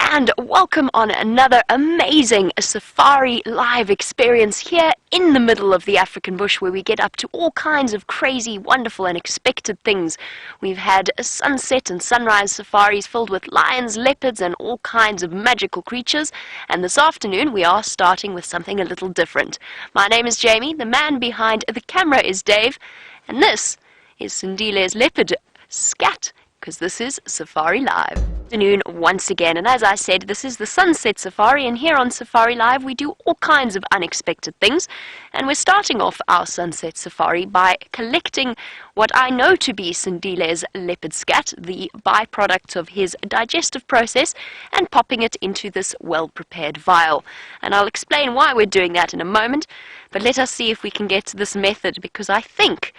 and welcome on another amazing safari live experience here in the middle of the African bush, where we get up to all kinds of crazy, wonderful and unexpected things. We've had sunset and sunrise safaris filled with lions, leopards and all kinds of magical creatures, and this afternoon we are starting with something a little different. My name is Jamie, the man behind the camera is Dave, and this is Sindile's leopard scat, because this is Safari Live. Afternoon once again, and as I said, this is the Sunset Safari, and here on Safari Live we do all kinds of unexpected things, and we're starting off our Sunset Safari by collecting what I know to be Sindile's leopard scat, the byproduct of his digestive process, and popping it into this well-prepared vial. And I'll explain why we're doing that in a moment, but let us see if we can get to this method, because I think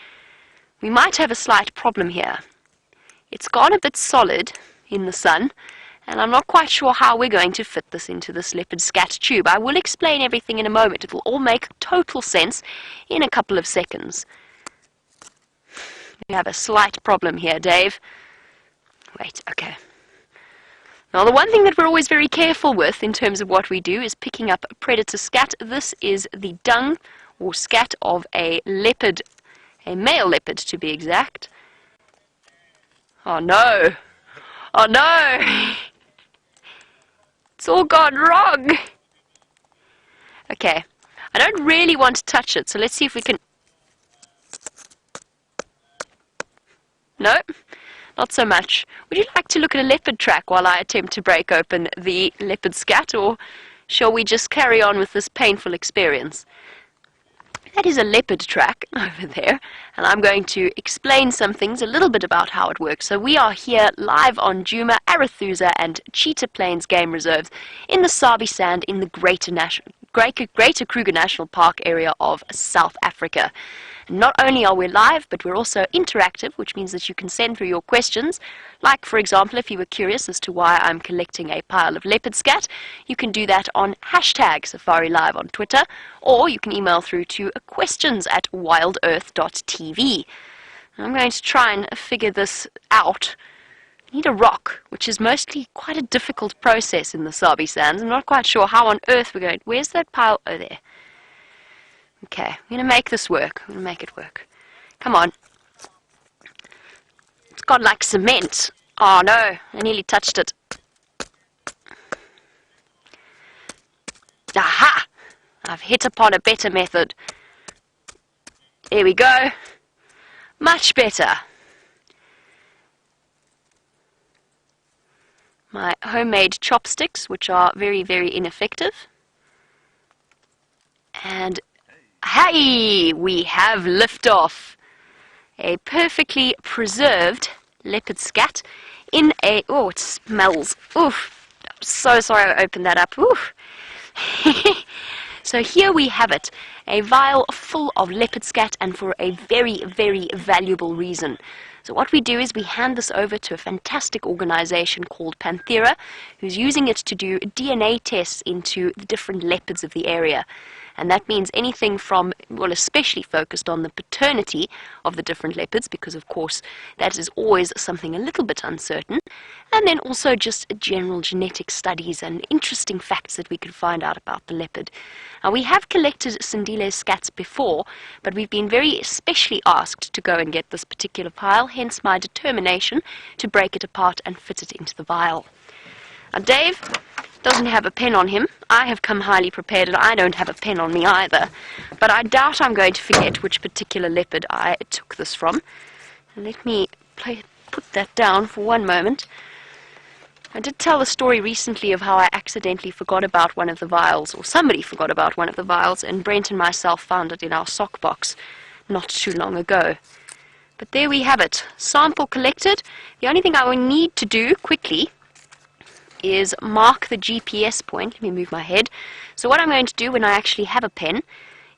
we might have a slight problem here. It's gone a bit solid in the sun, and I'm not quite sure how we're going to fit this into this leopard scat tube. I will explain everything in a moment. It will all make total sense in a couple of seconds. We have a slight problem here, Dave. Wait, okay. Now, the one thing that we're always very careful with in terms of what we do is picking up a predator scat. This is the dung or scat of a leopard, a male leopard to be exact. Oh no! Oh no! It's all gone wrong! Okay, I don't really want to touch it, so let's see if we can... No, not so much. Would you like to look at a leopard track while I attempt to break open the leopard scat, or shall we just carry on with this painful experience? That is a leopard track over there, and I'm going to explain some things, a little bit about how it works. So we are here live on Djuma, Arathusa and Cheetah Plains Game Reserves in the Sabi Sand in the Greater Kruger National Park area of South Africa. Not only are we live, but we're also interactive, which means that you can send through your questions. Like, for example, if you were curious as to why I'm collecting a pile of leopard scat, you can do that on hashtag Safari Live on Twitter, or you can email through to questions@wildearth.tv. I'm going to try and figure this out. I need a rock, which is mostly quite a difficult process in the Sabi Sands. I'm not quite sure how on earth we're going. Where's that pile? Oh, there. Okay, I'm going to make this work. I'm going to make it work. Come on. It's got like cement. Oh no, I nearly touched it. Aha! I've hit upon a better method. There we go. Much better. My homemade chopsticks, which are very, very ineffective. And hey, we have liftoff. A perfectly preserved leopard scat in a... Oh, it smells. Oof. I'm so sorry I opened that up. Oof. So here we have it. A vial full of leopard scat, and for a very, very valuable reason. So what we do is we hand this over to a fantastic organization called Panthera, who's using it to do DNA tests into the different leopards of the area. And that means anything from, well, especially focused on the paternity of the different leopards, because of course that is always something a little bit uncertain, and then also just general genetic studies and interesting facts that we could find out about the leopard. Now, we have collected Sindile's scats before, but we've been very specially asked to go and get this particular pile, hence my determination to break it apart and fit it into the vial. Now, Dave doesn't have a pen on him. I have come highly prepared, and I don't have a pen on me either. But I doubt I'm going to forget which particular leopard I took this from. And let me put that down for one moment. I did tell a story recently of how I accidentally forgot about one of the vials, or somebody forgot about one of the vials, and Brent and myself found it in our sock box not too long ago. But there we have it. Sample collected. The only thing I will need to do quickly is mark the GPS point. Let me move my head. So what I'm going to do when I actually have a pen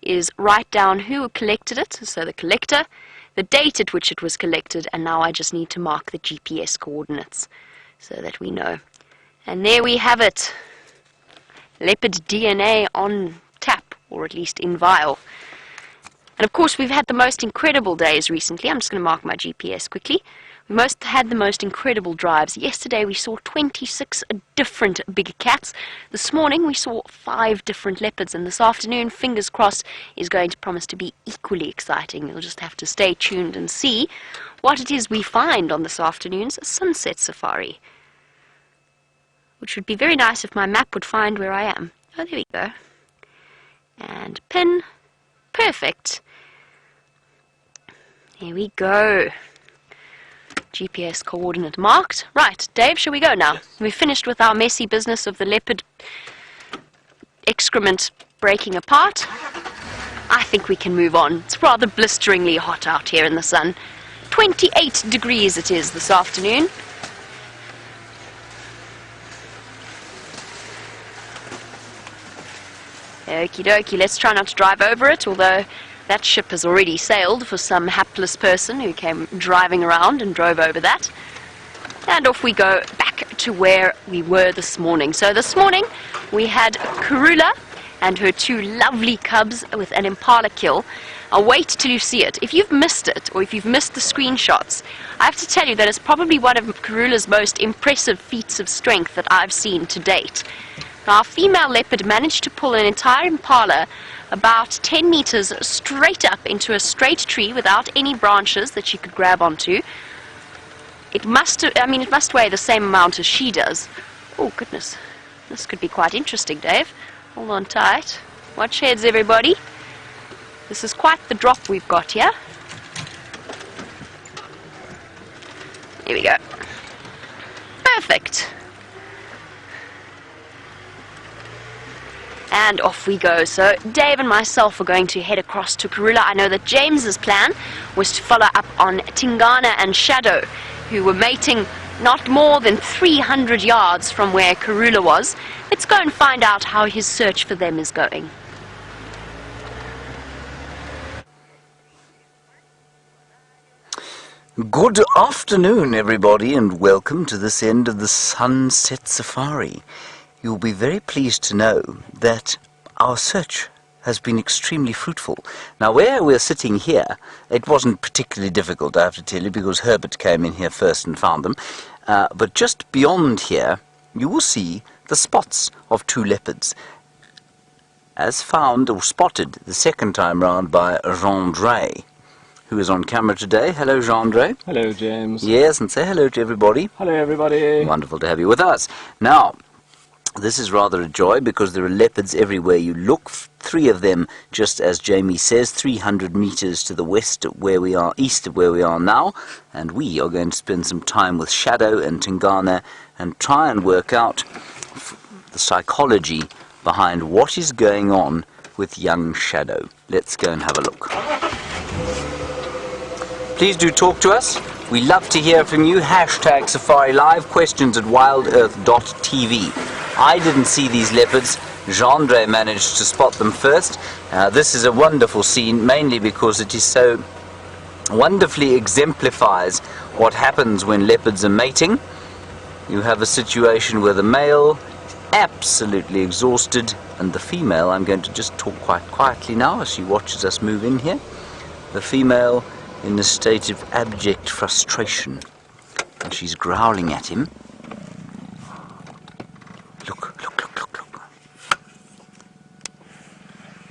is write down who collected it, so the collector, the date at which it was collected, and now I just need to mark the GPS coordinates so that we know. And there we have it. Leopard DNA on tap, or at least in vial. And of course we've had the most incredible days recently. I'm just going to mark my GPS quickly. We had the most incredible drives. Yesterday we saw 26 different big cats. This morning we saw 5 different leopards, and this afternoon, fingers crossed, is going to promise to be equally exciting. You'll just have to stay tuned and see what it is we find on this afternoon's sunset safari. Which would be very nice if my map would find where I am. Oh, there we go. And pin. Perfect. Here we go. GPS coordinate marked. Right, Dave, shall we go now? Yes. We've finished with our messy business of the leopard excrement breaking apart. I think we can move on. It's rather blisteringly hot out here in the sun. 28 degrees it is this afternoon. Okie dokie, let's try not to drive over it, although that ship has already sailed for some hapless person who came driving around and drove over that. And off we go back to where we were this morning. So this morning we had Karula and her 2 lovely cubs with an impala kill. I'll wait till you see it. If you've missed it, or if you've missed the screenshots, I have to tell you that it's probably one of Karula's most impressive feats of strength that I've seen to date. Our female leopard managed to pull an entire impala about 10 meters straight up into a straight tree without any branches that she could grab onto. It must weigh the same amount as she does. Oh goodness, this could be quite interesting, Dave. Hold on tight. Watch heads, everybody. This is quite the drop we've got here. Here we go. Perfect. And off we go. So Dave and myself are going to head across to Karula. I know that James's plan was to follow up on Tingana and Shadow, who were mating not more than 300 yards from where Karula was. Let's go and find out how his search for them is going. Good afternoon, everybody, and welcome to this end of the Sunset Safari. You'll be very pleased to know that our search has been extremely fruitful. Now, where we're sitting here, it wasn't particularly difficult, I have to tell you, because Herbert came in here first and found them. But just beyond here, you will see the spots of 2 leopards, as found or spotted the second time round by Gendre, who is on camera today. Hello, Gendre. Hello, James. Yes, and say hello to everybody. Hello, everybody. Wonderful to have you with us. Now, this is rather a joy because there are leopards everywhere you look. 3 of them, just as Jamie says, 300 meters to the west of where we are, east of where we are now. And we are going to spend some time with Shadow and Tingana and try and work out the psychology behind what is going on with young Shadow. Let's go and have a look. Please do talk to us. We love to hear from you. Hashtag Safari Live, questions at wildearth.tv. I didn't see these leopards. Gendre managed to spot them first. This is a wonderful scene, mainly because it is so wonderfully exemplifies what happens when leopards are mating. You have a situation where the male is absolutely exhausted, and the female, I'm going to just talk quite quietly now as she watches us move in here, the female in a state of abject frustration, and she's growling at him. Look.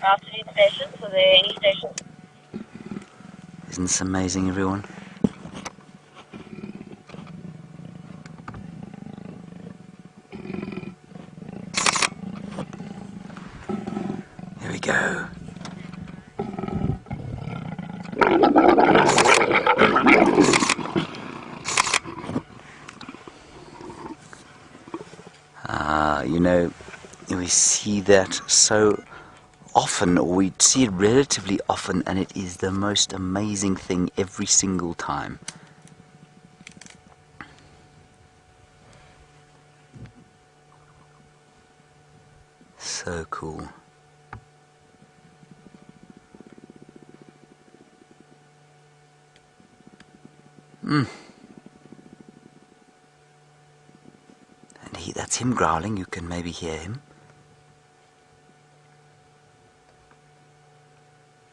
Afternoon stations, are there any stations? Isn't this amazing, everyone? Here we go. You know, we see that so often, or we see it relatively often, and it is the most amazing thing every single time. So cool. And that's him growling. You can maybe hear him.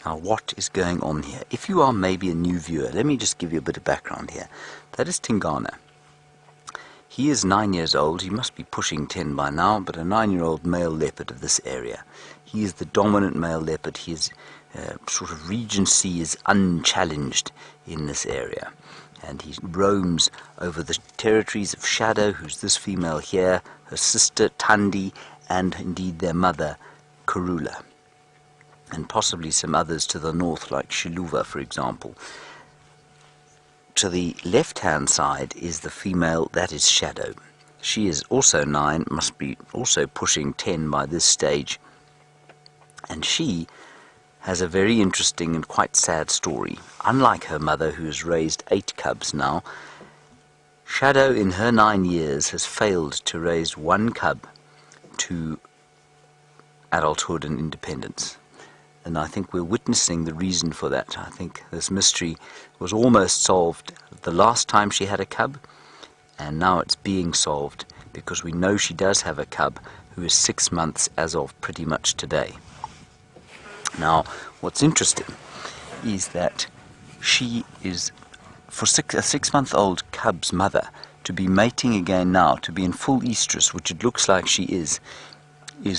Now, what is going on here? If you are maybe a new viewer, let me just give you a bit of background here. That is Tingana. He is 9 years old. He must be pushing 10 by now, but a 9-year-old male leopard of this area. He is the dominant male leopard. His sort of regency is unchallenged in this area. And he roams over the territories of Shadow, who's this female here, her sister Tandi, and indeed their mother Karula, and possibly some others to the north like Shiluva, for example. To the left-hand side is the female, that is Shadow. She is also 9, must be also pushing 10 by this stage, and she has a very interesting and quite sad story. Unlike her mother, who has raised 8 cubs now, Shadow in her 9 years has failed to raise 1 cub to adulthood and independence. And I think we're witnessing the reason for that. I think this mystery was almost solved the last time she had a cub, and now it's being solved because we know she does have a cub who is 6 months as of pretty much today. Now, what's interesting is that she is, for a 6-month-old cub's mother, to be mating again now, to be in full estrus, which it looks like she is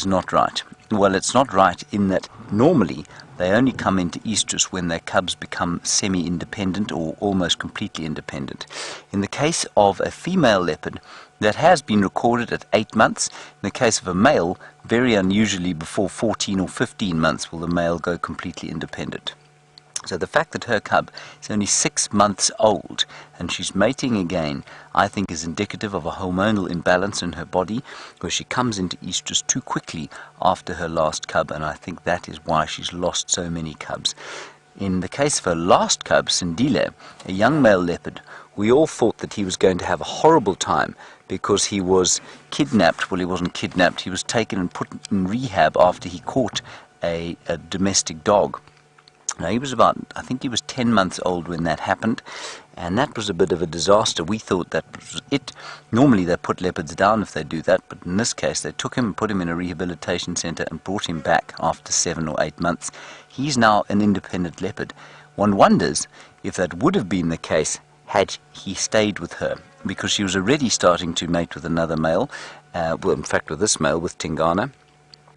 not right. Well, it's not right in that normally they only come into estrus when their cubs become semi-independent or almost completely independent. In the case of a female leopard, that has been recorded at 8 months. In the case of a male, very unusually before 14 or 15 months will the male go completely independent. So the fact that her cub is only 6 months old and she's mating again, I think is indicative of a hormonal imbalance in her body, where she comes into estrus too quickly after her last cub, and I think that is why she's lost so many cubs. In the case of her last cub, Sindile, a young male leopard, we all thought that he was going to have a horrible time because he was kidnapped. Well, he wasn't kidnapped. He was taken and put in rehab after he caught a domestic dog. Now, he was I think he was 10 months old when that happened, and that was a bit of a disaster. We thought that was it. Normally they put leopards down if they do that, but in this case they took him and put him in a rehabilitation center and brought him back after 7 or 8 months. He's now an independent leopard. One wonders if that would have been the case had he stayed with her, because she was already starting to mate with another male, well, in fact with this male, with Tingana,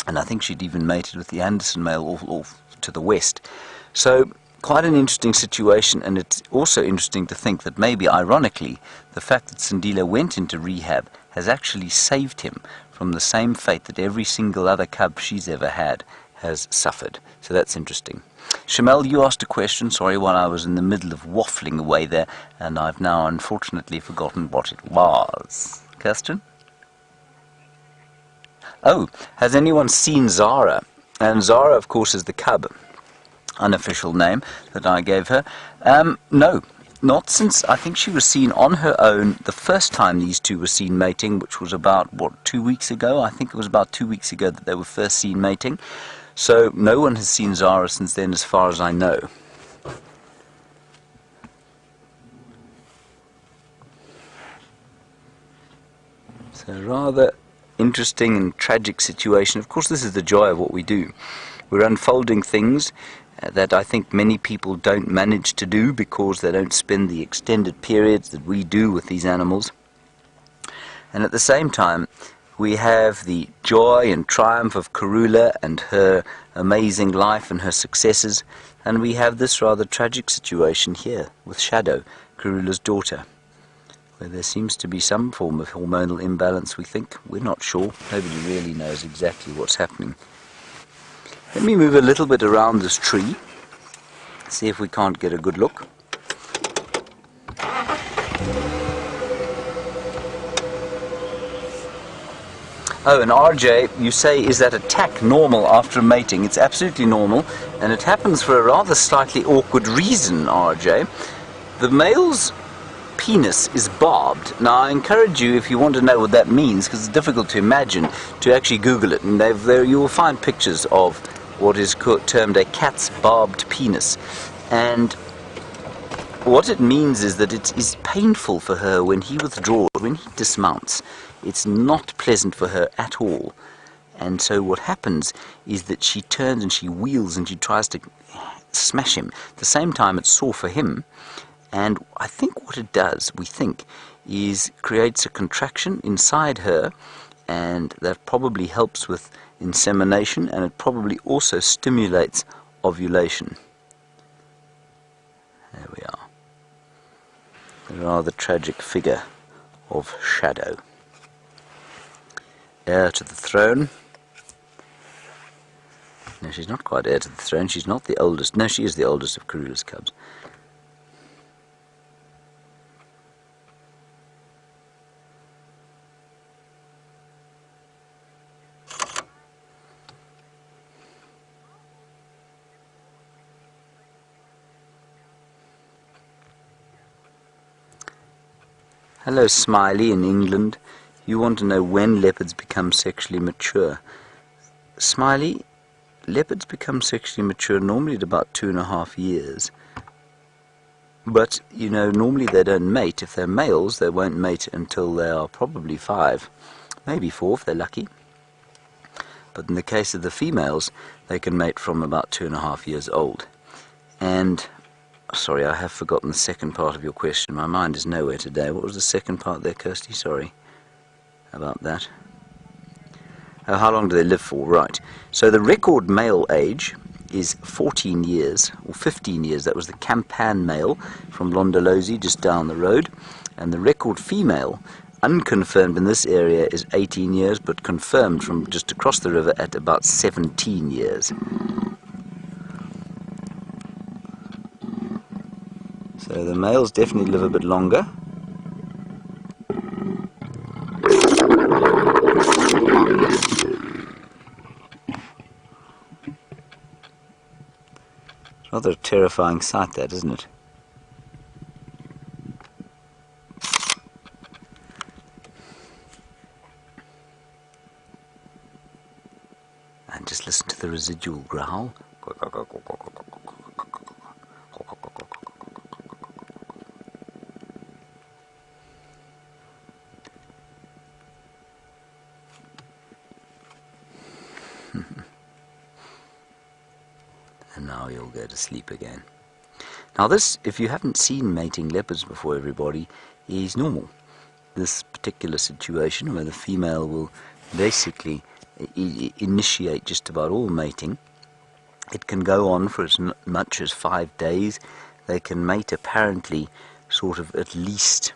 and I think she'd even mated with the Anderson male off to the west. So quite an interesting situation, and it's also interesting to think that maybe ironically the fact that Sindile went into rehab has actually saved him from the same fate that every single other cub she's ever had has suffered. So that's interesting. Shamel, you asked a question, sorry, while I was in the middle of waffling away there, and I've now unfortunately forgotten what it was. Kirsten? Oh, has anyone seen Zara? And Zara, of course, is the cub, unofficial name that I gave her. No, not since, I think she was seen on her own the first time these two were seen mating, which was about, 2 weeks ago? I think it was about 2 weeks ago that they were first seen mating. So no one has seen Zara since then, as far as I know. So rather interesting and tragic situation. Of course, this is the joy of what we do. We're unfolding things that I think many people don't manage to do because they don't spend the extended periods that we do with these animals. And at the same time, we have the joy and triumph of Karula and her amazing life and her successes, and we have this rather tragic situation here with Shadow, Karula's daughter, where there seems to be some form of hormonal imbalance, we think. We're not sure. Nobody really knows exactly what's happening. Let me move a little bit around this tree, see if we can't get a good look. Oh, and RJ, you say, is that attack normal after mating? It's absolutely normal, and it happens for a rather slightly awkward reason, RJ. The male's penis is barbed. Now, I encourage you, if you want to know what that means, because it's difficult to imagine, to actually Google it, and there you will find pictures of what is termed a cat's barbed penis. And what it means is that it is painful for her when he withdraws, when he dismounts. It's not pleasant for her at all. And so what happens is that she turns and she wheels and she tries to smash him. At the same time, it's sore for him, and I think what it does, we think, is creates a contraction inside her, and that probably helps with insemination, and it probably also stimulates ovulation. There we are. The rather tragic figure of Shadow. Heir to the throne. No, she's not quite heir to the throne. She's not the oldest. No, she is the oldest of Karula's cubs. Hello, Smiley in England. You want to know when leopards become sexually mature. Smiley, leopards become sexually mature normally at about 2.5 years. But, you know, normally they don't mate. If they're males, they won't mate until they are probably 5, maybe 4 if they're lucky. But in the case of the females, they can mate from about 2.5 years old. And sorry, I have forgotten the second part of your question. My mind is nowhere today. What was the second part there, Kirsty? Sorry about that. Oh, how long do they live for? Right. So the record male age is 14 years, or 15 years. That was the Campan male from Londolozi, just down the road. And the record female, unconfirmed in this area, is 18 years, but confirmed from just across the river at about 17 years. So the males definitely live a bit longer. Rather a terrifying sight, that, isn't it? And just listen to the residual growl. And now you'll go to sleep again. Now this, if you haven't seen mating leopards before, everybody, is normal. This particular situation where the female will basically initiate just about all mating. It can go on for as much as 5 days. They can mate apparently sort of at least,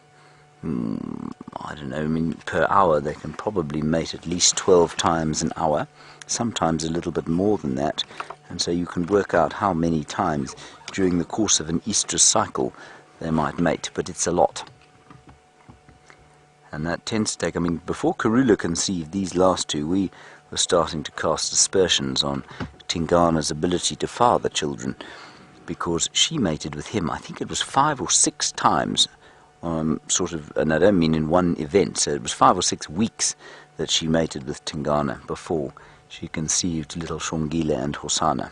I don't know, I mean per hour they can probably mate at least 12 times an hour, sometimes a little bit more than that. And so you can work out how many times during the course of an estrus cycle they might mate, but it's a lot. And that tends to take, I mean, before Karula conceived these last two, we were starting to cast aspersions on Tingana's ability to father children, because she mated with him, I think it was 5 or 6 times, sort of, and I don't mean in one event, so it was 5 or 6 weeks that she mated with Tingana before she conceived little Shongile and Hosana.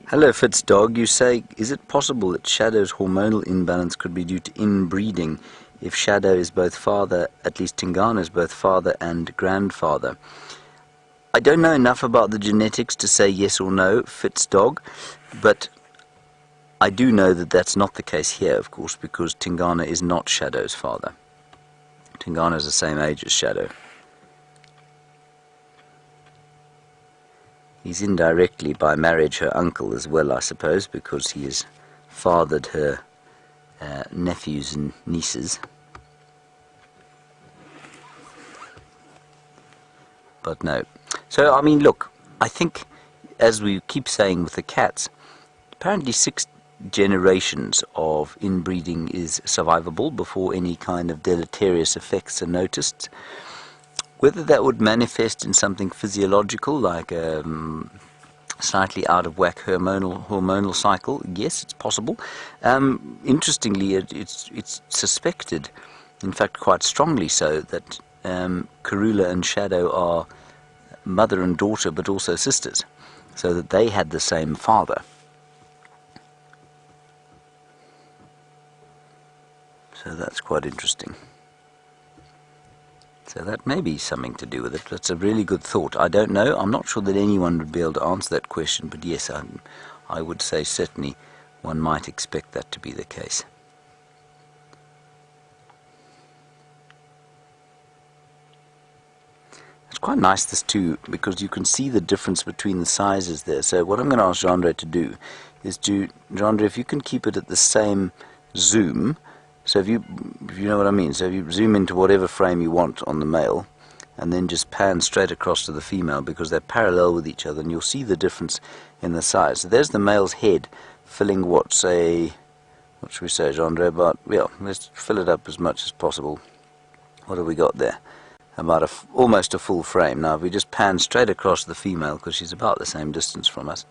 Hello Fitzdog, you say, is it possible that Shadow's hormonal imbalance could be due to inbreeding if Shadow is both father, at least Tingana is both father and grandfather? I don't know enough about the genetics to say yes or no, Fitzdog, but I do know that that's not the case here, of course, because Tingana is not Shadow's father. Tingana is the same age as Shadow. He's indirectly by marriage her uncle as well, I suppose, because he has fathered her nephews and nieces. But no. So, I mean, look, I think, as we keep saying with the cats, apparently 6 generations of inbreeding is survivable before any kind of deleterious effects are noticed. Whether that would manifest in something physiological, like a slightly out of whack hormonal cycle, yes, it's possible. Interestingly, it's suspected, in fact quite strongly so, that Karula and Shadow are mother and daughter, but also sisters. so that they had the same father. So that's quite interesting. So that may be something to do with it. That's a really good thought. I don't know. I'm not sure that anyone would be able to answer that question, but yes, I would say certainly one might expect that to be the case. It's quite nice this too, because you can see the difference between the sizes there. So what I'm going to ask Jandre to do is Jandre, if you can keep it at the same zoom. So if you know what I mean, so if you zoom into whatever frame you want on the male, and then just pan straight across to the female, because they're parallel with each other, and you'll see the difference in the size. So there's the male's head filling what should we say, Jandre, about, yeah, let's fill it up as much as possible. What have we got there? About almost a full frame. Now if we just pan straight across to the female, because she's about the same distance from us,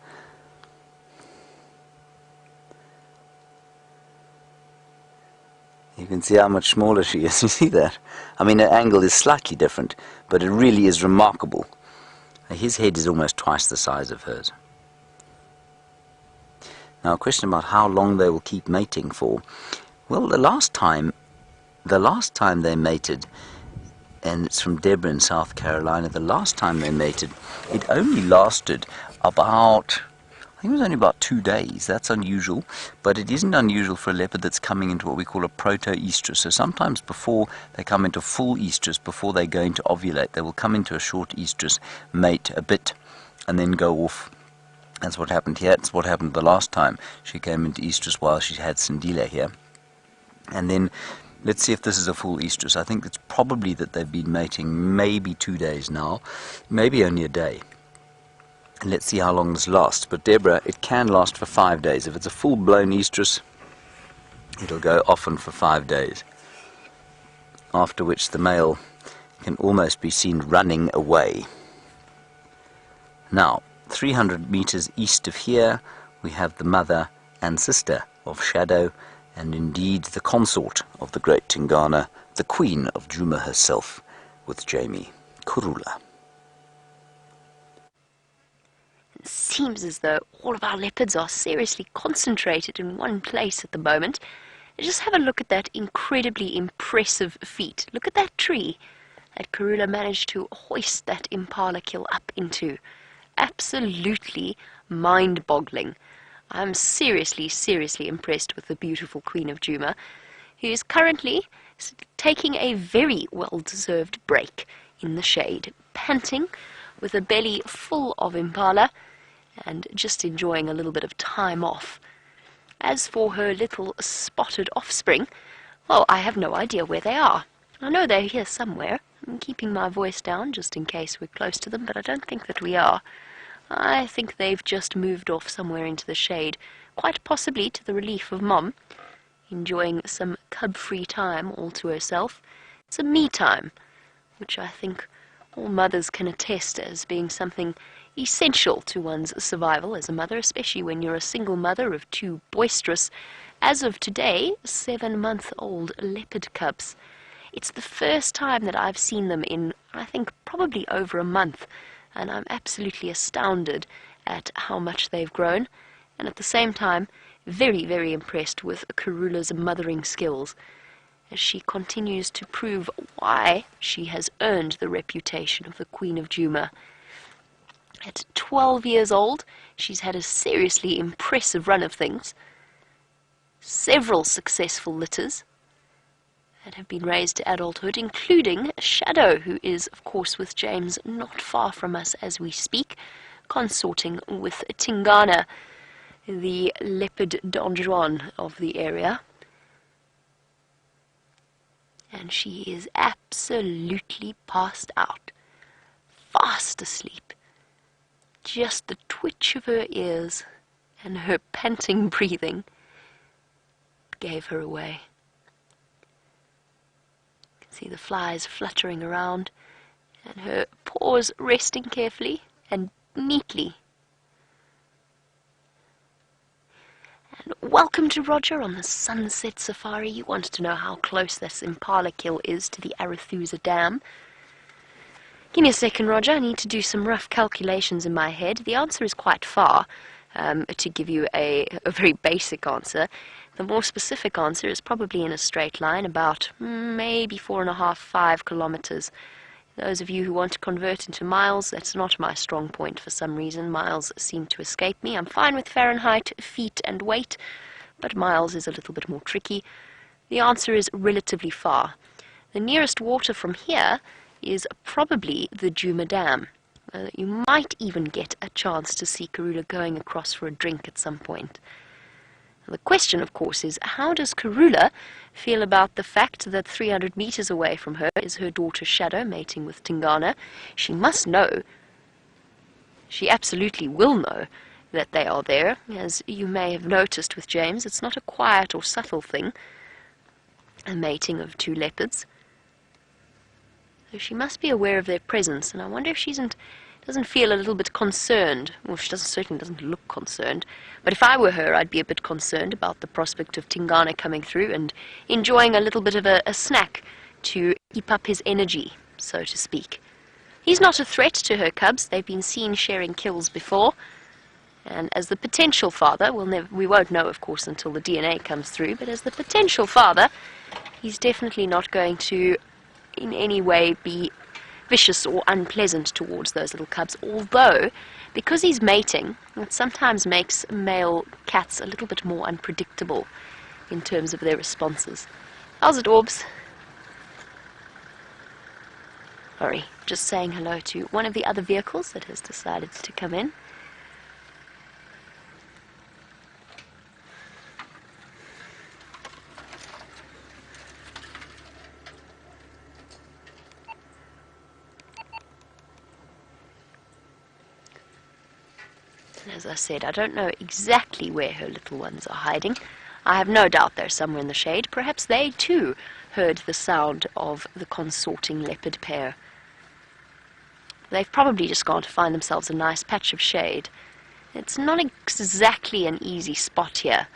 you can see how much smaller she is. You see that? I mean, her angle is slightly different, but it really is remarkable. His head is almost twice the size of hers. Now, a question about how long they will keep mating for. Well, the last time they mated, and it's from Deborah in South Carolina, the last time they mated, it only lasted about, I think it was only about 2 days. That's unusual, but it isn't unusual for a leopard that's coming into what we call a proto-estrus. So sometimes before they come into full estrus, before they go into ovulate, they will come into a short estrus, mate a bit, and then go off. That's what happened here. That's what happened the last time she came into estrus while she had Sindile here. And then let's see if this is a full estrus. I think it's probably that they've been mating maybe 2 days now, maybe only a day. Let's see how long this lasts. But Deborah, it can last for 5 days. If it's a full-blown estrus, it'll go often for 5 days, after which the male can almost be seen running away. Now, 300 meters east of here, we have the mother and sister of Shadow, and indeed the consort of the great Tingana, the queen of Djuma herself, with Jamie, Karula. It seems as though all of our leopards are seriously concentrated in one place at the moment. Just have a look at that incredibly impressive feat. Look at that tree that Karula managed to hoist that impala kill up into. Absolutely mind-boggling. I'm seriously impressed with the beautiful Queen of Djuma, who is currently taking a very well-deserved break in the shade, panting with a belly full of impala and just enjoying a little bit of time off. As for her little spotted offspring, well, I have no idea where they are. I know they're here somewhere. I'm keeping my voice down just in case we're close to them, but I don't think that we are. I think they've just moved off somewhere into the shade, quite possibly to the relief of Mom, enjoying some cub-free time all to herself. It's a me time, which I think all mothers can attest as being something essential to one's survival as a mother, especially when you're a single mother of 2 boisterous, as of today, 7-month-old leopard cubs. It's the first time that I've seen them in, I think, probably over a month, and I'm absolutely astounded at how much they've grown, and at the same time, very impressed with Karula's mothering skills, as she continues to prove why she has earned the reputation of the Queen of Djuma. At 12 years old, she's had a seriously impressive run of things. Several successful litters that have been raised to adulthood, including Shadow, who is, of course, with James not far from us as we speak, consorting with Tingana, the leopard Don Juan of the area. And she is absolutely passed out, fast asleep. Just the twitch of her ears and her panting breathing gave her away. You can see the flies fluttering around and her paws resting carefully and neatly. And welcome to Roger on the Sunset Safari. You wanted to know how close this impala kill is to the Arathusa Dam. Give me a second, Roger. I need to do some rough calculations in my head. The answer is quite far, to give you a very basic answer. The more specific answer is probably in a straight line, about maybe 4.5, 5 kilometers. Those of you who want to convert into miles, that's not my strong point for some reason. Miles seem to escape me. I'm fine with Fahrenheit, feet, and weight, but miles is a little bit more tricky. The answer is relatively far. The nearest water from here is probably the Djuma Dam. You might even get a chance to see Karula going across for a drink at some point. The question, of course, is how does Karula feel about the fact that 300 meters away from her is her daughter Shadow mating with Tingana? She must know, she absolutely will know, that they are there. As you may have noticed with James, it's not a quiet or subtle thing, a mating of two leopards. So she must be aware of their presence, and I wonder if she doesn't feel a little bit concerned. Well, she certainly doesn't look concerned. But if I were her, I'd be a bit concerned about the prospect of Tingana coming through and enjoying a little bit of a snack to keep up his energy, so to speak. He's not a threat to her cubs. They've been seen sharing kills before. And as the potential father, we won't know, of course, until the DNA comes through, but as the potential father, he's definitely not going to in any way be vicious or unpleasant towards those little cubs, although because he's mating, it sometimes makes male cats a little bit more unpredictable in terms of their responses. How's it, Orbs? Sorry, just saying hello to one of the other vehicles that has decided to come in. As I said, I don't know exactly where her little ones are hiding. I have no doubt they're somewhere in the shade. Perhaps they, too, heard the sound of the consorting leopard pair. They've probably just gone to find themselves a nice patch of shade. It's not exactly an easy spot here,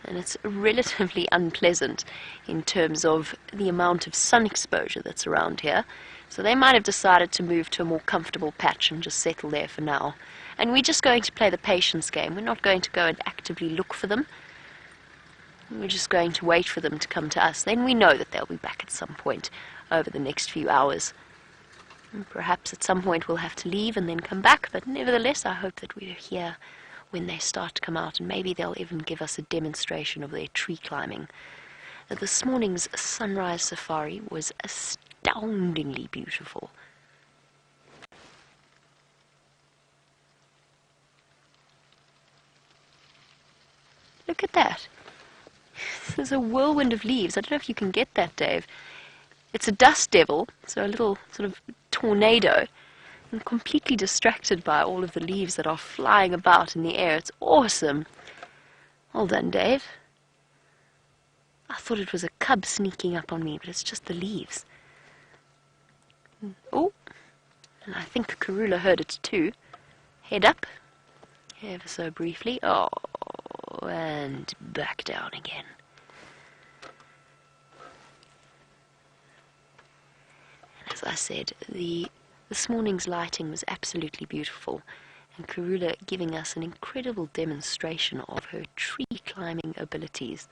and it's relatively unpleasant in terms of the amount of sun exposure that's around here. So they might have decided to move to a more comfortable patch and just settle there for now. And we're just going to play the patience game. We're not going to go and actively look for them. We're just going to wait for them to come to us. Then we know that they'll be back at some point over the next few hours. And perhaps at some point we'll have to leave and then come back, but nevertheless I hope that we're here when they start to come out, and maybe they'll even give us a demonstration of their tree climbing. This morning's sunrise safari was astoundingly beautiful. Look at that. There's a whirlwind of leaves. I don't know if you can get that, Dave. It's a dust devil, so a little sort of tornado. I'm completely distracted by all of the leaves that are flying about in the air. It's awesome. Well done, Dave. I thought it was a cub sneaking up on me, but it's just the leaves. Oh, and I think Karula heard it too. Head up, ever so briefly. Oh, and back down again. And as I said, this morning's lighting was absolutely beautiful, and Karula giving us an incredible demonstration of her tree climbing abilities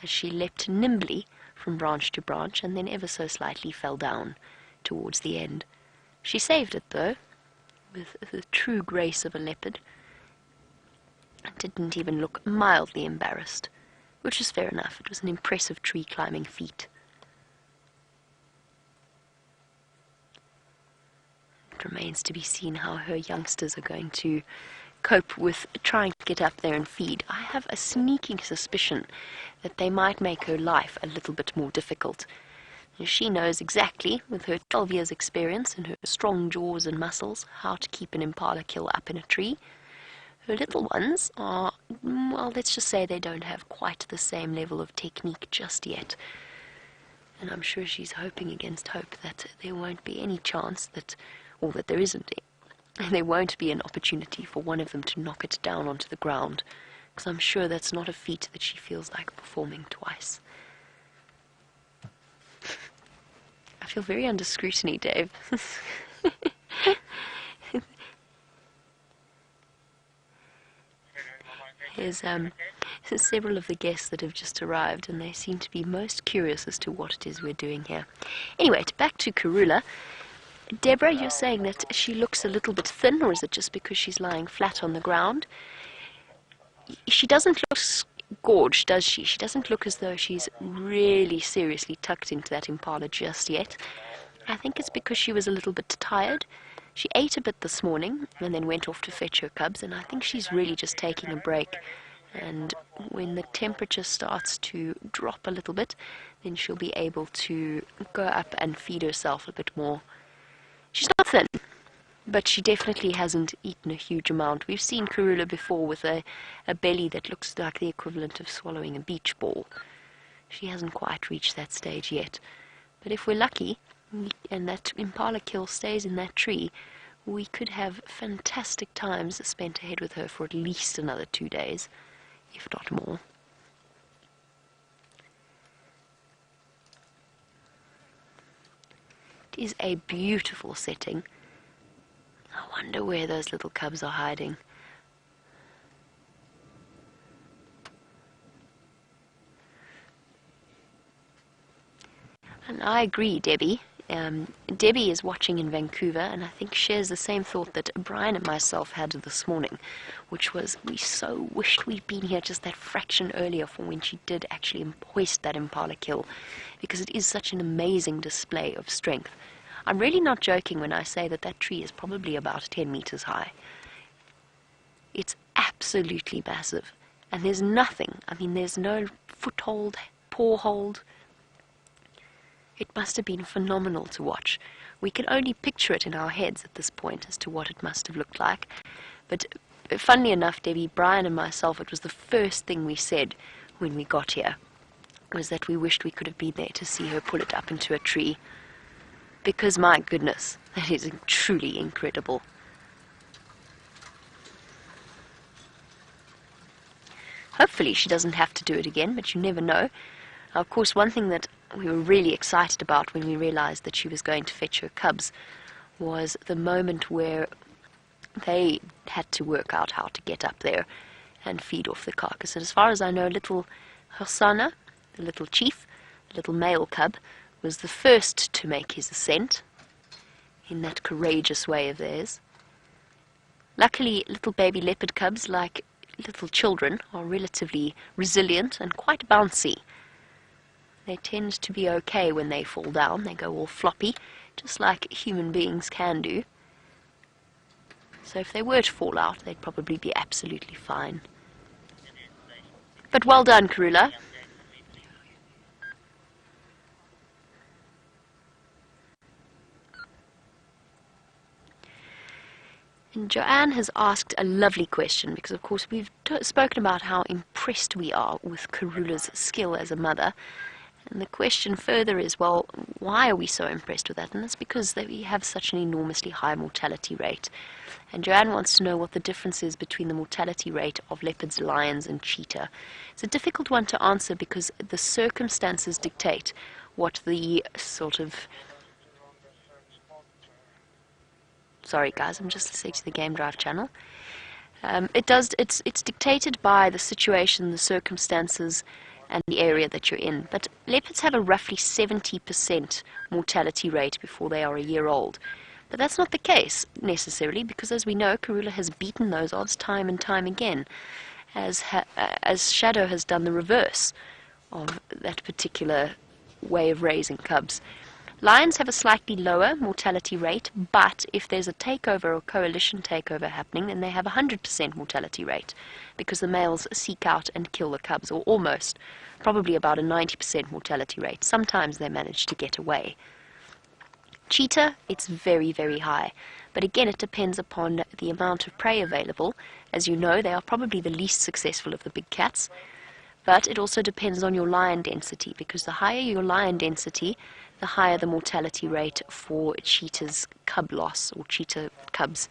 as she leapt nimbly from branch to branch and then ever so slightly fell down towards the end. She saved it, though, with the true grace of a leopard, and didn't even look mildly embarrassed, which is fair enough. It was an impressive tree climbing feat. It remains to be seen how her youngsters are going to cope with trying to get up there and feed. I have a sneaking suspicion that they might make her life a little bit more difficult. She knows exactly, with her 12 years' experience and her strong jaws and muscles, how to keep an impala kill up in a tree. Her little ones are, well, let's just say they don't have quite the same level of technique just yet. And I'm sure she's hoping against hope that there won't be any chance that, or that there isn't, there won't be an opportunity for one of them to knock it down onto the ground, because I'm sure that's not a feat that she feels like performing twice. I feel very under scrutiny, Dave. There's several of the guests that have just arrived, and they seem to be most curious as to what it is we're doing here. Anyway, back to Karula. Deborah, you're saying that she looks a little bit thin, or is it just because she's lying flat on the ground? She doesn't look gorged, does she? She doesn't look as though she's really seriously tucked into that impala just yet. I think it's because she was a little bit tired. She ate a bit this morning and then went off to fetch her cubs, and I think she's really just taking a break. And when the temperature starts to drop a little bit, then she'll be able to go up and feed herself a bit more. She's not thin, but she definitely hasn't eaten a huge amount. We've seen Karula before with a belly that looks like the equivalent of swallowing a beach ball. She hasn't quite reached that stage yet. But if we're lucky, and that impala kill stays in that tree, we could have fantastic times spent ahead with her for at least another 2 days, if not more. It is a beautiful setting. I wonder where those little cubs are hiding. And I agree, Debbie. Debbie is watching in Vancouver, and I think shares the same thought that Brian and myself had this morning, which was we so wished we'd been here just that fraction earlier for when she did actually hoist that impala kill, because it is such an amazing display of strength. I'm really not joking when I say that that tree is probably about 10 meters high. It's absolutely massive, and there's nothing, I mean there's no foothold, paw hold. It must have been phenomenal to watch. We can only picture it in our heads at this point as to what it must have looked like. But funnily enough, Debbie, Brian and myself, it was the first thing we said when we got here, was that we wished we could have been there to see her pull it up into a tree. Because, my goodness, that is truly incredible. Hopefully she doesn't have to do it again, but you never know. Now, of course, one thing that we were really excited about when we realized that she was going to fetch her cubs was the moment where they had to work out how to get up there and feed off the carcass. And as far as I know, little Hosana, the little chief, the little male cub, was the first to make his ascent in that courageous way of theirs. Luckily, little baby leopard cubs, like little children, are relatively resilient and quite bouncy. They tend to be okay when they fall down. They go all floppy, just like human beings can do. So if they were to fall out, they'd probably be absolutely fine. But well done, Karula. And Joanne has asked a lovely question, because of course we've spoken about how impressed we are with Karula's skill as a mother. And the question further is, well, why are we so impressed with that? And that's because we have such an enormously high mortality rate. And Joanne wants to know what the difference is between the mortality rate of leopards, lions, and cheetah. It's a difficult one to answer because the circumstances dictate what the sort of... Sorry guys, I'm just listening to the Game Drive channel. It's dictated by the situation, the circumstances, and the area that you're in. But leopards have a roughly 70% mortality rate before they are a year old. But that's not the case, necessarily, because as we know, Karula has beaten those odds time and time again, as Shadow has done the reverse of that particular way of raising cubs. Lions have a slightly lower mortality rate, but if there's a takeover or coalition takeover happening, then they have a 100% mortality rate, because the males seek out and kill the cubs, or almost, probably about a 90% mortality rate. Sometimes they manage to get away. Cheetah, it's very, very high, but again it depends upon the amount of prey available. As you know, they are probably the least successful of the big cats, but it also depends on your lion density, because the higher your lion density, the higher the mortality rate for cheetah's cub loss, or cheetah cubs.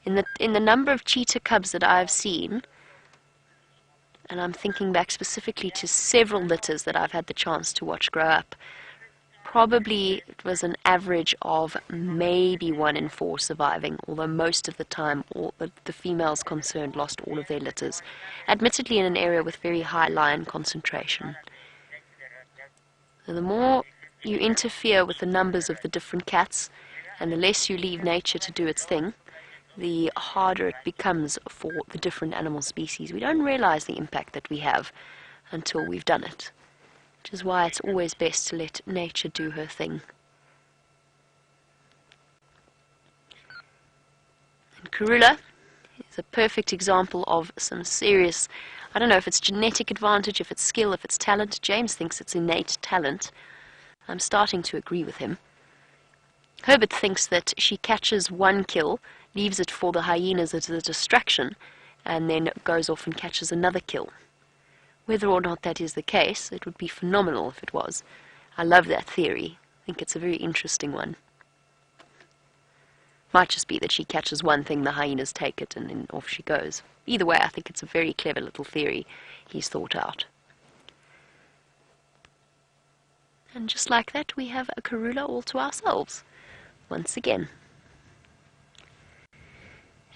In the number of cheetah cubs that I've seen, and I'm thinking back specifically to several litters that I've had the chance to watch grow up, Probably it was an average of maybe 1 in 4 surviving, although most of the time all the females concerned lost all of their litters, admittedly in an area with very high lion concentration. So the more you interfere with the numbers of the different cats, and the less you leave nature to do its thing, the harder it becomes for the different animal species. We don't realize the impact that we have until we've done it, which is why it's always best to let nature do her thing. And Karula is a perfect example of some serious, I don't know if it's genetic advantage, if it's skill, if it's talent. James thinks it's innate talent. I'm starting to agree with him. Herbert thinks that she catches 1 kill, leaves it for the hyenas as a distraction, and then goes off and catches another kill. Whether or not that is the case, it would be phenomenal if it was. I love that theory. I think it's a very interesting one. Might just be that she catches one thing, the hyenas take it, and then off she goes. Either way, I think it's a very clever little theory he's thought out. And just like that, we have a Karula all to ourselves, once again.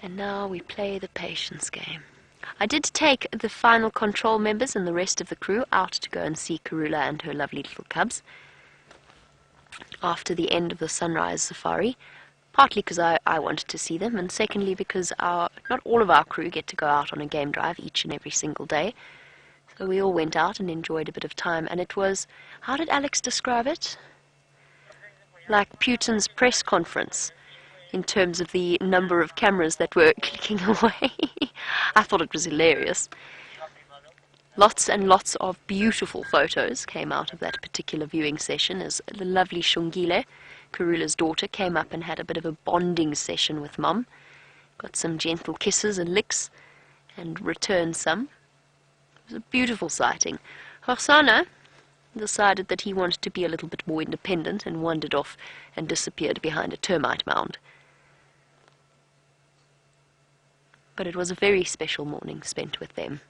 And now we play the patience game. I did take the final control members and the rest of the crew out to go and see Karula and her lovely little cubs after the end of the sunrise safari, partly because I wanted to see them, and secondly because not all of our crew get to go out on a game drive each and every single day. So we all went out and enjoyed a bit of time, and it was, how did Alex describe it? Like Putin's press conference, in terms of the number of cameras that were clicking away. I thought it was hilarious. Lots and lots of beautiful photos came out of that particular viewing session, as the lovely Sindile, Karula's daughter, came up and had a bit of a bonding session with Mum. Got some gentle kisses and licks, and returned some. It was a beautiful sighting. Horsana decided that he wanted to be a little bit more independent and wandered off and disappeared behind a termite mound. But it was a very special morning spent with them.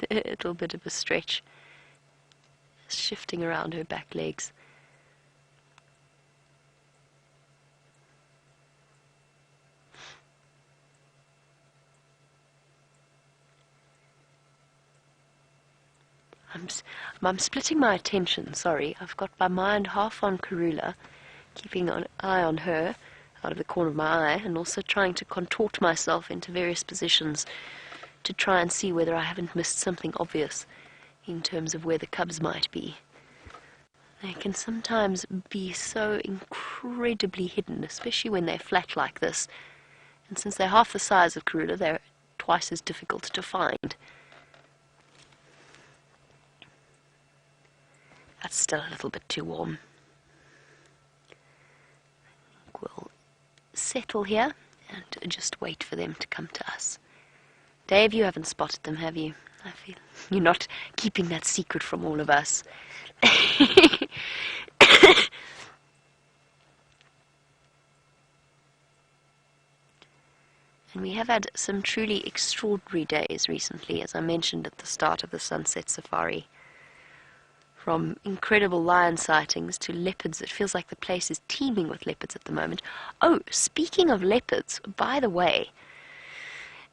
A little bit of a stretch, shifting around her back legs. I'm splitting my attention, sorry. I've got my mind half on Karula, keeping an eye on her out of the corner of my eye, and also trying to contort myself into various positions to try and see whether I haven't missed something obvious in terms of where the cubs might be. They can sometimes be so incredibly hidden, especially when they're flat like this. And since they're half the size of Karula, they're twice as difficult to find. That's still a little bit too warm. We'll settle here and just wait for them to come to us. Dave, you haven't spotted them, have you? I feel you're not keeping that secret from all of us. And we have had some truly extraordinary days recently, as I mentioned at the start of the sunset safari. From incredible lion sightings to leopards. It feels like the place is teeming with leopards at the moment. Oh, speaking of leopards, by the way,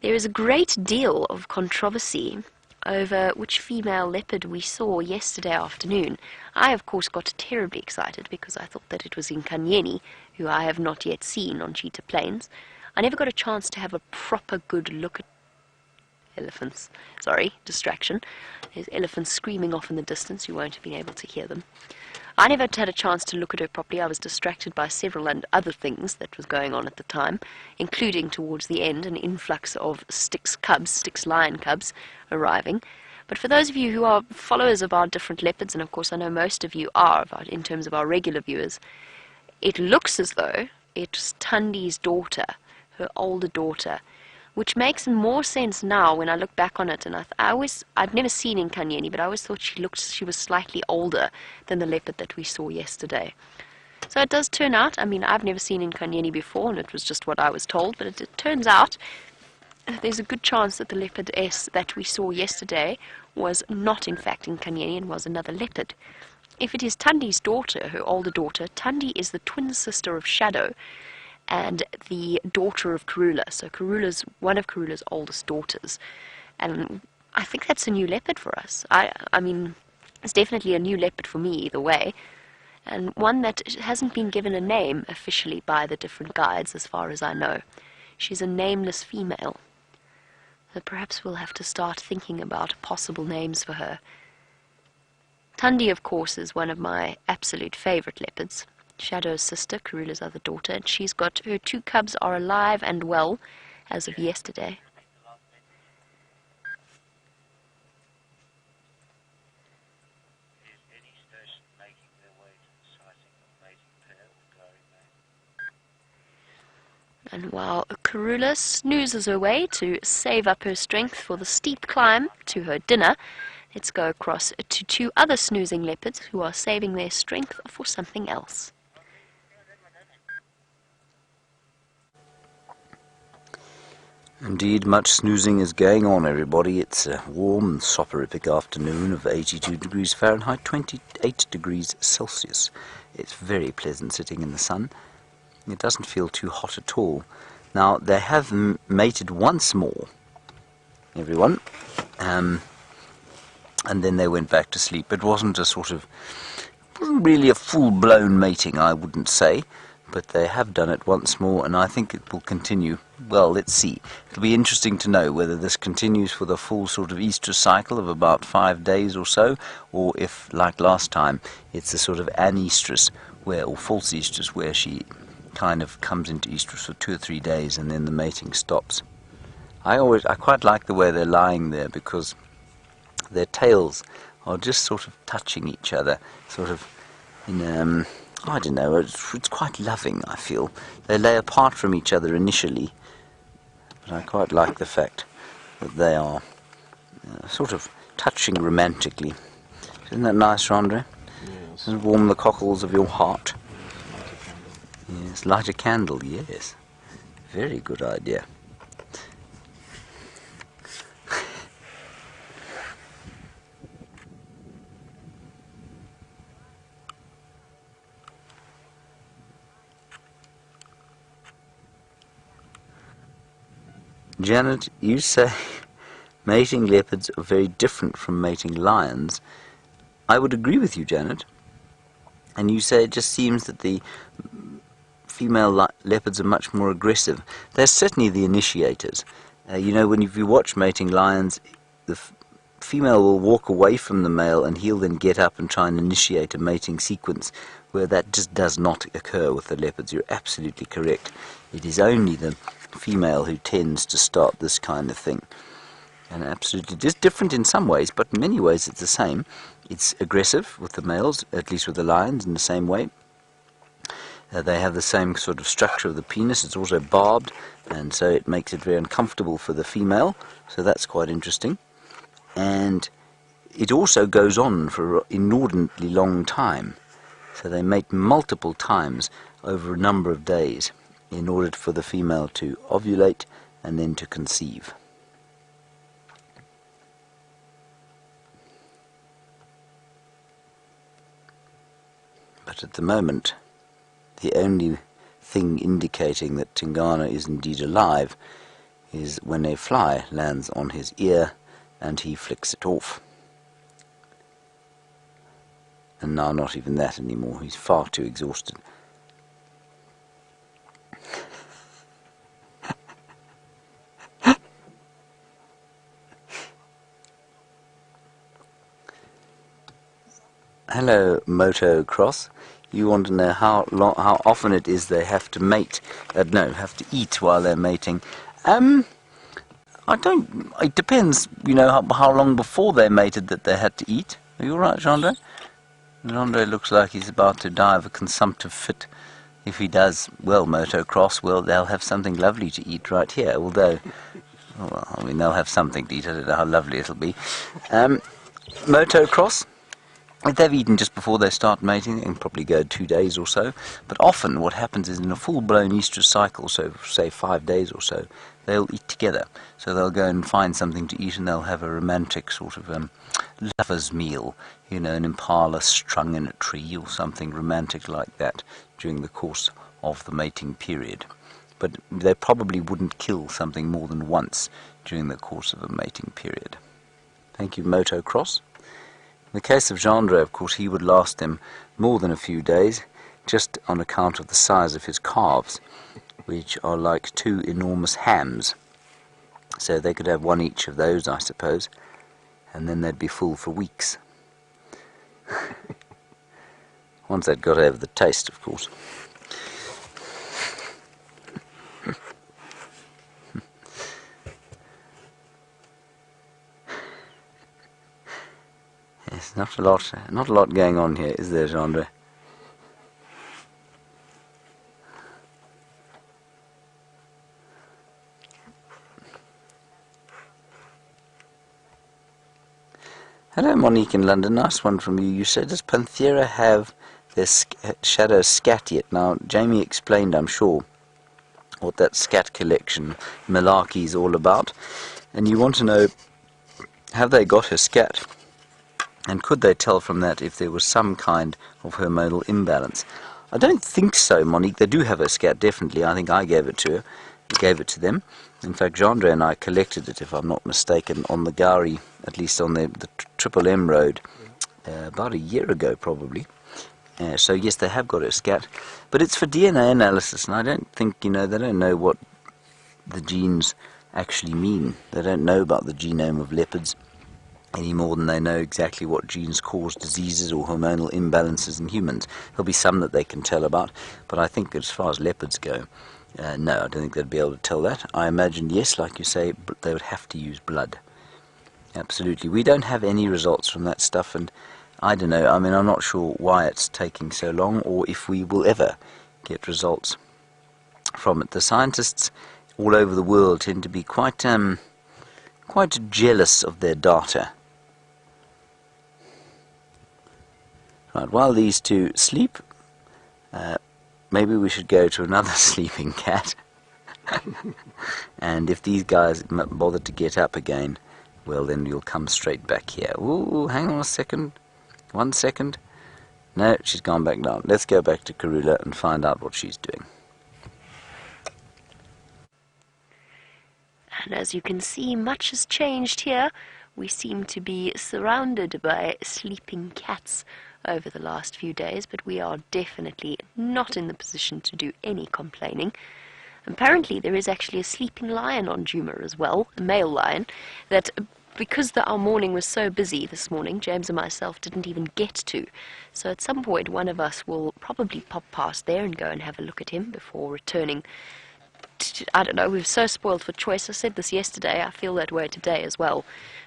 there is a great deal of controversy over which female leopard we saw yesterday afternoon. I, of course, got terribly excited because I thought that it was Nkanyeni, who I have not yet seen on Cheetah Plains. I never got a chance to have a proper good look at elephants. Sorry, distraction. There's elephants screaming off in the distance. You won't have been able to hear them. I never had a chance to look at her properly. I was distracted by several and other things that was going on at the time, including towards the end an influx of Styx lion cubs arriving. But for those of you who are followers of our different leopards, and of course I know most of you are in terms of our regular viewers, it looks as though it's Tundi's daughter, her older daughter, which makes more sense now when I look back on it. And I'd never seen Nkanyeni, but I always thought she was slightly older than the leopard that we saw yesterday. So it does turn out, I mean, I've never seen Nkanyeni before, and it was just what I was told, but it turns out there's a good chance that the leopard S that we saw yesterday was not in fact Nkanyeni and was another leopard. If it is Tandi's daughter, her older daughter, Tandi is the twin sister of Shadow and the daughter of Karula. So Karula's one of Karula's oldest daughters. And I think that's a new leopard for us. I mean, it's definitely a new leopard for me either way. And one that hasn't been given a name officially by the different guides as far as I know. She's a nameless female. So perhaps we'll have to start thinking about possible names for her. Tandi, of course, is one of my absolute favorite leopards. Shadow's sister, Karula's other daughter, and she's got her 2 cubs are alive and well as of yesterday. And while Karula snoozes her way to save up her strength for the steep climb to her dinner, let's go across to 2 other snoozing leopards who are saving their strength for something else. Indeed, much snoozing is going on, everybody. It's a warm and soporific afternoon of 82 degrees Fahrenheit, 28 degrees Celsius. It's very pleasant sitting in the sun. It doesn't feel too hot at all. Now, they have mated once more, everyone, and then they went back to sleep. It wasn't really a full-blown mating, I wouldn't say, but they have done it once more, and I think it will continue. Well, let's see. It'll be interesting to know whether this continues for the full sort of estrus cycle of about 5 days or so, or if, like last time, it's a sort of anestrus, or false estrus, where she kind of comes into estrus for 2 or 3 days and then the mating stops. I quite like the way they're lying there, because their tails are just sort of touching each other, sort of in I don't know, it's quite loving, I feel. They lay apart from each other initially, but I quite like the fact that they are sort of touching romantically. Isn't that nice, Rondre? Yes. Does it warm the cockles of your heart? Yes, light a candle, yes. Very good idea. Janet, you say mating leopards are very different from mating lions. I would agree with you, Janet. And you say it just seems that the female leopards are much more aggressive. They're certainly the initiators. You know, if you watch mating lions, the female will walk away from the male and he'll then get up and try and initiate a mating sequence, where that just does not occur with the leopards. You're absolutely correct. It is only the female who tends to start this kind of thing. And absolutely just different in some ways, but in many ways it's the same. It's aggressive with the males, at least with the lions, in the same way. They have the same sort of structure of the penis. It's also barbed, and so it makes it very uncomfortable for the female, so that's quite interesting. And it also goes on for an inordinately long time. So they mate multiple times over a number of days in order for the female to ovulate and then to conceive. But at the moment, the only thing indicating that Tingana is indeed alive is when a fly lands on his ear and he flicks it off. And now not even that anymore, he's far too exhausted. Hello, Motocross. You want to know how often it is they have to mate? Have to eat while they're mating. I don't. It depends. You know how long before they mated that they had to eat. Are you all right, Jean-Andre? Jean-Andre looks like he's about to die of a consumptive fit. If he does, well, Motocross, well, they'll have something lovely to eat right here. Although Oh, well, I mean, they'll have something to eat. I don't know how lovely it'll be. Motocross. If they've eaten just before they start mating, they can probably go 2 days or so. But often what happens is in a full-blown estrus cycle, so say 5 days or so, they'll eat together. So they'll go and find something to eat and they'll have a romantic sort of lover's meal, you know, an impala strung in a tree or something romantic like that during the course of the mating period. But they probably wouldn't kill something more than once during the course of a mating period. Thank you, Motocross. In the case of Gendre, of course, he would last them more than a few days, just on account of the size of his calves, which are like 2 enormous hams. So they could have one each of those, I suppose, and then they'd be full for weeks. Once they'd got over the taste, of course. Yes, not a lot going on here, is there, Gendre? Hello, Monique in London. Nice one from you. You said, does Panthera have their shadow scat yet? Now, Jamie explained, I'm sure, what that scat collection malarkey is all about. And you want to know, have they got her scat? And could they tell from that if there was some kind of hormonal imbalance? I don't think so, Monique. They do have her scat, definitely. I think I gave it to her. Gave it to them. In fact, Gendre and I collected it, if I'm not mistaken, on the Gari, at least on the Triple M road, about a year ago, probably. So yes, they have got her scat, but it's for DNA analysis, and I don't think, you know, they don't know what the genes actually mean. They don't know about the genome of leopards any more than they know exactly what genes cause diseases or hormonal imbalances in humans. There'll be some that they can tell about, but I think as far as leopards go, no, I don't think they'd be able to tell that. I imagine, yes, like you say, they would have to use blood. Absolutely. We don't have any results from that stuff, and I don't know, I mean, I'm not sure why it's taking so long, or if we will ever get results from it. The scientists all over the world tend to be quite jealous of their data. Right, while these two sleep, maybe we should go to another sleeping cat. And if these guys bother to get up again, well, then you'll come straight back here. Ooh, hang on a second. 1 second. No, she's gone back down. Let's go back to Karula and find out what she's doing. And as you can see, much has changed here. We seem to be surrounded by sleeping cats over the last few days, but we are definitely not in the position to do any complaining. Apparently there is actually a sleeping lion on Djuma as well, a male lion, that because our morning was so busy this morning, James and myself didn't even get to. So at some point one of us will probably pop past there and go and have a look at him before returning. I don't know, we're so spoiled for choice. I said this yesterday, I feel that way today as well.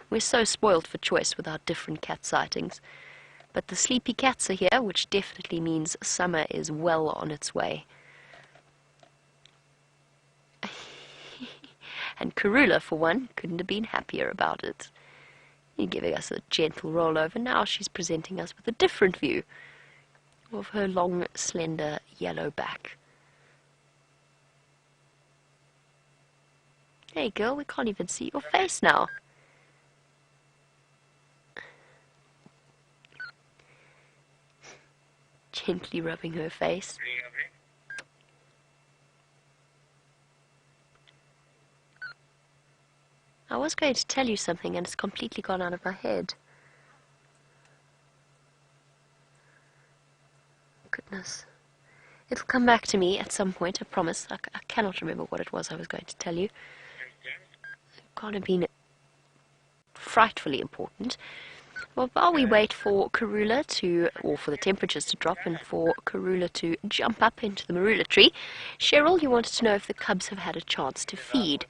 We're so spoiled for choice with our different cat sightings. But the sleepy cats are here, which definitely means summer is well on its way. And Karula, for one, couldn't have been happier about it. You're giving us a gentle rollover. Now she's presenting us with a different view of her long, slender, yellow back. Hey girl, we can't even see your face now. Gently rubbing her face. I was going to tell you something and it's completely gone out of my head. Goodness. It'll come back to me at some point, I promise. I cannot remember what it was I was going to tell you. It can't have been frightfully important. Well, while we wait for Karula or for the temperatures to drop and for Karula to jump up into the marula tree, Cheryl, you wanted to know if the cubs have had a chance to feed.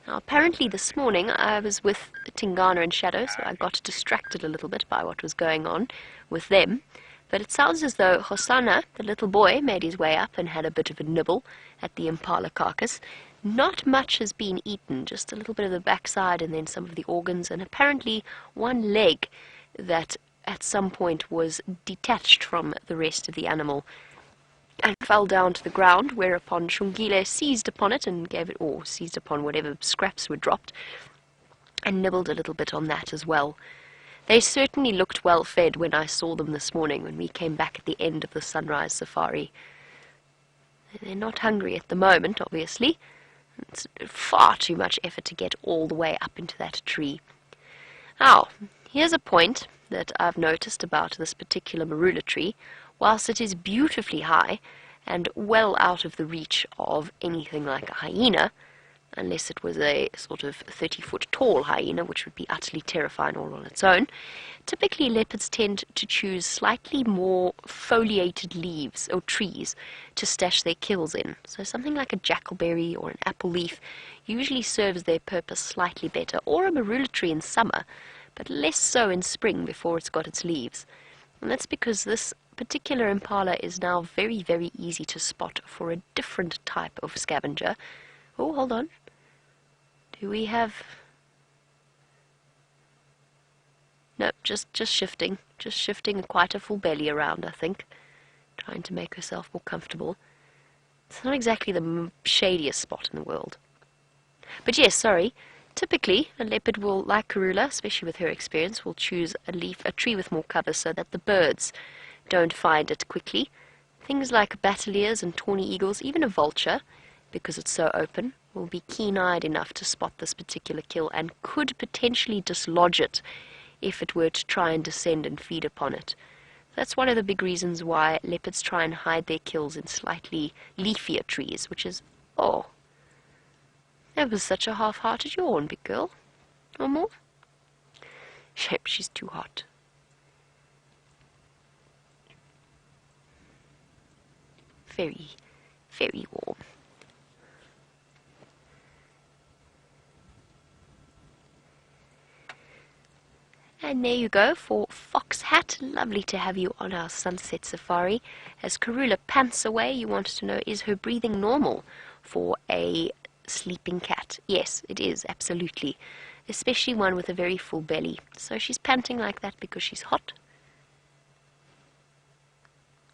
Now, apparently this morning I was with Tingana and Shadow, so I got distracted a little bit by what was going on with them. But it sounds as though Hosanna, the little boy, made his way up and had a bit of a nibble at the impala carcass. Not much has been eaten, just a little bit of the backside and then some of the organs, and apparently one leg that at some point was detached from the rest of the animal and fell down to the ground, whereupon Shungile seized upon it and gave it, or seized upon whatever scraps were dropped, and nibbled a little bit on that as well. They certainly looked well fed when I saw them this morning when we came back at the end of the sunrise safari. They're not hungry at the moment, obviously. It's far too much effort to get all the way up into that tree. Now, here's a point that I've noticed about this particular marula tree. Whilst it is beautifully high and well out of the reach of anything like a hyena, unless it was a sort of 30-foot tall hyena, which would be utterly terrifying all on its own, typically leopards tend to choose slightly more foliated leaves or trees to stash their kills in. So something like a jackalberry or an apple leaf usually serves their purpose slightly better, or a marula tree in summer, but less so in spring before it's got its leaves. And that's because this particular impala is now very, very easy to spot for a different type of scavenger. Oh, hold on. Do we have... No, just shifting. Just shifting quite a full belly around, I think. Trying to make herself more comfortable. It's not exactly the shadiest spot in the world. But yes, sorry. Typically, a leopard will, like Karula, especially with her experience, will choose a tree with more cover so that the birds don't find it quickly. Things like battaliers and tawny eagles, even a vulture, because it's so open, will be keen-eyed enough to spot this particular kill and could potentially dislodge it if it were to try and descend and feed upon it. That's one of the big reasons why leopards try and hide their kills in slightly leafier trees, which is... Oh, that was such a half-hearted yawn, big girl. One more? Shame she's too hot. Very, very warm. And there you go for Fox Hat. Lovely to have you on our sunset safari. As Karula pants away, you wanted to know, is her breathing normal for a sleeping cat? Yes, it is, absolutely. Especially one with a very full belly. So she's panting like that because she's hot.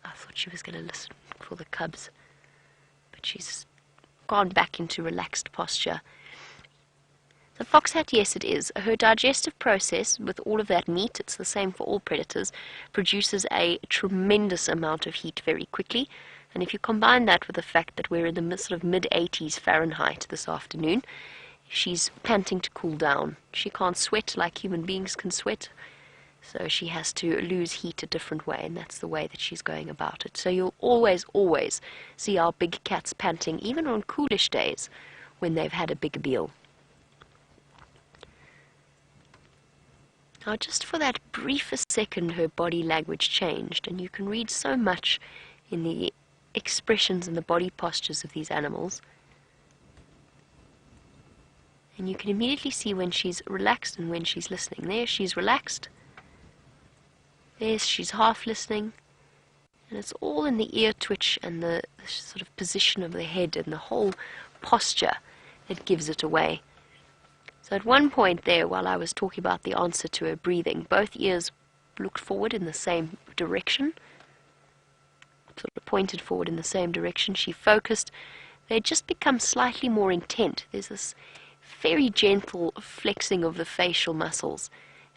I thought she was going to listen for the cubs. But she's gone back into relaxed posture. The foxhat, yes it is. Her digestive process, with all of that meat, it's the same for all predators, produces a tremendous amount of heat very quickly. And if you combine that with the fact that we're in the sort of mid-80s Fahrenheit this afternoon, she's panting to cool down. She can't sweat like human beings can sweat, so she has to lose heat a different way, and that's the way that she's going about it. So you'll always, always see our big cats panting, even on coolish days when they've had a big meal. Now, just for that briefest second, her body language changed, and you can read so much in the expressions and the body postures of these animals. And you can immediately see when she's relaxed and when she's listening. There, she's relaxed. There, she's half listening. And it's all in the ear twitch and the sort of position of the head and the whole posture that gives it away. So at one point there, while I was talking about the answer to her breathing, both ears looked forward in the same direction, sort of pointed forward in the same direction. She focused. They just become slightly more intent. There's this very gentle flexing of the facial muscles.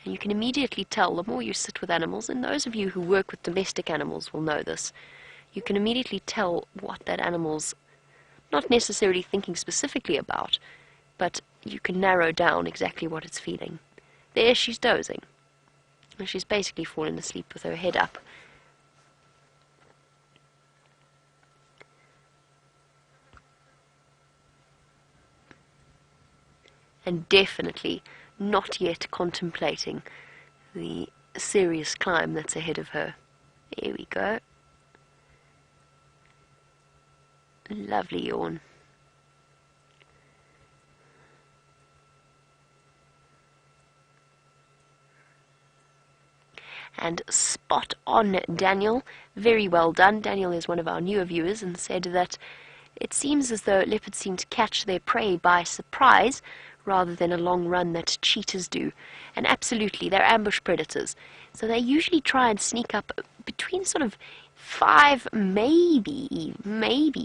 And you can immediately tell, the more you sit with animals, and those of you who work with domestic animals will know this, you can immediately tell what that animal's not necessarily thinking specifically about, but you can narrow down exactly what it's feeling. There, she's dozing. And she's basically fallen asleep with her head up. And definitely not yet contemplating the serious climb that's ahead of her. There we go. Lovely yawn. and spot on, Daniel. Very well done. Daniel is one of our newer viewers and said that it seems as though leopards seem to catch their prey by surprise rather than a long run that cheetahs do. And absolutely, they're ambush predators. So they usually try and sneak up between sort of 5, maybe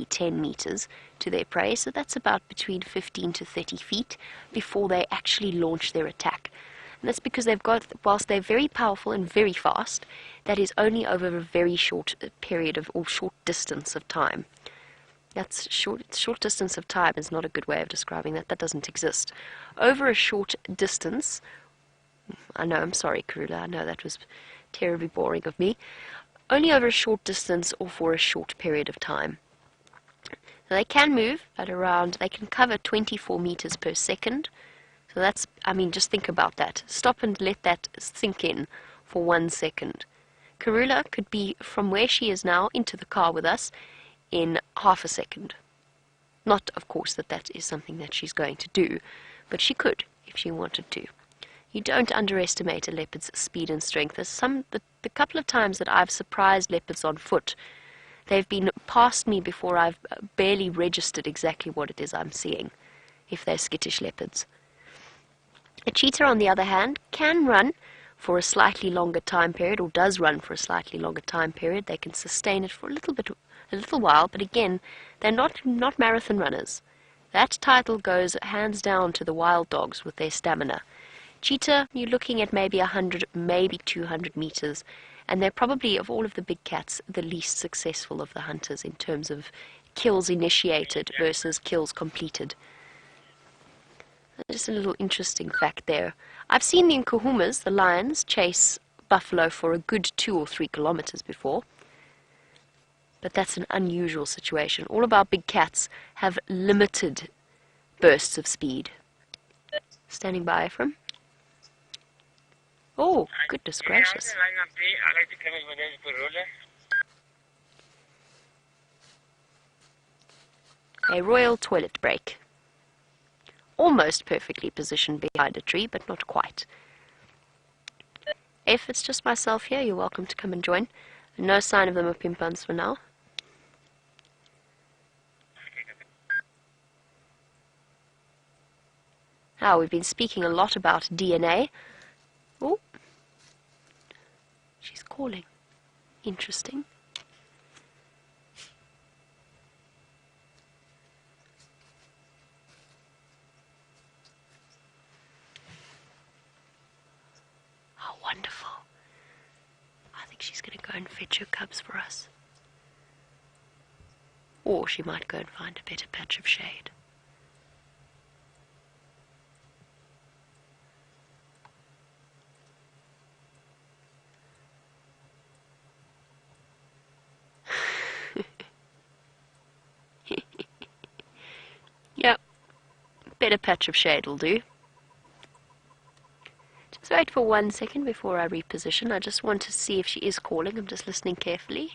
10 meters to their prey. So that's about between 15 to 30 feet before they actually launch their attack. And that's because they've got, whilst they're very powerful and very fast, that is only over a very short period of, or short distance of time. That's short distance of time is not a good way of describing that. That doesn't exist. Over a short distance, I know, I'm sorry, Karula, I know that was terribly boring of me. Only over a short distance or for a short period of time. So they can move at around, they can cover 24 meters per second. So that's, I mean, just think about that. Stop and let that sink in for 1 second. Karula could be from where she is now into the car with us in half a second. Not, of course, that that is something that she's going to do, but she could if she wanted to. You don't underestimate a leopard's speed and strength. There's the couple of times that I've surprised leopards on foot, they've been past me before I've barely registered exactly what it is I'm seeing, if they're skittish leopards. A cheetah, on the other hand, can run for a slightly longer time period, or does run for a slightly longer time period. They can sustain it for a little while, but again, they're not marathon runners. That title goes hands down to the wild dogs with their stamina. Cheetah, you're looking at maybe 100, maybe 200 meters, and they're probably, of all of the big cats, the least successful of the hunters in terms of kills initiated versus kills completed. Just a little interesting fact there. I've seen the Nkuhumas, the lions, chase buffalo for a good 2 or 3 kilometers before. But that's an unusual situation. All of our big cats have limited bursts of speed. Standing by, Ephraim. Oh, goodness gracious. A royal toilet break. Almost perfectly positioned behind a tree, but not quite. If it's just myself here, you're welcome to come and join. No sign of the Mpimpans for now. Now, we've been speaking a lot about DNA. Oh, she's calling. Interesting. How wonderful. I think she's going to go and fetch her cubs for us. Or she might go and find a better patch of shade. Yep, better patch of shade will do. Just wait for 1 second before I reposition. I just want to see if she is calling. I'm just listening carefully.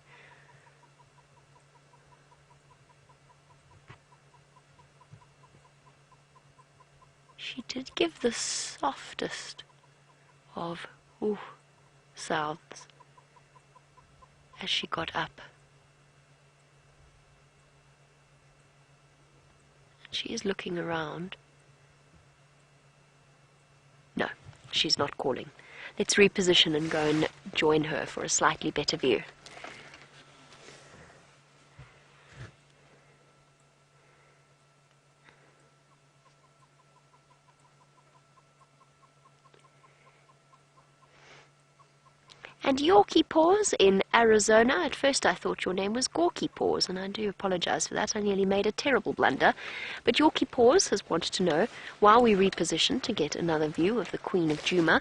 She did give the softest of ooh sounds as she got up. She is looking around. No, she's not calling. Let's reposition and go and join her for a slightly better view. And Yorkie Paws in Arizona. At first I thought your name was Gorky Paws, and I do apologize for that. I nearly made a terrible blunder. But Yorkie Paws has wanted to know, while we reposition to get another view of the Queen of Juma,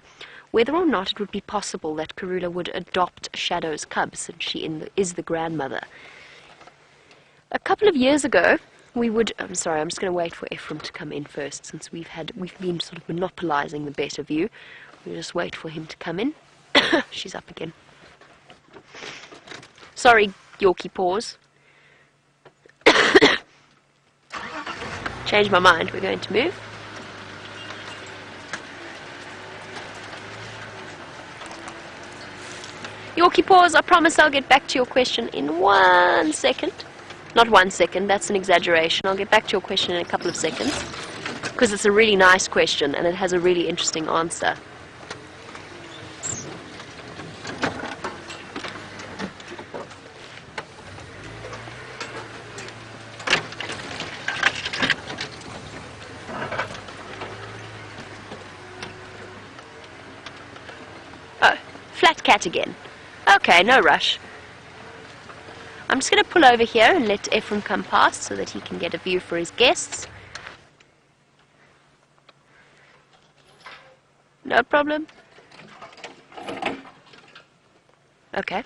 whether or not it would be possible that Karula would adopt Shadow's cubs, since she is the grandmother. A couple of years ago, we would... I'm sorry, I'm just going to wait for Ephraim to come in first, since we've been sort of monopolizing the better view. We'll just wait for him to come in. She's up again. Sorry, Yorkie Paws. Change my mind. We're going to move. Yorkie Paws, I promise I'll get back to your question in 1 second. Not 1 second, that's an exaggeration. I'll get back to your question in a couple of seconds. Because it's a really nice question and it has a really interesting answer. Oh, flat cat again. Okay, no rush. I'm just going to pull over here and let Ephraim come past so that he can get a view for his guests. No problem. Okay,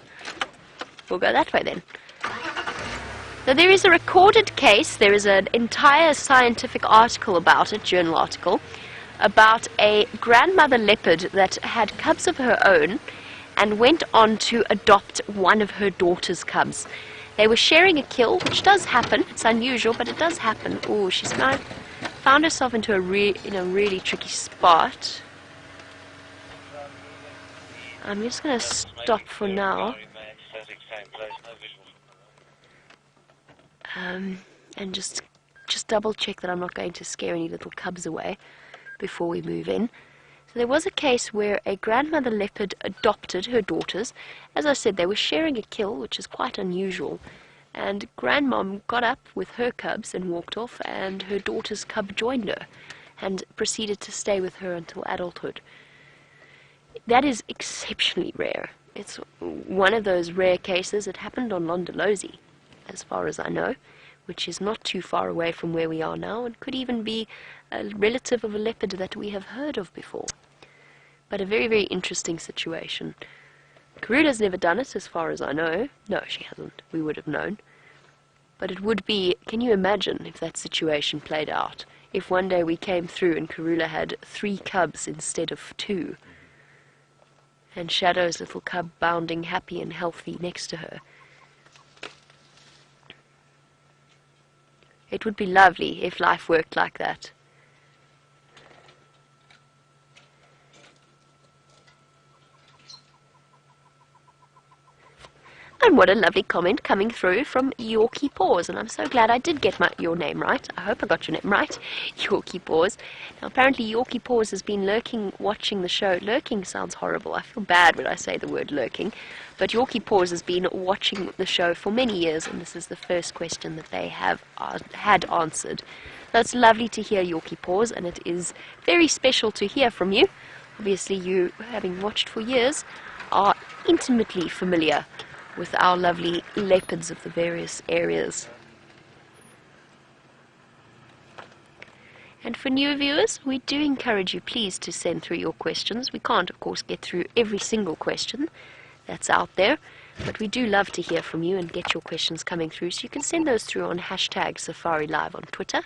we'll go that way then. So there is a recorded case, there is an entire scientific article about it, journal article, about a grandmother leopard that had cubs of her own and went on to adopt one of her daughter's cubs. They were sharing a kill, which does happen. It's unusual, but it does happen. Oh, she's now found herself into a really tricky spot. I'm just going to stop for now. And just double check that I'm not going to scare any little cubs away before we move in. So there was a case where a grandmother leopard adopted her daughters. As I said, they were sharing a kill, which is quite unusual. And grandmom got up with her cubs and walked off, and her daughter's cub joined her and proceeded to stay with her until adulthood. That is exceptionally rare. It's one of those rare cases. It happened on Londolozi, as far as I know, which is not too far away from where we are now, and could even be a relative of a leopard that we have heard of before. But a very, very interesting situation. Karula's never done it, as far as I know. No, she hasn't. We would have known. But it would be, can you imagine if that situation played out? If one day we came through and Karula had 3 cubs instead of 2, and Shadow's little cub bounding happy and healthy next to her. It would be lovely if life worked like that. And what a lovely comment coming through from Yorkie Paws. And I'm so glad I did get your name right. I hope I got your name right, Yorkie Paws. Now, apparently Yorkie Paws has been lurking, watching the show. Lurking sounds horrible. I feel bad when I say the word lurking. But Yorkie Paws has been watching the show for many years, and this is the first question that they have had answered. That's lovely to hear, Yorkie Paws, and it is very special to hear from you. Obviously, you, having watched for years, are intimately familiar with our lovely leopards of the various areas. And for new viewers, we do encourage you please to send through your questions. We can't, of course, get through every single question that's out there, but we do love to hear from you and get your questions coming through. So you can send those through on #SafariLive on Twitter,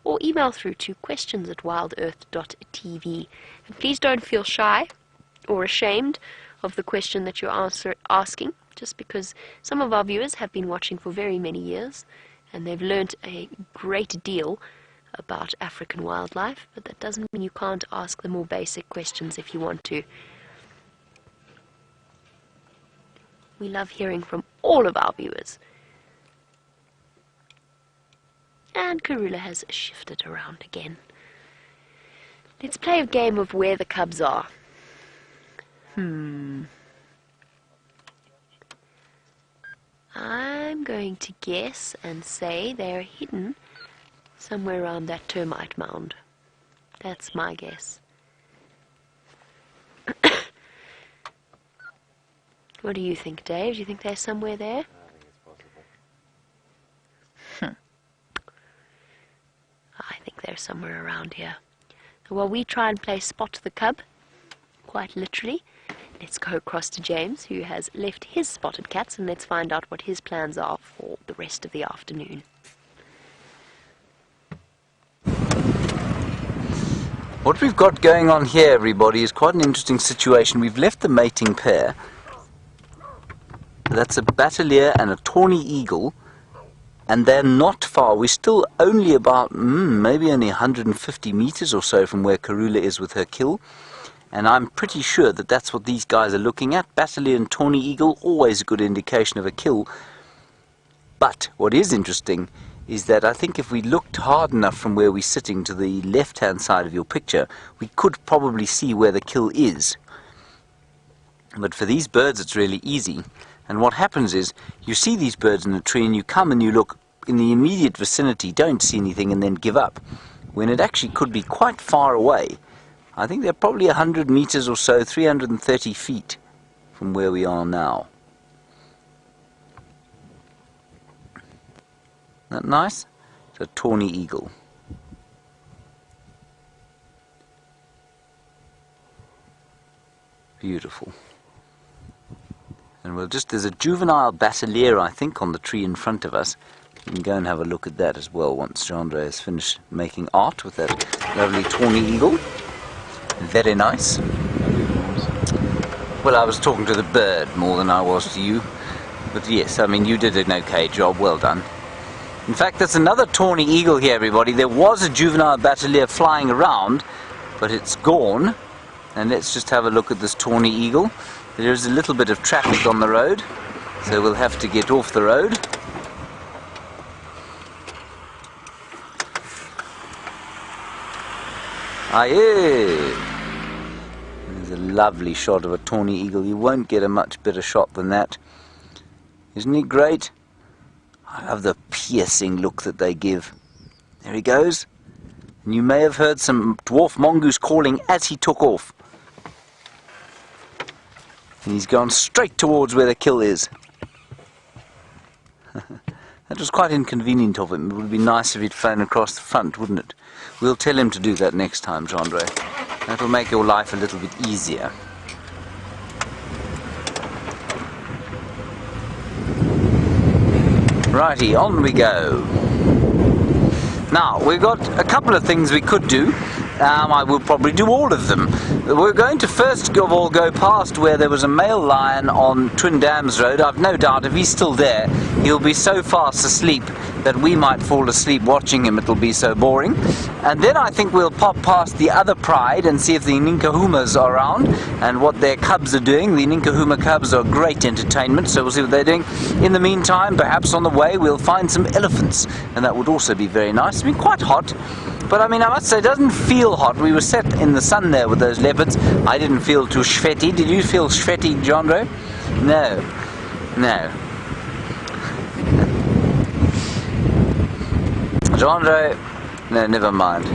or email through to questions@wildearth.tv. And please don't feel shy or ashamed of the question that you're asking, just because some of our viewers have been watching for very many years and they've learnt a great deal about African wildlife, but that doesn't mean you can't ask the more basic questions if you want to. We love hearing from all of our viewers. And Karula has shifted around again. Let's play a game of where the cubs are. I'm going to guess and say they're hidden somewhere around that termite mound. That's my guess. What do you think, Dave? Do you think they're somewhere there? I think it's possible. I think they're somewhere around here. So while we try and play Spot the Cub, quite literally, let's go across to James, who has left his spotted cats, and let's find out what his plans are for the rest of the afternoon. What we've got going on here, everybody, is quite an interesting situation. We've left the mating pair. That's a battalier and a tawny eagle, and they're not far. We're still only about maybe only 150 meters or so from where Karula is with her kill, and I'm pretty sure that that's what these guys are looking at. Basileer and tawny eagle, always a good indication of a kill. But what is interesting is that I think if we looked hard enough from where we're sitting to the left-hand side of your picture, we could probably see where the kill is. But for these birds it's really easy. And what happens is, you see these birds in a tree and you come and you look in the immediate vicinity, don't see anything, and then give up, when it actually could be quite far away. I think they're probably 100 meters or so, 330 feet from where we are now. Isn't that nice? It's a tawny eagle. Beautiful. And there's a juvenile basileer, I think, on the tree in front of us. You can go and have a look at that as well once Jean-Andre has finished making art with that lovely tawny eagle. Very nice. Well, I was talking to the bird more than I was to you. But yes, I mean, you did an okay job. Well done. In fact, there's another tawny eagle here, everybody. There was a juvenile basileer flying around, but it's gone. And let's just have a look at this tawny eagle. There is a little bit of traffic on the road, so we'll have to get off the road. Aye! There's a lovely shot of a tawny eagle. You won't get a much better shot than that. Isn't he great? I love the piercing look that they give. There he goes. And you may have heard some dwarf mongoose calling as he took off. And he's gone straight towards where the kill is. That was quite inconvenient of him. It would be nice if he'd flown across the front, wouldn't it? We'll tell him to do that next time, Jean-Andre. That'll make your life a little bit easier. Righty, on we go. Now, we've got a couple of things we could do. I will probably do all of them. We're going to first of all go past where there was a male lion on Twin Dams Road. I've no doubt if he's still there, he'll be so fast asleep that we might fall asleep watching him. It'll be so boring. And then I think we'll pop past the other pride and see if the Nkuhumas are around and what their cubs are doing. The Nkuhuma cubs are great entertainment, so we'll see what they're doing. In the meantime, perhaps on the way, we'll find some elephants, and that would also be very nice. It's been quite hot. But I mean, I must say, it doesn't feel hot. We were set in the sun there with those leopards. I didn't feel too sweaty. Did you feel sweaty, Jean-Andre? No. No. Jean-Andre? No, never mind.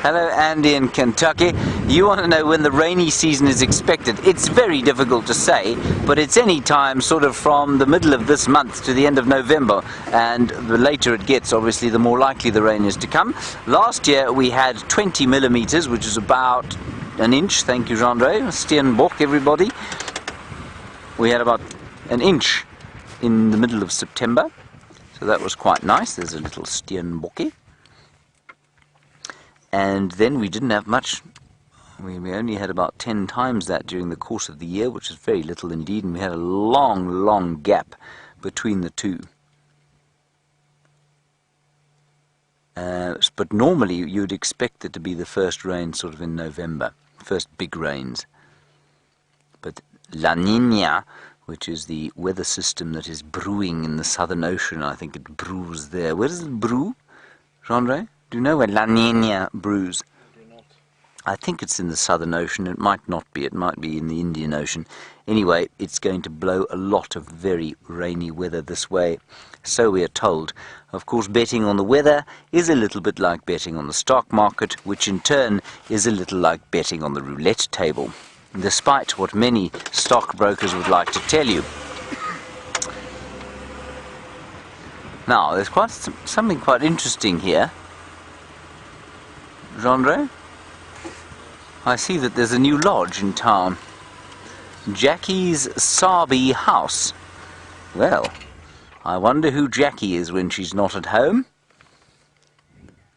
Hello, Andy in Kentucky. You want to know when the rainy season is expected? It's very difficult to say, but it's any time sort of from the middle of this month to the end of November, and the later it gets, obviously, the more likely the rain is to come. Last year we had 20 millimeters, which is about an inch. Thank you, Jean-Andre. Steenbok, everybody. We had about an inch in the middle of September, so that was quite nice. There's a little Steenbokkie. And then we didn't have much. We only had about 10 times that during the course of the year, which is very little indeed, and we had a long, long gap between the two. But normally you'd expect it to be the first rain sort of in November, first big rains. But La Niña, which is the weather system that is brewing in the Southern Ocean, I think it brews there. Where does it brew, Jean-Andre? Do you know where La Niña brews? I do not. I think it's in the Southern Ocean. It might not be. It might be in the Indian Ocean. Anyway, it's going to blow a lot of very rainy weather this way, so we are told. Of course, betting on the weather is a little bit like betting on the stock market, which in turn is a little like betting on the roulette table, despite what many stockbrokers would like to tell you. Now, there's something quite interesting here. Jean-Andre? I see that there's a new lodge in town. Jackie's Sabi House. Well, I wonder who Jackie is when she's not at home.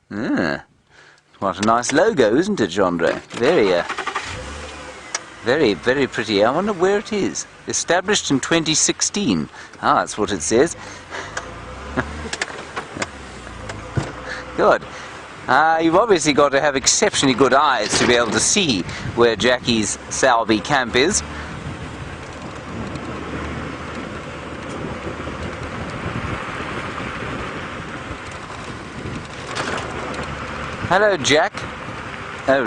What a nice logo, isn't it, Jean-Andre? Very, very pretty. I wonder where it is. Established in 2016. Ah, that's what it says. Good. You've obviously got to have exceptionally good eyes to be able to see where Jackie's Salby camp is. Hello, Jack. Oh,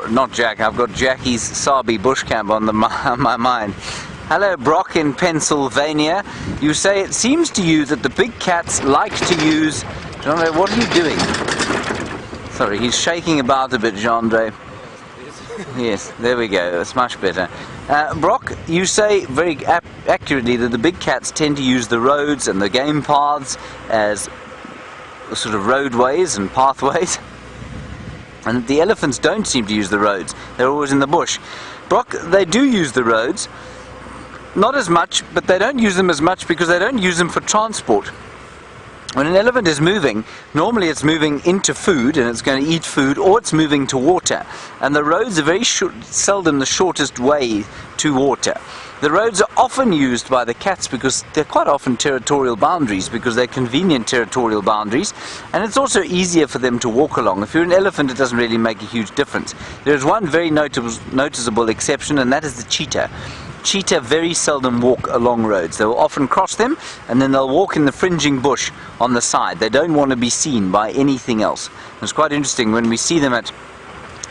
not Jack. I've got Jackie's Sabi bush camp on my mind. Hello, Brock in Pennsylvania. You say it seems to you that the big cats like to use... Jean-Andre, what are you doing? Sorry, he's shaking about a bit, Jean-Andre. Yes, there we go. It's much better. Brock, you say very accurately that the big cats tend to use the roads and the game paths as sort of roadways and pathways. And the elephants don't seem to use the roads. They're always in the bush. Brock, they do use the roads. Not as much, but they don't use them as much because they don't use them for transport. When an elephant is moving, normally it's moving into food and it's going to eat food, or it's moving to water. And the roads are very seldom the shortest way to water. The roads are often used by the cats because they're quite often territorial boundaries, because they're convenient territorial boundaries, and it's also easier for them to walk along. If you're an elephant, it doesn't really make a huge difference. There's one very noticeable exception, and that is the cheetah. Cheetah very seldom walk along roads. They will often cross them, and then they'll walk in the fringing bush on the side. They don't want to be seen by anything else. It's quite interesting when we see them at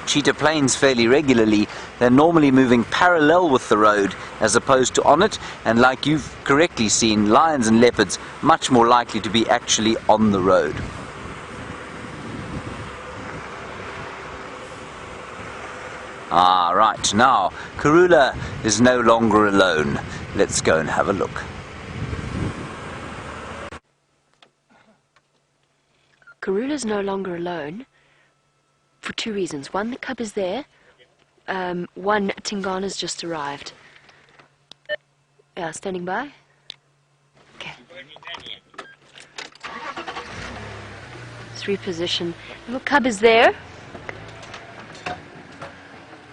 cheetah plains fairly regularly. They're normally moving parallel with the road as opposed to on it, and like you've correctly seen, lions and leopards much more likely to be actually on the road. Right, now Karula is no longer alone. Let's go and have a look. Karula's no longer alone for two reasons. One, the cub is there. One, Tingana's just arrived. Yeah, standing by. Okay. Let's reposition. Little cub is there.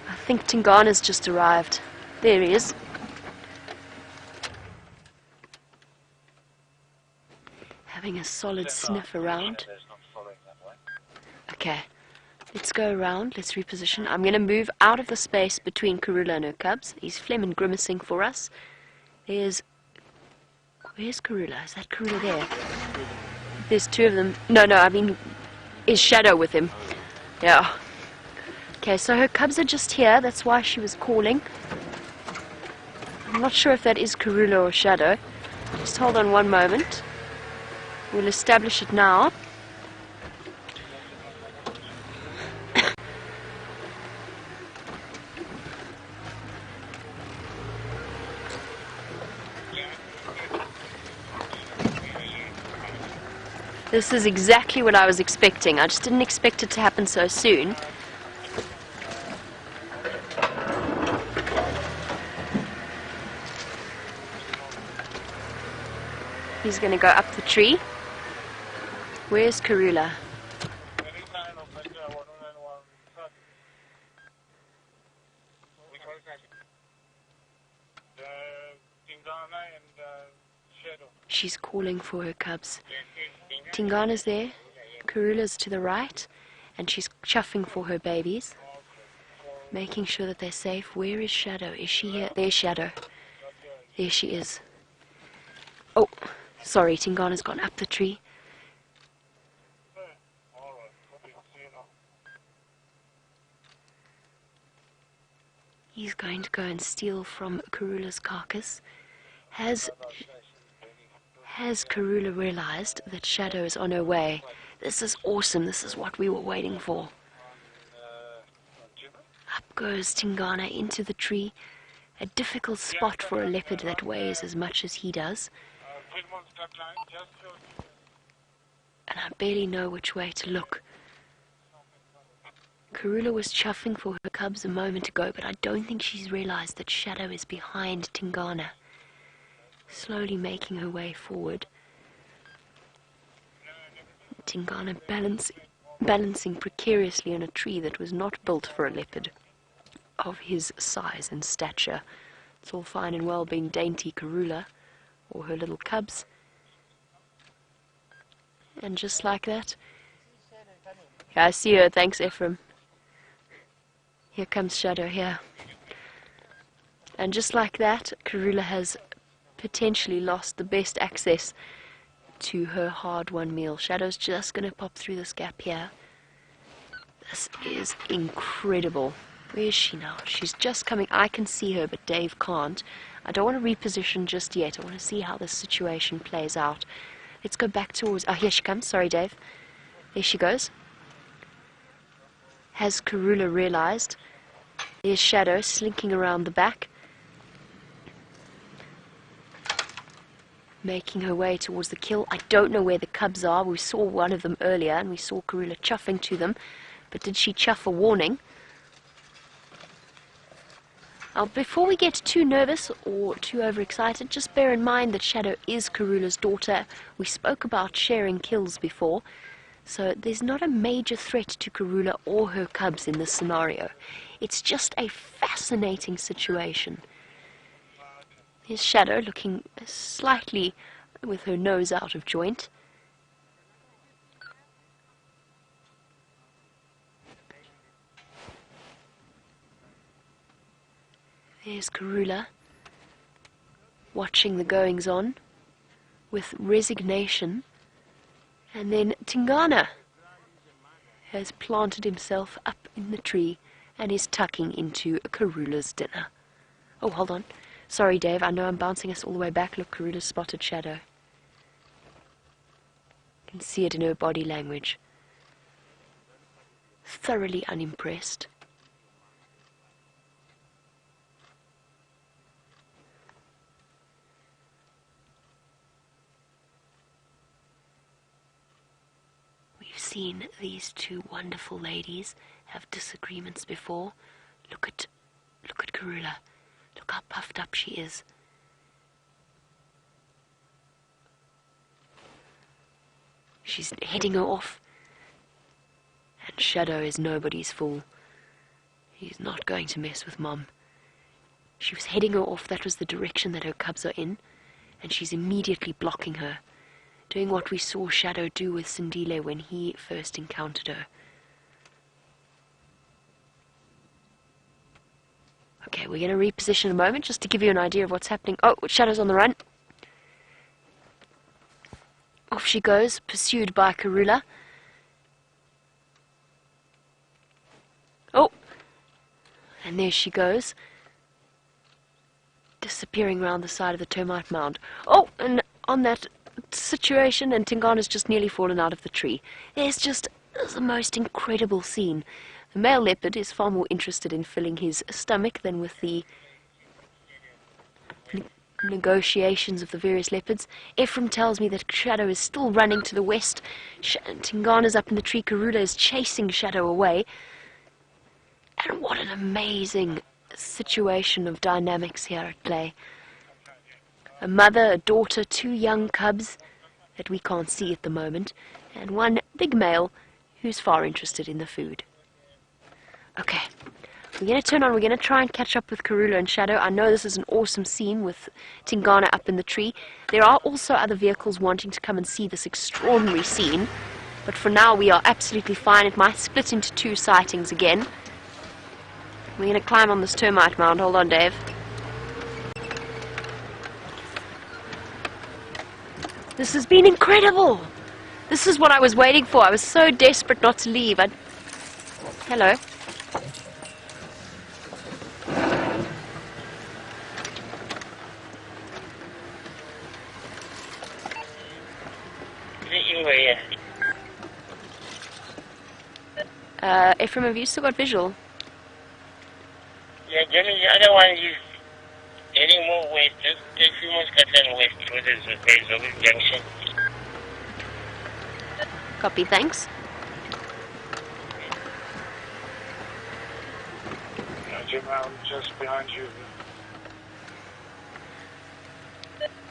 I think Tingana's just arrived. There he is. Having a solid sniff around. Okay. Let's go around, let's reposition. I'm going to move out of the space between Karula and her cubs. He's phlegm grimacing for us. Where's Karula? Is that Karula there? There's two of them. No, I mean, is Shadow with him? Yeah. Okay, so her cubs are just here. That's why she was calling. I'm not sure if that is Karula or Shadow. Just hold on one moment. We'll establish it now. This is exactly what I was expecting. I just didn't expect it to happen so soon. He's going to go up the tree. Where's Karula? She's calling for her cubs. Tingana's there, Karula's to the right, and she's chuffing for her babies, making sure that they're safe. Where is Shadow? Is she here? There's Shadow. There she is. Oh, sorry, Tingana's gone up the tree. He's going to go and steal from Karula's carcass. Has Karula realized that Shadow is on her way? This is awesome. This is what we were waiting for. Up goes Tingana into the tree. A difficult spot for a leopard that weighs as much as he does. And I barely know which way to look. Karula was chuffing for her cubs a moment ago, but I don't think she's realized that Shadow is behind Tingana, slowly making her way forward. Tingana balancing precariously on a tree that was not built for a leopard of his size and stature. It's all fine and well being dainty Karula or her little cubs. And just like that, Yeah, I see her. Thanks, Ephraim. Here comes Shadow here. And just like that, Karula has potentially lost the best access to her hard-won meal. Shadow's just going to pop through this gap here. This is incredible. Where is she now? She's just coming. I can see her, but Dave can't. I don't want to reposition just yet. I want to see how this situation plays out. Let's go back towards... Oh, here she comes. Sorry, Dave. There she goes. Has Karula realized? There's Shadow slinking around the back, making her way towards the kill. I don't know where the cubs are. We saw one of them earlier, and we saw Karula chuffing to them. But did she chuff a warning? Now, before we get too nervous or too overexcited, just bear in mind that Shadow is Karula's daughter. We spoke about sharing kills before, so there's not a major threat to Karula or her cubs in this scenario. It's just a fascinating situation. Here's Shadow looking slightly with her nose out of joint. There's Karula, watching the goings-on with resignation. And then Tingana has planted himself up in the tree and is tucking into Karula's dinner. Oh, hold on. Sorry, Dave, I know I'm bouncing us all the way back. Look, Karula's spotted Shadow. You can see it in her body language. Thoroughly unimpressed. We've seen these two wonderful ladies have disagreements before. Look at Karula. Look how puffed up she is. She's heading her off. And Shadow is nobody's fool. He's not going to mess with Mom. She was heading her off. That was the direction that her cubs are in. And she's immediately blocking her, doing what we saw Shadow do with Sindile when he first encountered her. Okay, we're going to reposition a moment just to give you an idea of what's happening. Oh, Shadow's on the run. Off she goes, pursued by Karula. Oh, and there she goes, disappearing around the side of the termite mound. Oh, and on that situation, and Tingana's just nearly fallen out of the tree. There's the most incredible scene. The male leopard is far more interested in filling his stomach than with the negotiations of the various leopards. Ephraim tells me that Shadow is still running to the west. Tingana's up in the tree. Karula is chasing Shadow away. And what an amazing situation of dynamics here at play. A mother, a daughter, two young cubs that we can't see at the moment, and one big male who's far interested in the food. Okay, we're going to turn on, we're going to try and catch up with Karula and Shadow. I know this is an awesome scene with Tingana up in the tree. There are also other vehicles wanting to come and see this extraordinary scene, but for now we are absolutely fine. It might split into two sightings again. We're going to climb on this termite mound. Hold on, Dave. This has been incredible. This is what I was waiting for. I was so desperate not to leave. Hello. Ephraim, have you still got visual? Yeah, Jenny, the other one is heading more west, just a few more Scotland west, where there's a junction. Copy, thanks. Jim, I'm just behind you.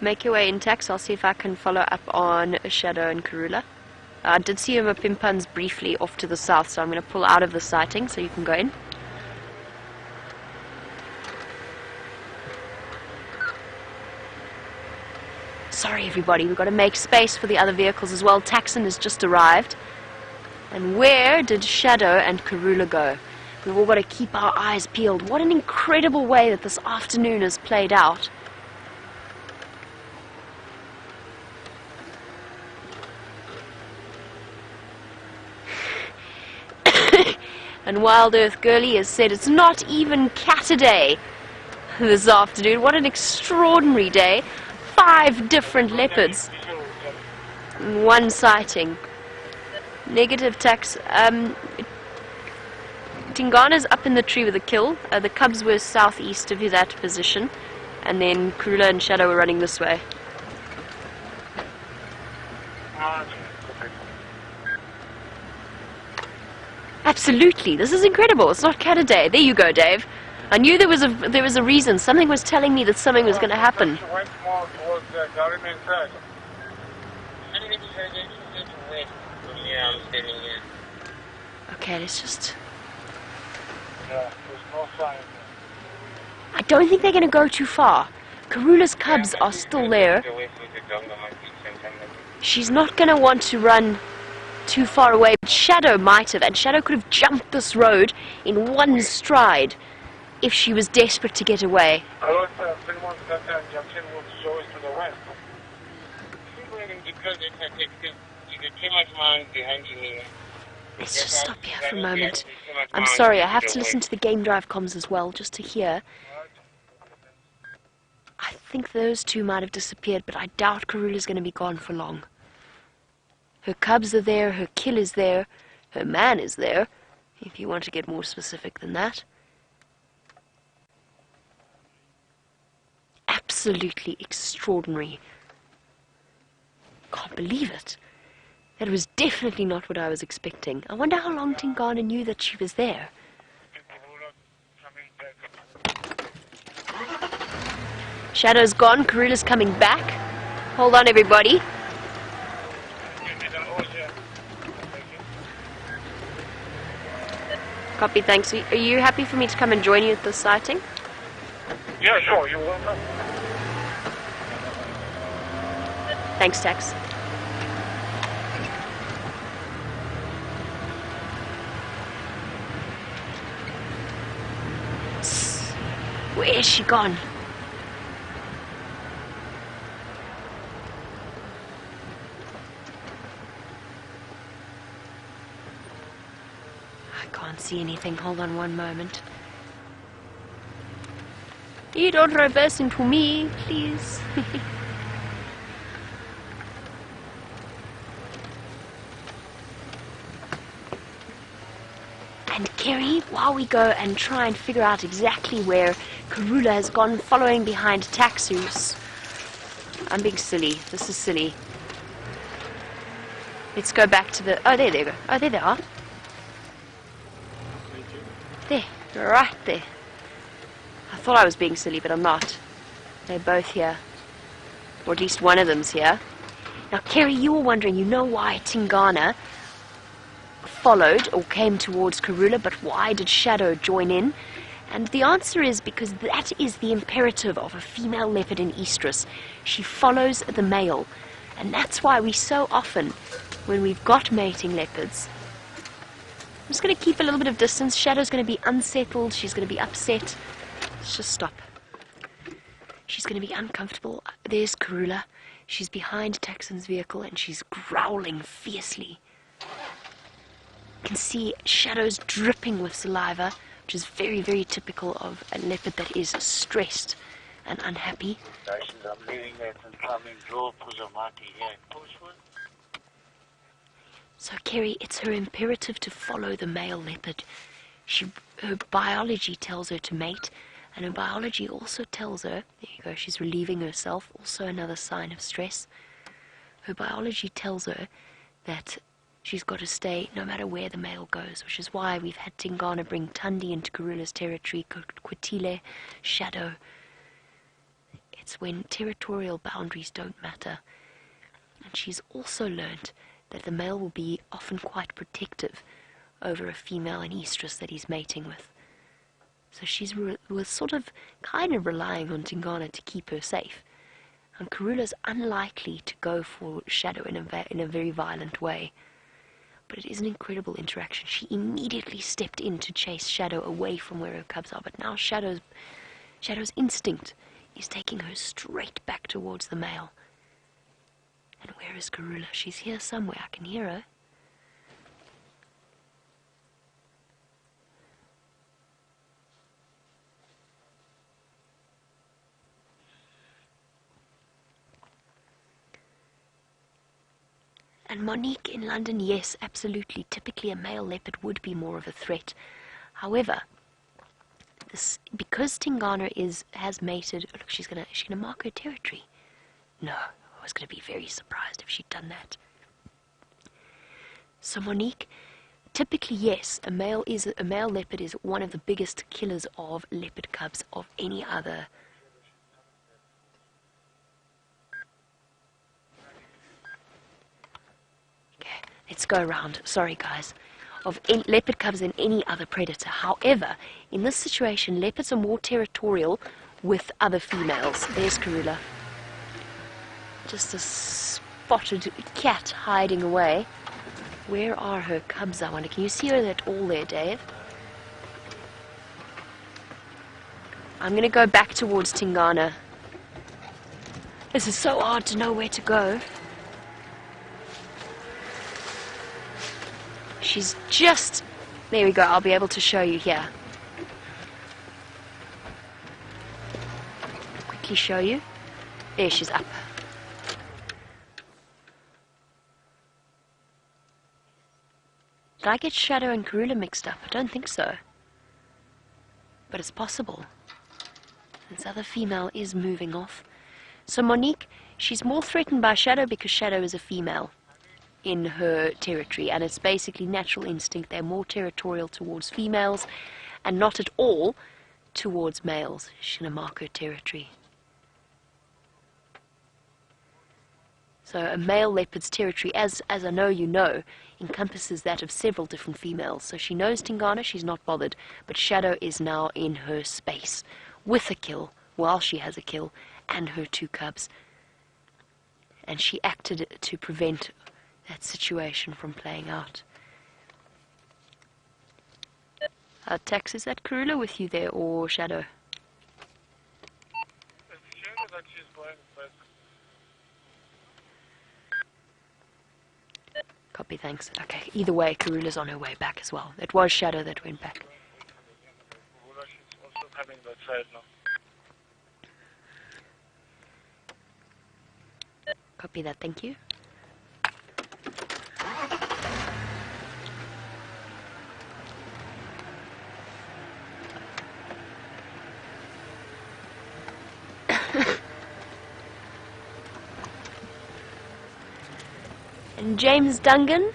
Make your way in tax. I'll see if I can follow up on Shadow and Karula. I did see him up in Puns briefly off to the south, so I'm going to pull out of the sighting so you can go in. Sorry everybody, we've got to make space for the other vehicles as well. Taxon has just arrived. And where did Shadow and Karula go? We've all got to keep our eyes peeled. What an incredible way that this afternoon has played out. And WildEarth Girlie has said it's not even Cat-a-day this afternoon. What an extraordinary day. 5 different leopards. One sighting. Negative tax. Tingana's up in the tree with a kill. The cubs were southeast of that position. And then Karula and Shadow were running this way. Absolutely. This is incredible. It's not Cat-a-day. There you go, Dave. I knew there was a reason. Something was telling me that something was going to happen. Okay, let's just... I don't think they're going to go too far. Karula's cubs are still there. She's not going to want to run too far away. But Shadow might have, and Shadow could have jumped this road in one stride if she was desperate to get away. Let's just stop here for a moment. I'm sorry, I have to listen to the game drive comms as well, just to hear. I think those two might have disappeared, but I doubt Karula's going to be gone for long. Her cubs are there, her kill is there, her man is there, if you want to get more specific than that. Absolutely extraordinary. Can't believe it. That was definitely not what I was expecting. I wonder how long Tingana knew that she was there. Shadow's gone, Karula's coming back. Hold on, everybody. Copy, thanks. Are you happy for me to come and join you at this sighting? Yeah, sure, you're welcome. Thanks, Tex. Where is she gone? I can't see anything. Hold on one moment. You don't reverse into me, please. And Kerry, while we go and try and figure out exactly where Karula has gone following behind Taxus. I'm being silly. This is silly. Let's go back to the... Oh, there they go. Oh, there they are. There. Right there. I thought I was being silly, but I'm not. They're both here. Or at least one of them's here. Now, Kerry, you were wondering, you know why Tingana followed or came towards Karula, but why did Shadow join in? And the answer is because that is the imperative of a female leopard in estrus. She follows the male. And that's why we so often, when we've got mating leopards, I'm just going to keep a little bit of distance. Shadow's going to be unsettled. She's going to be upset. Let's just stop. She's going to be uncomfortable. There's Karula. She's behind Taxon's vehicle and she's growling fiercely. You can see Shadow's dripping with saliva, which is very, very typical of a leopard that is stressed and unhappy. So, Kerry, it's her imperative to follow the male leopard. Her biology tells her to mate, and her biology also tells her, there you go, she's relieving herself, also another sign of stress. Her biology tells her that she's got to stay no matter where the male goes, which is why we've had Tingana bring Tundi into Karula's territory, Kwatile, Shadow. It's when territorial boundaries don't matter. And she's also learnt that the male will be often quite protective over a female in estrus that he's mating with. So she's was sort of kind of relying on Tingana to keep her safe. And Karula's unlikely to go for Shadow in a very violent way. But it is an incredible interaction. She immediately stepped in to chase Shadow away from where her cubs are, but now Shadow's instinct is taking her straight back towards the male. And where is Karula? She's here somewhere. I can hear her. And Monique in London, yes, absolutely. Typically a male leopard would be more of a threat. However, because Tingana has mated, oh, look, she's gonna mark her territory. No, I was gonna be very surprised if she'd done that. So Monique, typically yes, a male leopard is one of the biggest killers of leopard cubs of any other. Okay, let's go around. Sorry guys. Of leopard cubs than any other predator. However, in this situation, leopards are more territorial with other females. There's Karula. Just a spotted cat hiding away. Where are her cubs, I wonder? Can you see her at all there, Dave? I'm going to go back towards Tingana. This is so hard to know where to go. She's just... There we go, I'll be able to show you here. Quickly show you. There, she's up. Did I get Shadow and Karula mixed up? I don't think so. But it's possible. This other female is moving off. So Monique, she's more threatened by Shadow because Shadow is a female in her territory, and it's basically natural instinct. They're more territorial towards females and not at all towards males. She's going to mark her territory. So a male leopard's territory, as I know you know, encompasses that of several different females. So she knows Tingana, she's not bothered, but Shadow is now in her space with a kill, while she has a kill, and her two cubs. And she acted to prevent that situation from playing out. Tax, is that Karula with you there, or Shadow? It's Shadow that she's going first. Copy, thanks. Okay, either way, Karula's on her way back as well. It was Shadow that went back. She's also coming that side now. Copy that, thank you. And James Dungan,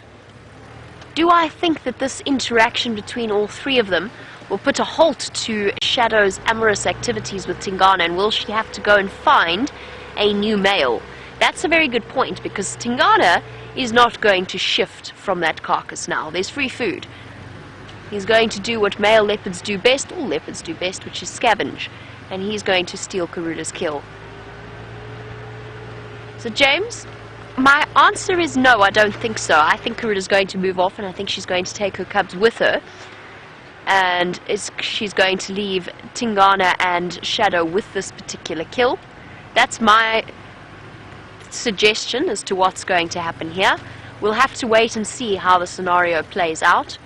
do I think that this interaction between all three of them will put a halt to Shadow's amorous activities with Tingana, and will she have to go and find a new male? That's a very good point, because Tingana is not going to shift from that carcass now. There's free food. He's going to do what male leopards do best, all leopards do best, which is scavenge, and he's going to steal Karula's kill. So James, my answer is no, I don't think so. I think Karula's going to move off, and I think she's going to take her cubs with her, and she's going to leave Tingana and Shadow with this particular kill. That's my suggestion as to what's going to happen here. We'll have to wait and see how the scenario plays out.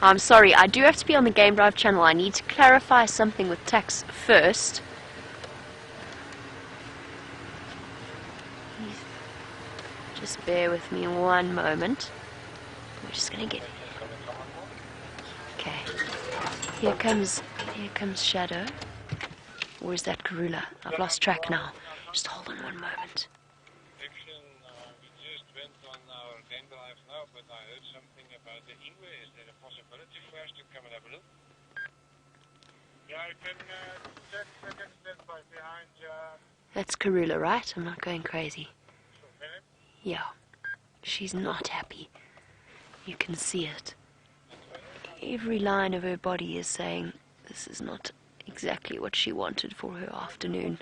I'm sorry, I do have to be on the Game Drive channel. I need to clarify something with Tax first. Just bear with me one moment. We're just gonna get it. Okay. Here comes Shadow. Or is that Karula? I've lost track now. Just hold on one moment. We just went on our game drive now, but I heard something about the Ingwe. Is there a possibility for us to come and have a look? Yeah, I can 10 seconds stand by behind. That's Karula, right? I'm not going crazy. So, minute. Yeah. She's not happy. You can see it. Every line of her body is saying this is not exactly what she wanted for her afternoon.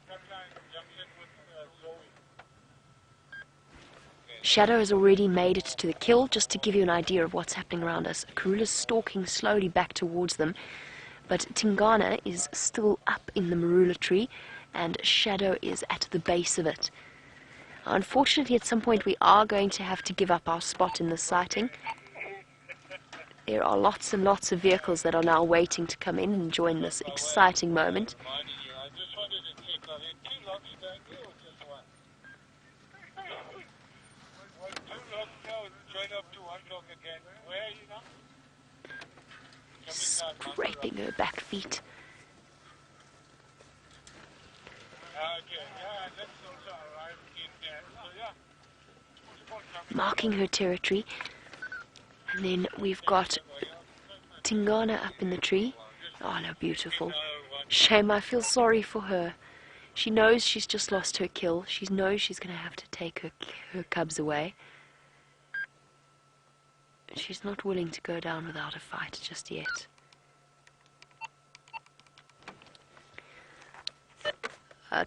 Shadow has already made it to the kill. Just to give you an idea of what's happening around us, Karula's stalking slowly back towards them, but Tingana is still up in the marula tree, and Shadow is at the base of it. Unfortunately, at some point we are going to have to give up our spot in this sighting. There are lots and lots of vehicles that are now waiting to come in and join this exciting moment. Reminded you, I just wanted to check, are there two lots down here or just one? Well, two lots now, join up to one lock again. Where are you now? Scraping her back feet. Okay, yeah, that's also arrived in there. So yeah. Marking her territory. And then we've got Tingana up in the tree. Oh no, beautiful. Shame, I feel sorry for her. She knows she's just lost her kill. She knows she's going to have to take her cubs away. She's not willing to go down without a fight just yet.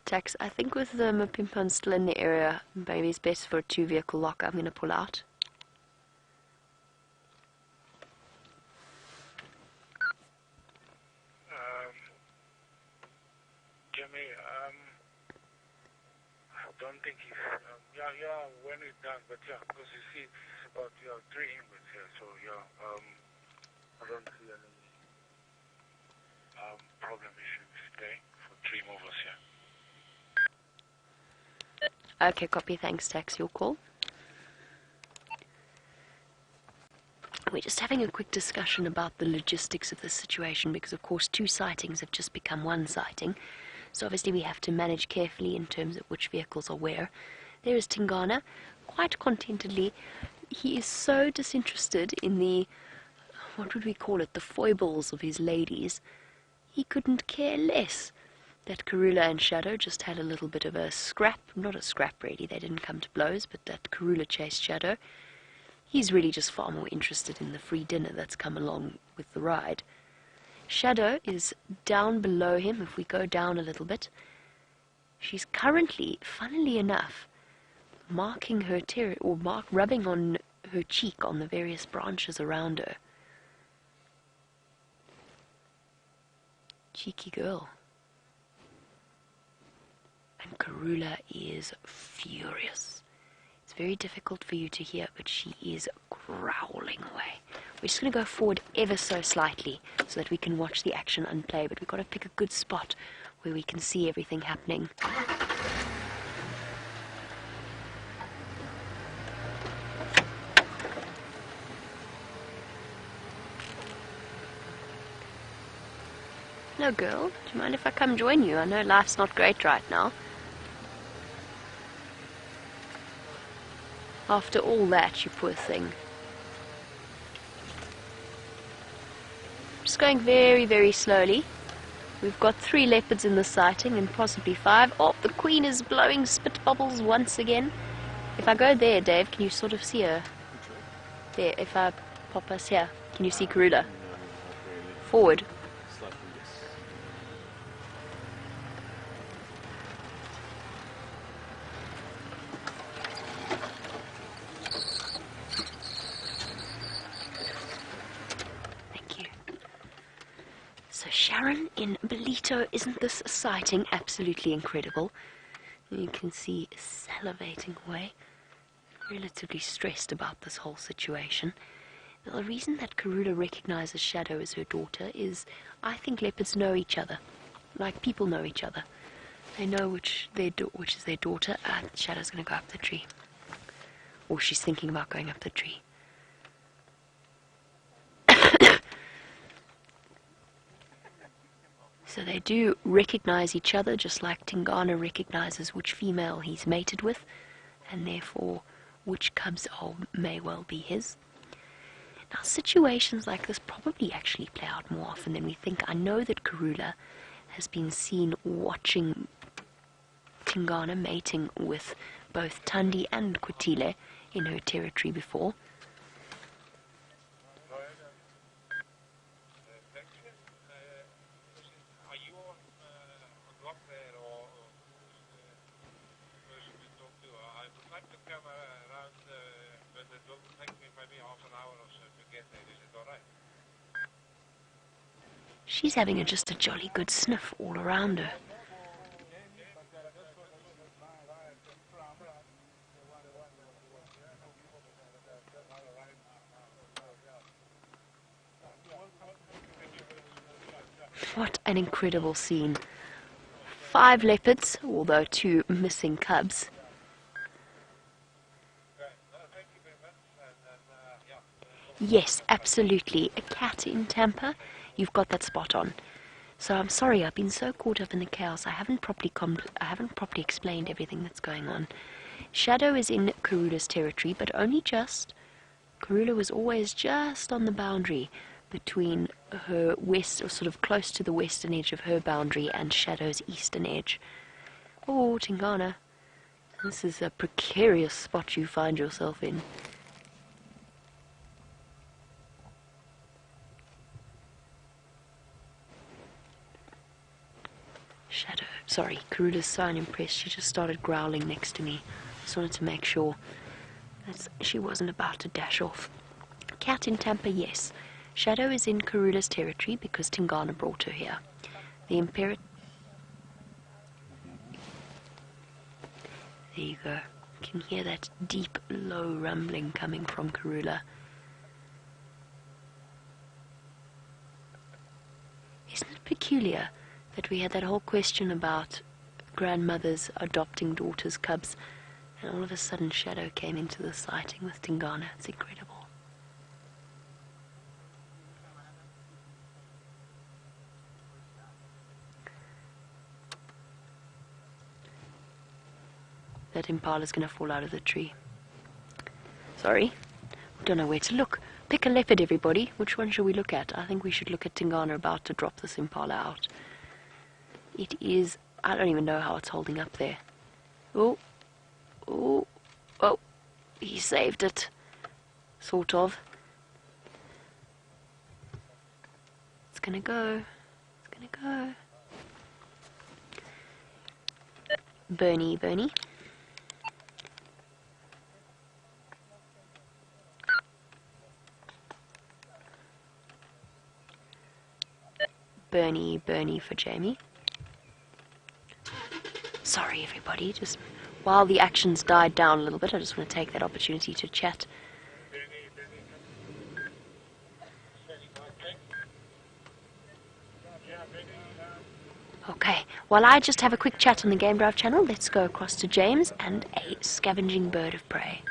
Tex, I think with the Mapimpan still in the area, maybe it's best for a 2-vehicle lock. I'm going to pull out. Jimmy, I don't think he's, yeah, when it's done, but yeah, because you see, it's about, 3 inwards here, so yeah, I don't see any problem issues today for 3 movers here. Okay, copy. Thanks, Tex. Your call. We're just having a quick discussion about the logistics of this situation because, of course, 2 sightings have just become 1 sighting. So obviously we have to manage carefully in terms of which vehicles are where. There is Tingana, quite contentedly. He is so disinterested in the, what would we call it, the foibles of his ladies. He couldn't care less that Karula and Shadow just had a little bit of a scrap. Not a scrap really, they didn't come to blows, but that Karula chased Shadow. He's really just far more interested in the free dinner that's come along with the ride. Shadow is down below him. If we go down a little bit, she's currently, funnily enough, marking her rubbing on her cheek on the various branches around her. Cheeky girl. And Karula is furious. It's very difficult for you to hear, but she is growling away. We're just going to go forward ever so slightly so that we can watch the action unplay, but we've got to pick a good spot where we can see everything happening. Hello, girl. Do you mind if I come join you? I know life's not great right now. After all that, you poor thing. Just going very, very slowly. We've got 3 leopards in the sighting and possibly 5. Oh, the queen is blowing spit bubbles once again. If I go there, Dave, can you sort of see her? There, if I pop us here, can you see Karula? Forward. So Sharon in Belito, isn't this sighting absolutely incredible? You can see salivating away, relatively stressed about this whole situation. Now, the reason that Karula recognizes Shadow as her daughter is, I think leopards know each other, like people know each other. They know which is their daughter. Shadow's going to go up the tree. Or she's thinking about going up the tree. So they do recognize each other, just like Tingana recognizes which female he's mated with, and therefore which cubs may well be his. Now, situations like this probably actually play out more often than we think. I know that Karula has been seen watching Tingana mating with both Thandi and Kwetile in her territory before. I would like to come around the She's having just a jolly good sniff all around her. What an incredible scene. 5 leopards, although 2 missing cubs. Yes, absolutely. A cat in Tampa. You've got that spot on. So I'm sorry, I've been so caught up in the chaos. I haven't properly explained everything that's going on. Shadow is in Karula's territory, but only just. Karula was always just on the boundary between her west, or sort of close to the western edge of her boundary, and Shadow's eastern edge. Oh, Tingana, this is a precarious spot you find yourself in. Shadow, sorry, Karula's so unimpressed, she just started growling next to me. Just wanted to make sure that she wasn't about to dash off. Cat in Tampa, yes. Shadow is in Karula's territory because Tingana brought her here. The imperative... There you go. You can hear that deep, low rumbling coming from Karula. Isn't it peculiar that we had that whole question about grandmothers adopting daughters' cubs, and all of a sudden Shadow came into the sighting with Tingana? It's incredible. That impala's going to fall out of the tree. Sorry, don't know where to look. Pick a leopard, everybody. Which one should we look at? I think we should look at Tingana about to drop this impala out. It is... I don't even know how it's holding up there. Oh. Oh. Oh. He saved it. Sort of. It's gonna go. It's gonna go. Bernie, Bernie. Bernie, Bernie for Jamie. Sorry everybody, just while the actions died down a little bit, I just want to take that opportunity to chat. Okay, while I just have a quick chat on the Game Drive channel, let's go across to James and a scavenging bird of prey.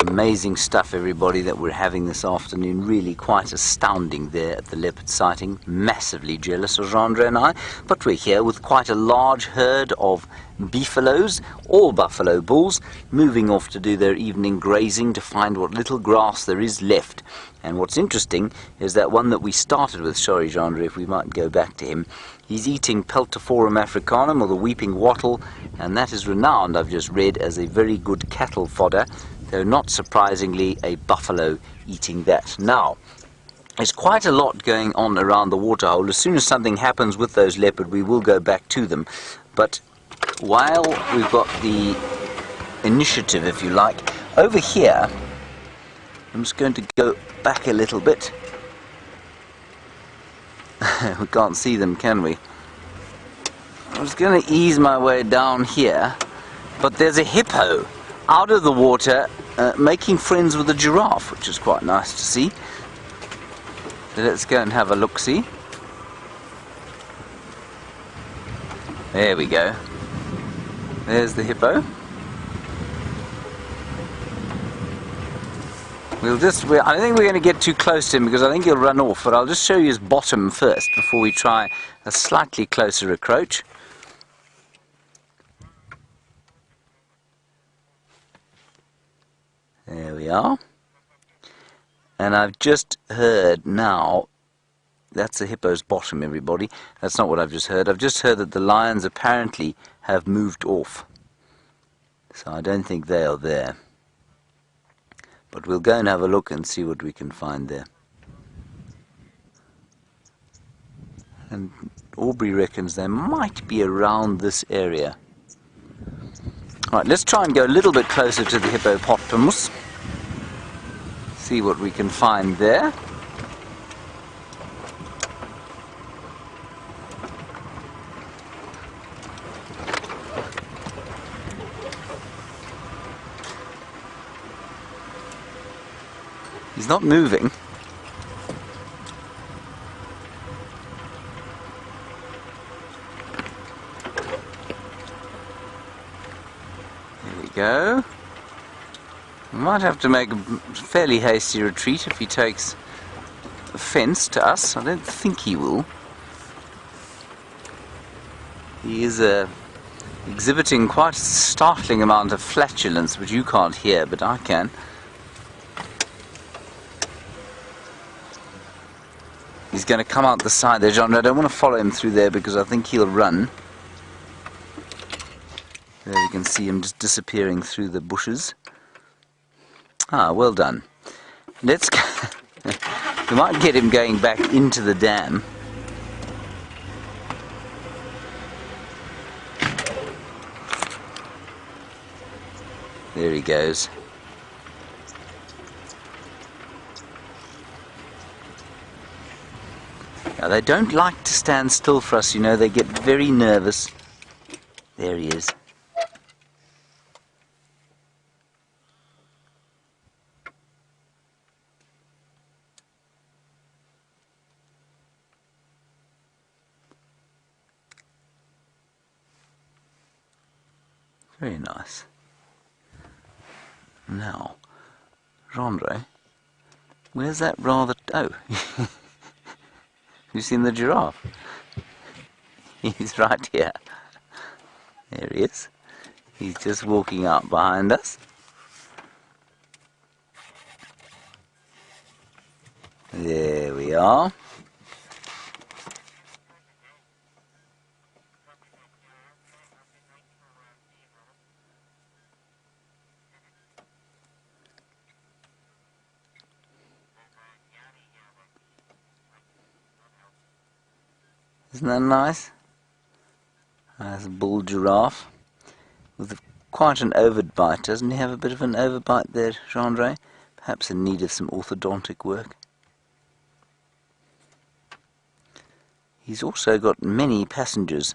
Amazing stuff, everybody, that we're having this afternoon. Really quite astounding there at the leopard sighting. Massively jealous of Gendre and I. But we're here with quite a large herd of beefaloes, all buffalo bulls, moving off to do their evening grazing to find what little grass there is left. And what's interesting is that one that we started with, sorry Gendre, if we might go back to him, he's eating Peltiforum africanum, or the weeping wattle, and that is renowned, I've just read, as a very good cattle fodder. Though not surprisingly, a buffalo eating that. Now, there's quite a lot going on around the waterhole. As soon as something happens with those leopard, we will go back to them. But while we've got the initiative, if you like, over here, I'm just going to go back a little bit. We can't see them, can we? I'm just going to ease my way down here, but there's a hippo out of the water making friends with a giraffe, which is quite nice to see. So let's go and have a look-see. There we go. There's the hippo. I don't think we're going to get too close to him because I think he'll run off, but I'll just show you his bottom first before we try a slightly closer approach. There we are. And I've just heard now, that's the hippo's bottom, everybody. That's not what I've just heard. I've just heard that the lions apparently have moved off. So I don't think they are there. But we'll go and have a look and see what we can find there. And Aubrey reckons they might be around this area. Right, let's try and go a little bit closer to the hippopotamus. see what we can find there. He's not moving. There we go. We might have to make a fairly hasty retreat if he takes offence to us. I don't think he will. He is exhibiting quite a startling amount of flatulence, which you can't hear, but I can. He's going to come out the side there, John. I don't want to follow him through there because I think he'll run. There you can see him just disappearing through the bushes. Ah, well done. Let's go. We might get him going back into the dam. There he goes. Now, they don't like to stand still for us, you know, they get very nervous. There he is. Very nice. Now, Gendre, where's that rather... Oh, you've seen the giraffe? He's right here. There he is. He's just walking out behind us. There we are. Isn't that nice? That's a bull giraffe with quite an overbite. Doesn't he have a bit of an overbite there, Gendre? Perhaps in need of some orthodontic work. He's also got many passengers.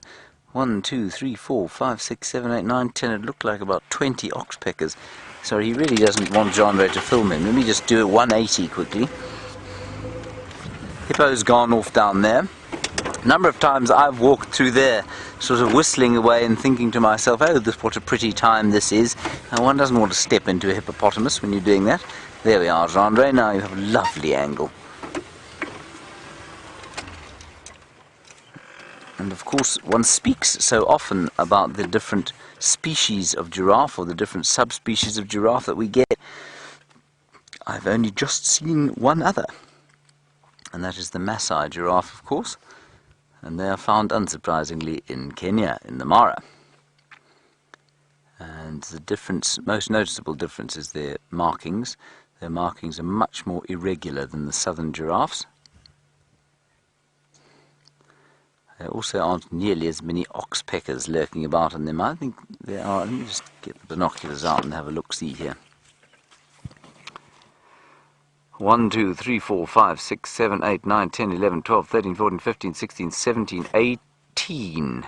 1, 2, 3, 4, 5, 6, 7, 8, 9, 10. It looked like about 20 oxpeckers. So he really doesn't want Gendre to film him. Let me just do a 180 quickly. Hippo's gone off down there. A number of times I've walked through there sort of whistling away and thinking to myself, oh, what a pretty time this is. Now, one doesn't want to step into a hippopotamus when you're doing that. There we are, Gendre. Now you have a lovely angle. And of course, one speaks so often about the different species of giraffe or the different subspecies of giraffe that we get. I've only just seen one other, and that is the Maasai giraffe, of course. And they are found, unsurprisingly, in Kenya, in the Mara. And the difference, most noticeable difference, is their markings. Their markings are much more irregular than the southern giraffes. There also aren't nearly as many oxpeckers lurking about in them. I think there are. Let me just get the binoculars out and have a look-see here. 1, 2, 3, 4, 5, 6, 7, 8, 9, 10, 11, 12, 13, 14, 15, 16, 17, 18.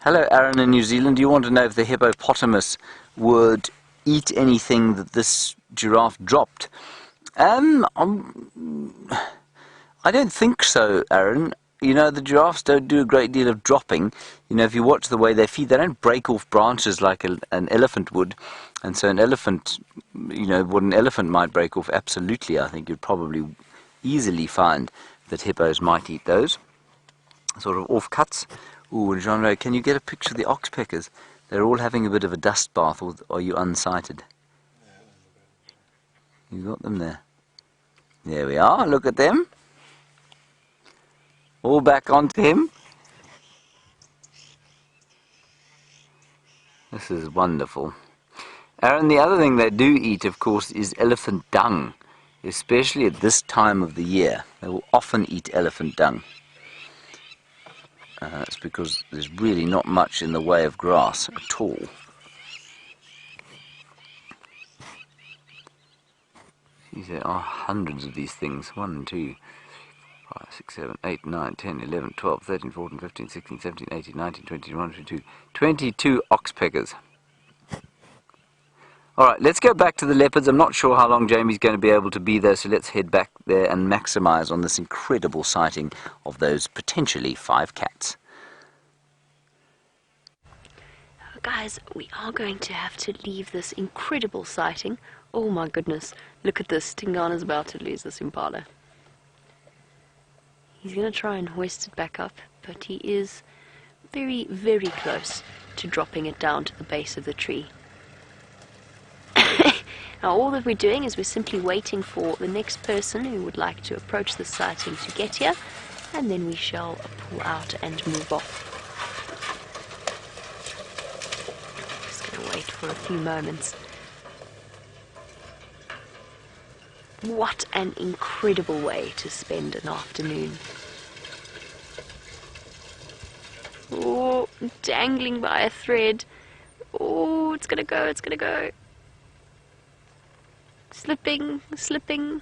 Hello, Aaron in New Zealand. Do you want to know if the hippopotamus would eat anything that this giraffe dropped? I don't think so, Aaron. You know, the giraffes don't do a great deal of dropping. You know, if you watch the way they feed, they don't break off branches like an elephant would. And so an elephant, you know, what an elephant might break off, absolutely, I think you'd probably easily find that hippos might eat those. Sort of offcuts. Ooh, and Gendre, can you get a picture of the oxpeckers? They're all having a bit of a dust bath, or are you unsighted? You got them there. There we are, look at them. All back onto him. This is wonderful. Aaron, the other thing they do eat, of course, is elephant dung, especially at this time of the year. They will often eat elephant dung. That's because there's really not much in the way of grass at all. There are hundreds of these things. 1, 2, 5, 6, 7, 8, 9, 10, 11, 12, 13, 14, 15, 16, 17, 18, 19, 20, 21, 22. 22 oxpeckers. Alright, let's go back to the leopards. I'm not sure how long Jamie's going to be able to be there, so let's head back there and maximise on this incredible sighting of those potentially 5 cats. Guys, we are going to have to leave this incredible sighting. Oh my goodness, look at this. Tingana's about to lose this impala. He's going to try and hoist it back up, but he is very, very close to dropping it down to the base of the tree. Now all that we're doing is we're simply waiting for the next person who would like to approach the sighting to get here, and then we shall pull out and move off. Just going to wait for a few moments. What an incredible way to spend an afternoon. Oh, dangling by a thread. Oh, it's gonna go, it's gonna go. Slipping, slipping.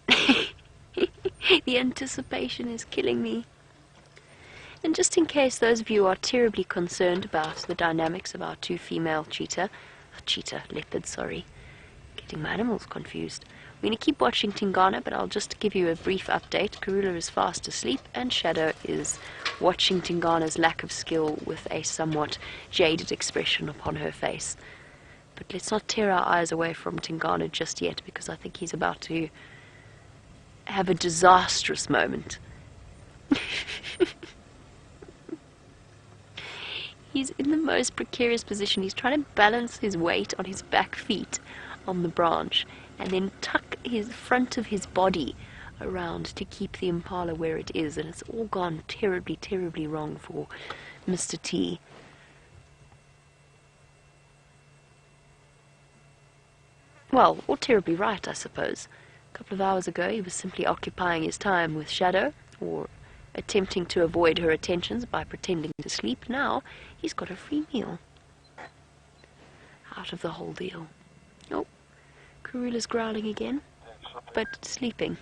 The anticipation is killing me. And just in case those of you are terribly concerned about the dynamics of our 2 female leopards, sorry. Getting my animals confused. We're going to keep watching Tingana, but I'll just give you a brief update. Karula is fast asleep, and Shadow is watching Tingana's lack of skill with a somewhat jaded expression upon her face. But let's not tear our eyes away from Tingana just yet, because I think he's about to have a disastrous moment. He's in the most precarious position. He's trying to balance his weight on his back feet on the branch and then tuck his front of his body around to keep the impala where it is, and it's all gone terribly, terribly wrong for Mr. T. Well, or terribly right, I suppose. A couple of hours ago he was simply occupying his time with Shadow, or attempting to avoid her attentions by pretending to sleep. Now he's got a free meal out of the whole deal. Oh, Karula's growling again, but sleeping.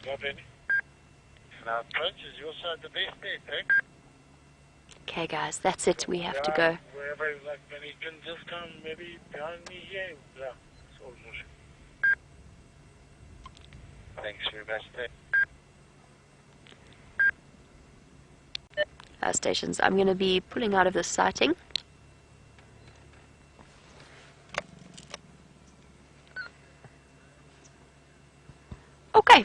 Got any? Now, Punch, is your side the best there, eh? Okay, guys, that's it. We have to go. Wherever, like, when he can just come maybe behind me here. Yeah, it's all bullshit. Thanks very much, Stations. I'm going to be pulling out of this sighting. Okay,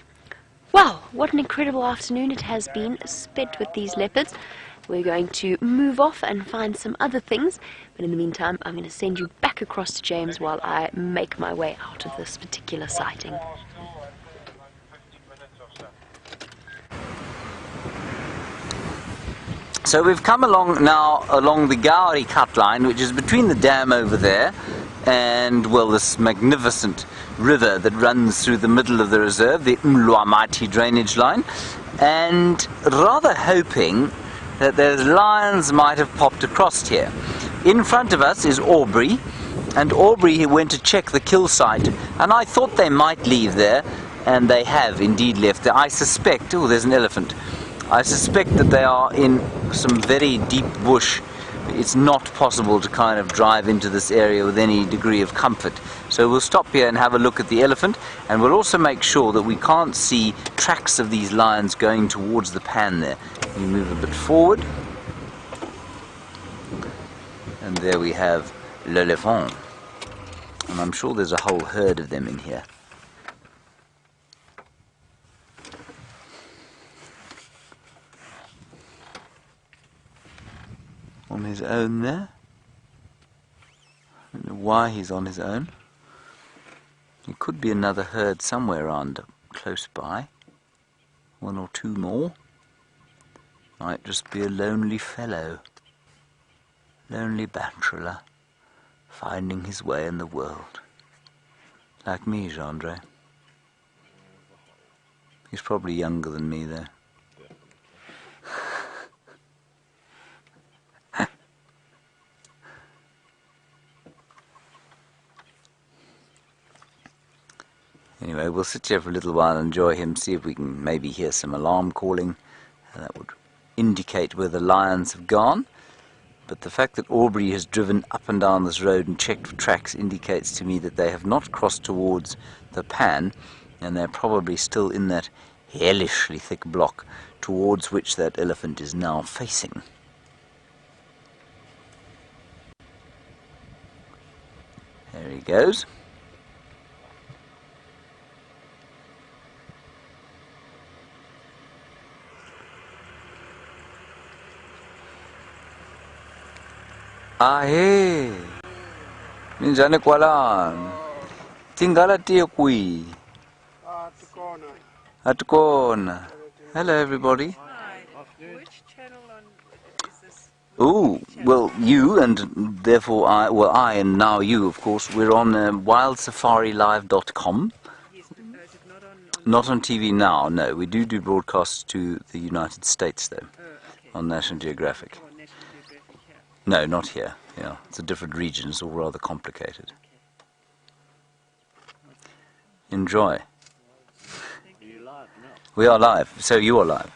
well, what an incredible afternoon it has been spent with these leopards. We're going to move off and find some other things, but in the meantime I'm going to send you back across to James while I make my way out of this particular sighting. So we've come along now along the Gauri cut line, which is between the dam over there and, well, this magnificent river that runs through the middle of the reserve, the Mlwamati drainage line, and rather hoping that those lions might have popped across here. In front of us is Aubrey, and Aubrey went to check the kill site, and I thought they might leave there, and they have indeed left there. I suspect, oh, there's an elephant. I suspect that they are in some very deep bush. It's not possible to kind of drive into this area with any degree of comfort. So we'll stop here and have a look at the elephant, and we'll also make sure that we can't see tracks of these lions going towards the pan there. We move a bit forward, and there we have l'elephant. And I'm sure there's a whole herd of them in here. On his own there. I don't know why he's on his own. There could be another herd somewhere around close by. 1 or 2 more. Might just be a lonely fellow. Lonely bachelor. Finding his way in the world. Like me, Gendre. He's probably younger than me though. Anyway, we'll sit here for a little while and enjoy him, see if we can maybe hear some alarm calling. That would indicate where the lions have gone. But the fact that Aubrey has driven up and down this road and checked for tracks indicates to me that they have not crossed towards the pan, and they're probably still in that hellishly thick block towards which that elephant is now facing. There he goes. Ahe, minjani kwalan? Tingala tiyo kui. Atkona. Hello, everybody. Hi. Which channel is this? Oh, well, you and therefore I and now you, of course, we're on WildSafariLive.com. Yes, but is it not on Not on TV now, no. We do broadcasts to the United States, though, okay. on National Geographic. Or National Geographic here? No, not here. Yeah, it's a different region. It's all rather complicated. Enjoy. We are live. So you are live.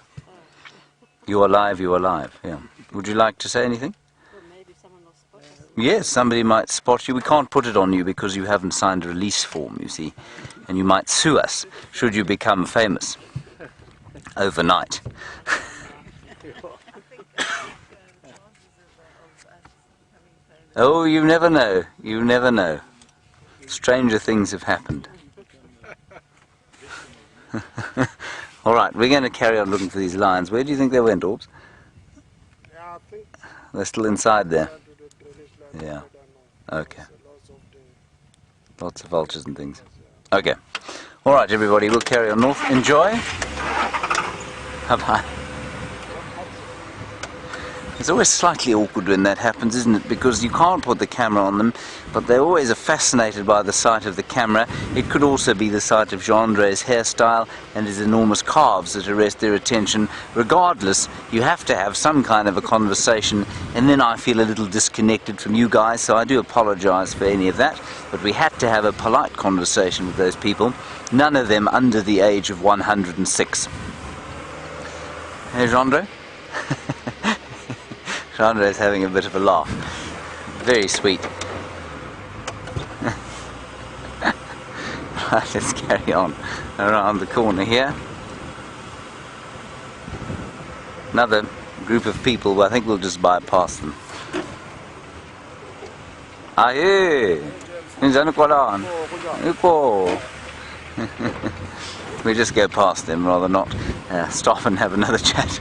You are live. You are live. Yeah. Would you like to say anything? Well, maybe someone will spot us. Yes, somebody might spot you. We can't put it on you because you haven't signed a release form, you see. And you might sue us should you become famous overnight. Oh, you never know. You never know. Stranger things have happened. All right, we're going to carry on looking for these lions. Where do you think they went, Orbs? Yeah, I think They're still inside there. to the drainage line. Yeah. I don't know. Okay. Lots of the Lots of vultures and things. Okay. All right, everybody, we'll carry on north. Enjoy. Bye-bye. It's always slightly awkward when that happens, isn't it? Because you can't put the camera on them, but they always are fascinated by the sight of the camera. It could also be the sight of Jean-André's hairstyle and his enormous calves that arrest their attention. Regardless, you have to have some kind of a conversation, and then I feel a little disconnected from you guys, so I do apologize for any of that. But we had to have a polite conversation with those people, none of them under the age of 106. Hey, Jean-André? Chandra is having a bit of a laugh. Very sweet. Right, let's carry on around the corner here. Another group of people, but I think we'll just bypass them. Aye! We just go past them rather not stop and have another chat.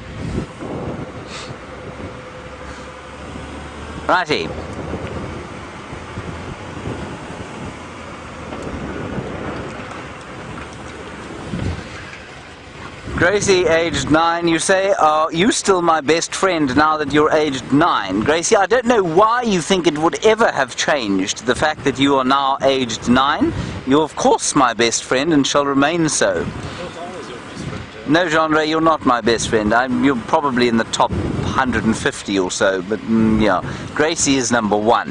Righty. Gracie, aged 9, you say, are you still my best friend now that you're aged 9? Gracie, I don't know why you think it would ever have changed, the fact that you are now aged 9. You're of course my best friend and shall remain so. No, Jean-André, you're not my best friend. You're probably in the top 150 or so, but yeah. Gracie is number 1.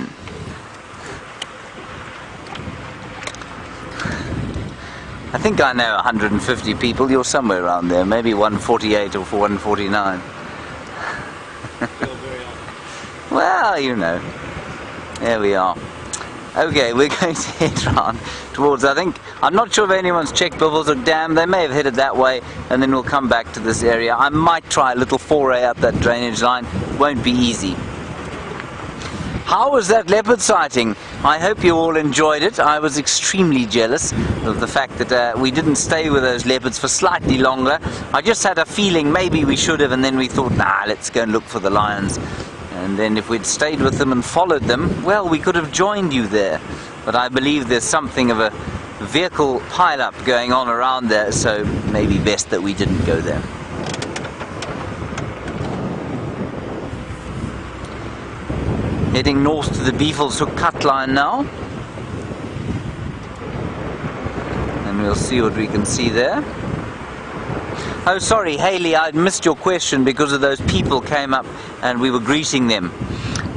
I think I know 150 people. You're somewhere around there, maybe 148 or 149. Well, you know. There we are. Okay, we're going to head round towards, I'm not sure if anyone's checked Bivelshoek Dam. They may have headed that way, and then we'll come back to this area. I might try a little foray up that drainage line. Won't be easy. How was that leopard sighting? I hope you all enjoyed it. I was extremely jealous of the fact that we didn't stay with those leopards for slightly longer. I just had a feeling maybe we should have, and then we thought, nah, let's go and look for the lions. And then if we'd stayed with them and followed them, well, we could have joined you there. But I believe there's something of a vehicle pile-up going on around there, so maybe best that we didn't go there. Heading north to the Bivelshoek cut line now. And we'll see what we can see there. Oh, sorry, Haley, I missed your question because of those people came up and we were greeting them.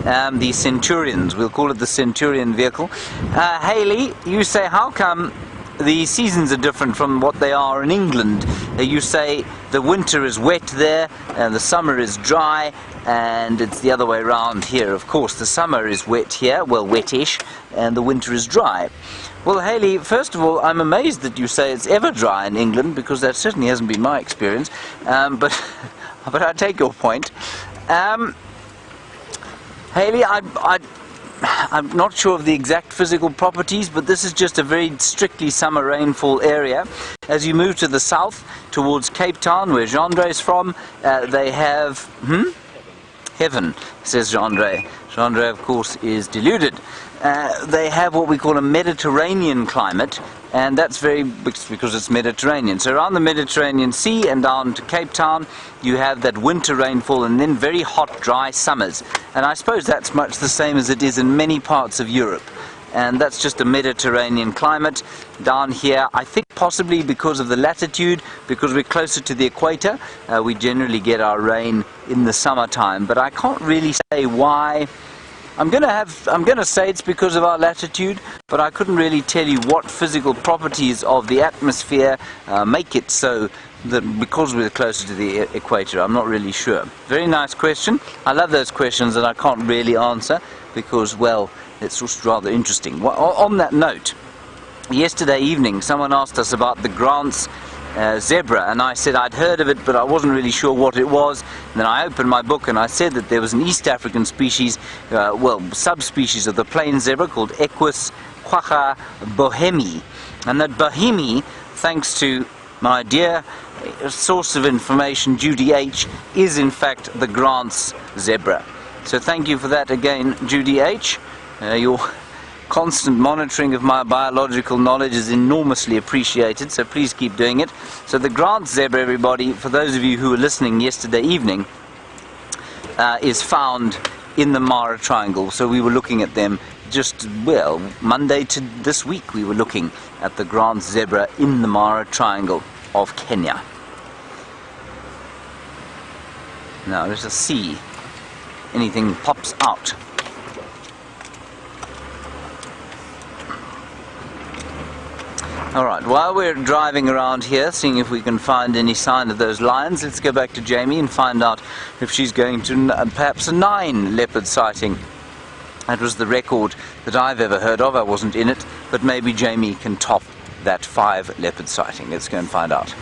The Centurions, we'll call it the Centurion vehicle. Haley, you say, how come the seasons are different from what they are in England. You say the winter is wet there and the summer is dry, and it's the other way around here. Of course, the summer is wet here, well, wettish, and the winter is dry. Well, Hayley, first of all, I'm amazed that you say it's ever dry in England, because that certainly hasn't been my experience, but I take your point. Hayley, I'm not sure of the exact physical properties, but this is just a very strictly summer rainfall area. As you move to the south towards Cape Town, where Gendre is from, they have heaven, says Gendre. Gendre, of course, is deluded. They have what we call a Mediterranean climate, and that's because it's Mediterranean. So around the Mediterranean Sea and down to Cape Town, you have that winter rainfall and then very hot, dry summers. And I suppose that's much the same as it is in many parts of Europe. And that's just a Mediterranean climate. Down here, I think possibly because of the latitude, because we're closer to the equator, we generally get our rain in the summertime. But I can't really say why. I'm going to say it's because of our latitude, but I couldn't really tell you what physical properties of the atmosphere make it so that because we're closer to the equator. I'm not really sure. Very nice question. I love those questions that I can't really answer because, well, it's just rather interesting. Well, on that note, yesterday evening someone asked us about the Grant's zebra, and I said I'd heard of it, but I wasn't really sure what it was. And then I opened my book and I said that there was an East African species, subspecies of the plain zebra called Equus quagga bohemi, and that bohemi, thanks to my dear source of information, Judy H., is in fact the Grant's zebra. So thank you for that again, Judy H. Your constant monitoring of my biological knowledge is enormously appreciated, so please keep doing it. So the Grant's zebra, everybody, for those of you who were listening yesterday evening, is found in the Mara Triangle. So we were looking at them just, well, Monday to this week we were looking at the Grant's zebra in the Mara Triangle of Kenya. Now let's just see anything pops out. Alright, while we're driving around here, seeing if we can find any sign of those lions, let's go back to Jamie and find out if she's going to perhaps a 9 leopard sighting. That was the record that I've ever heard of. I wasn't in it, but maybe Jamie can top that 5 leopard sighting. Let's go and find out.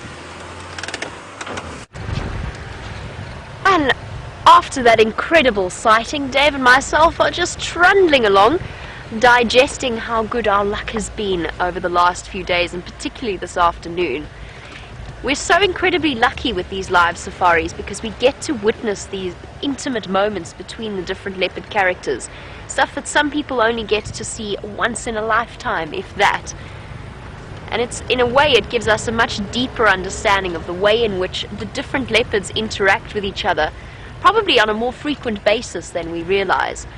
And after that incredible sighting, Dave and myself are just trundling along, digesting how good our luck has been over the last few days, and particularly this afternoon. We're so incredibly lucky with these live safaris because we get to witness these intimate moments between the different leopard characters, stuff that some people only get to see once in a lifetime, if that. And it's, in a way, it gives us a much deeper understanding of the way in which the different leopards interact with each other, probably on a more frequent basis than we realize.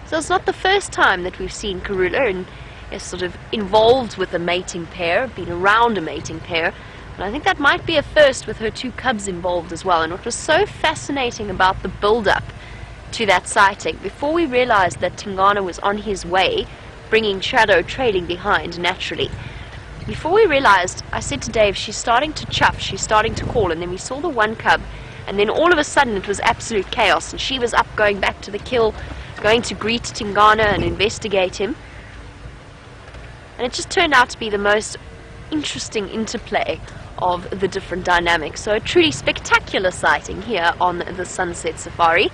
So it's not the first time that we've seen Karula is sort of involved with a mating pair, been around a mating pair, and I think that might be a first with her 2 cubs involved as well. And what was so fascinating about the build-up to that sighting, before we realized that Tingana was on his way, bringing Shadow trailing behind naturally, before we realized, I said to Dave, she's starting to chuff, she's starting to call, and then we saw the 1 cub, and then all of a sudden it was absolute chaos, and she was up going back to the kill, going to greet Tingana and investigate him. And it just turned out to be the most interesting interplay of the different dynamics. So a truly spectacular sighting here on the Sunset Safari.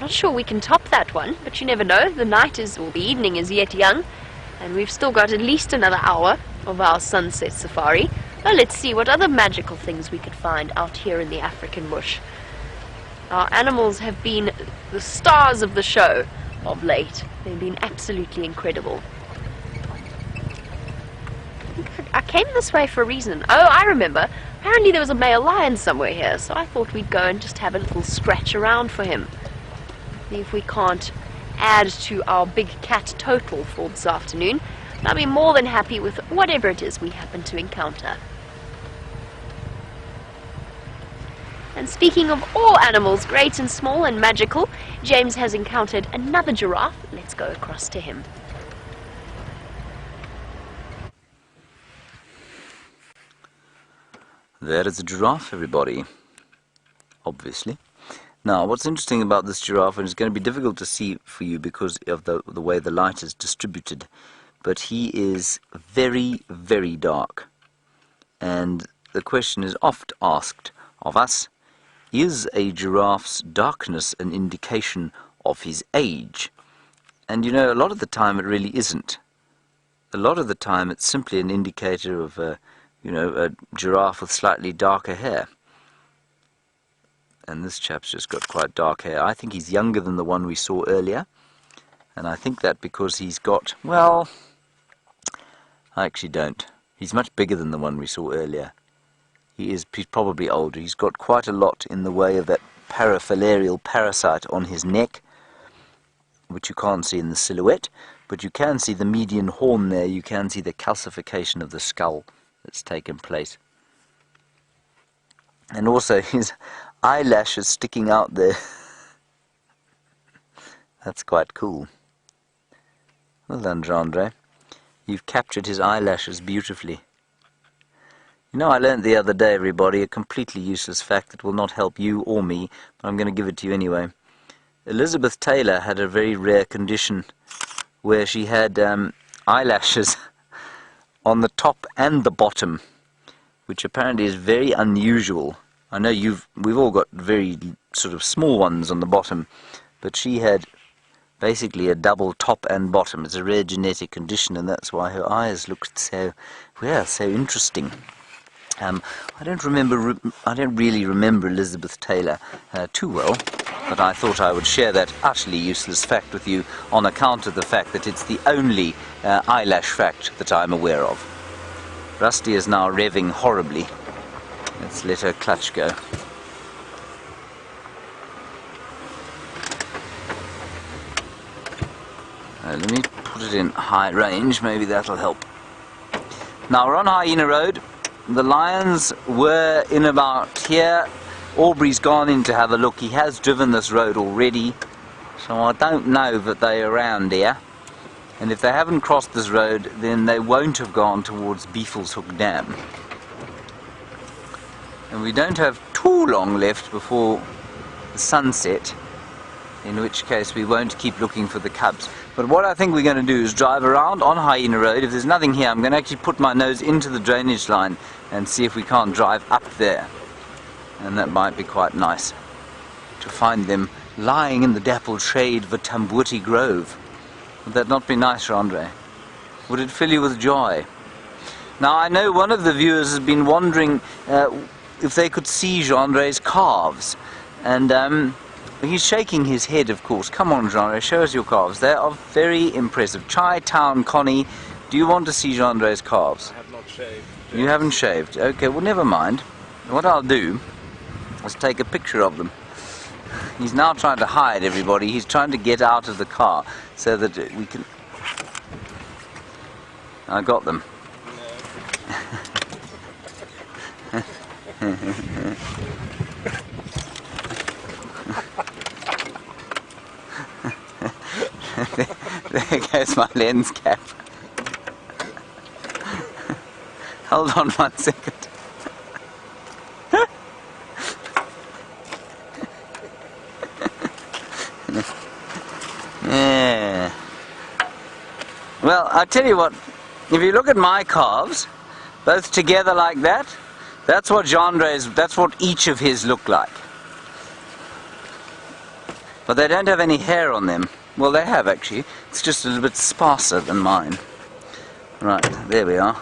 Not sure we can top that one, but you never know. The night is, or the evening is yet young, and we've still got at least another hour of our Sunset Safari. Well, let's see what other magical things we could find out here in the African bush. Our animals have been the stars of the show of late. They've been absolutely incredible. I came this way for a reason. Oh, I remember. Apparently there was a male lion somewhere here, so I thought we'd go and just have a little scratch around for him. See if we can't add to our big cat total for this afternoon. And I'll be more than happy with whatever it is we happen to encounter. And speaking of all animals, great and small and magical, James has encountered another giraffe. Let's go across to him. There is a giraffe, everybody. Obviously. Now, what's interesting about this giraffe, and it's going to be difficult to see for you because of the way the light is distributed, but he is very, very dark. And the question is oft asked of us, is a giraffe's darkness an indication of his age? And you know, a lot of the time it really isn't. A lot of the time it's simply an indicator of a giraffe with slightly darker hair. And this chap's just got quite dark hair. I think he's younger than the one we saw earlier. And I think that because he's got, well, I actually don't. He's much bigger than the one we saw earlier. He's probably older. He's got quite a lot in the way of that parafilarial parasite on his neck, which you can't see in the silhouette, but you can see the median horn there. You can see the calcification of the skull that's taken place. And also his eyelashes sticking out there. That's quite cool. Well done, Jandre. You've captured his eyelashes beautifully. You know, I learned the other day, everybody, a completely useless fact that will not help you or me, but I'm going to give it to you anyway. Elizabeth Taylor had a very rare condition where she had eyelashes on the top and the bottom, which apparently is very unusual. I know we've all got very sort of small ones on the bottom, but she had basically a double top and bottom. It's a rare genetic condition, and that's why her eyes looked so, well, so interesting. I don't really remember Elizabeth Taylor too well, but I thought I would share that utterly useless fact with you on account of the fact that it's the only eyelash fact that I'm aware of. Rusty is now revving horribly. Let's let her clutch go. Let me put it in high range, maybe that'll help. Now we're on Hyena Road. The lions were in about here. Aubrey's gone in to have a look. He has driven this road already, so I don't know that they're around here. And if they haven't crossed this road, then they won't have gone towards Beefleshoek Dam. And we don't have too long left before the sunset, in which case we won't keep looking for the cubs. But what I think we're going to do is drive around on Hyena Road. If there's nothing here, I'm going to actually put my nose into the drainage line and see if we can't drive up there. And that might be quite nice, to find them lying in the dappled shade of a Tambuti grove. Would that not be nice, Andre? Would it fill you with joy? Now, I know one of the viewers has been wondering if they could see Andre's calves. And he's shaking his head, of course. Come on, Andre, show us your calves. They are very impressive. Chai Town Connie, do you want to see Andre's calves? I have not shaved. You haven't shaved? Okay, well, never mind. What I'll do is take a picture of them. He's now trying to hide everybody. He's trying to get out of the car so that we can... I got them. There goes my lens cap. Hold on 1 second. Yeah. Well, I tell you what, if you look at my calves, both together like that, that's what that's what each of his look like. But they don't have any hair on them. Well, they have actually. It's just a little bit sparser than mine. Right, there we are.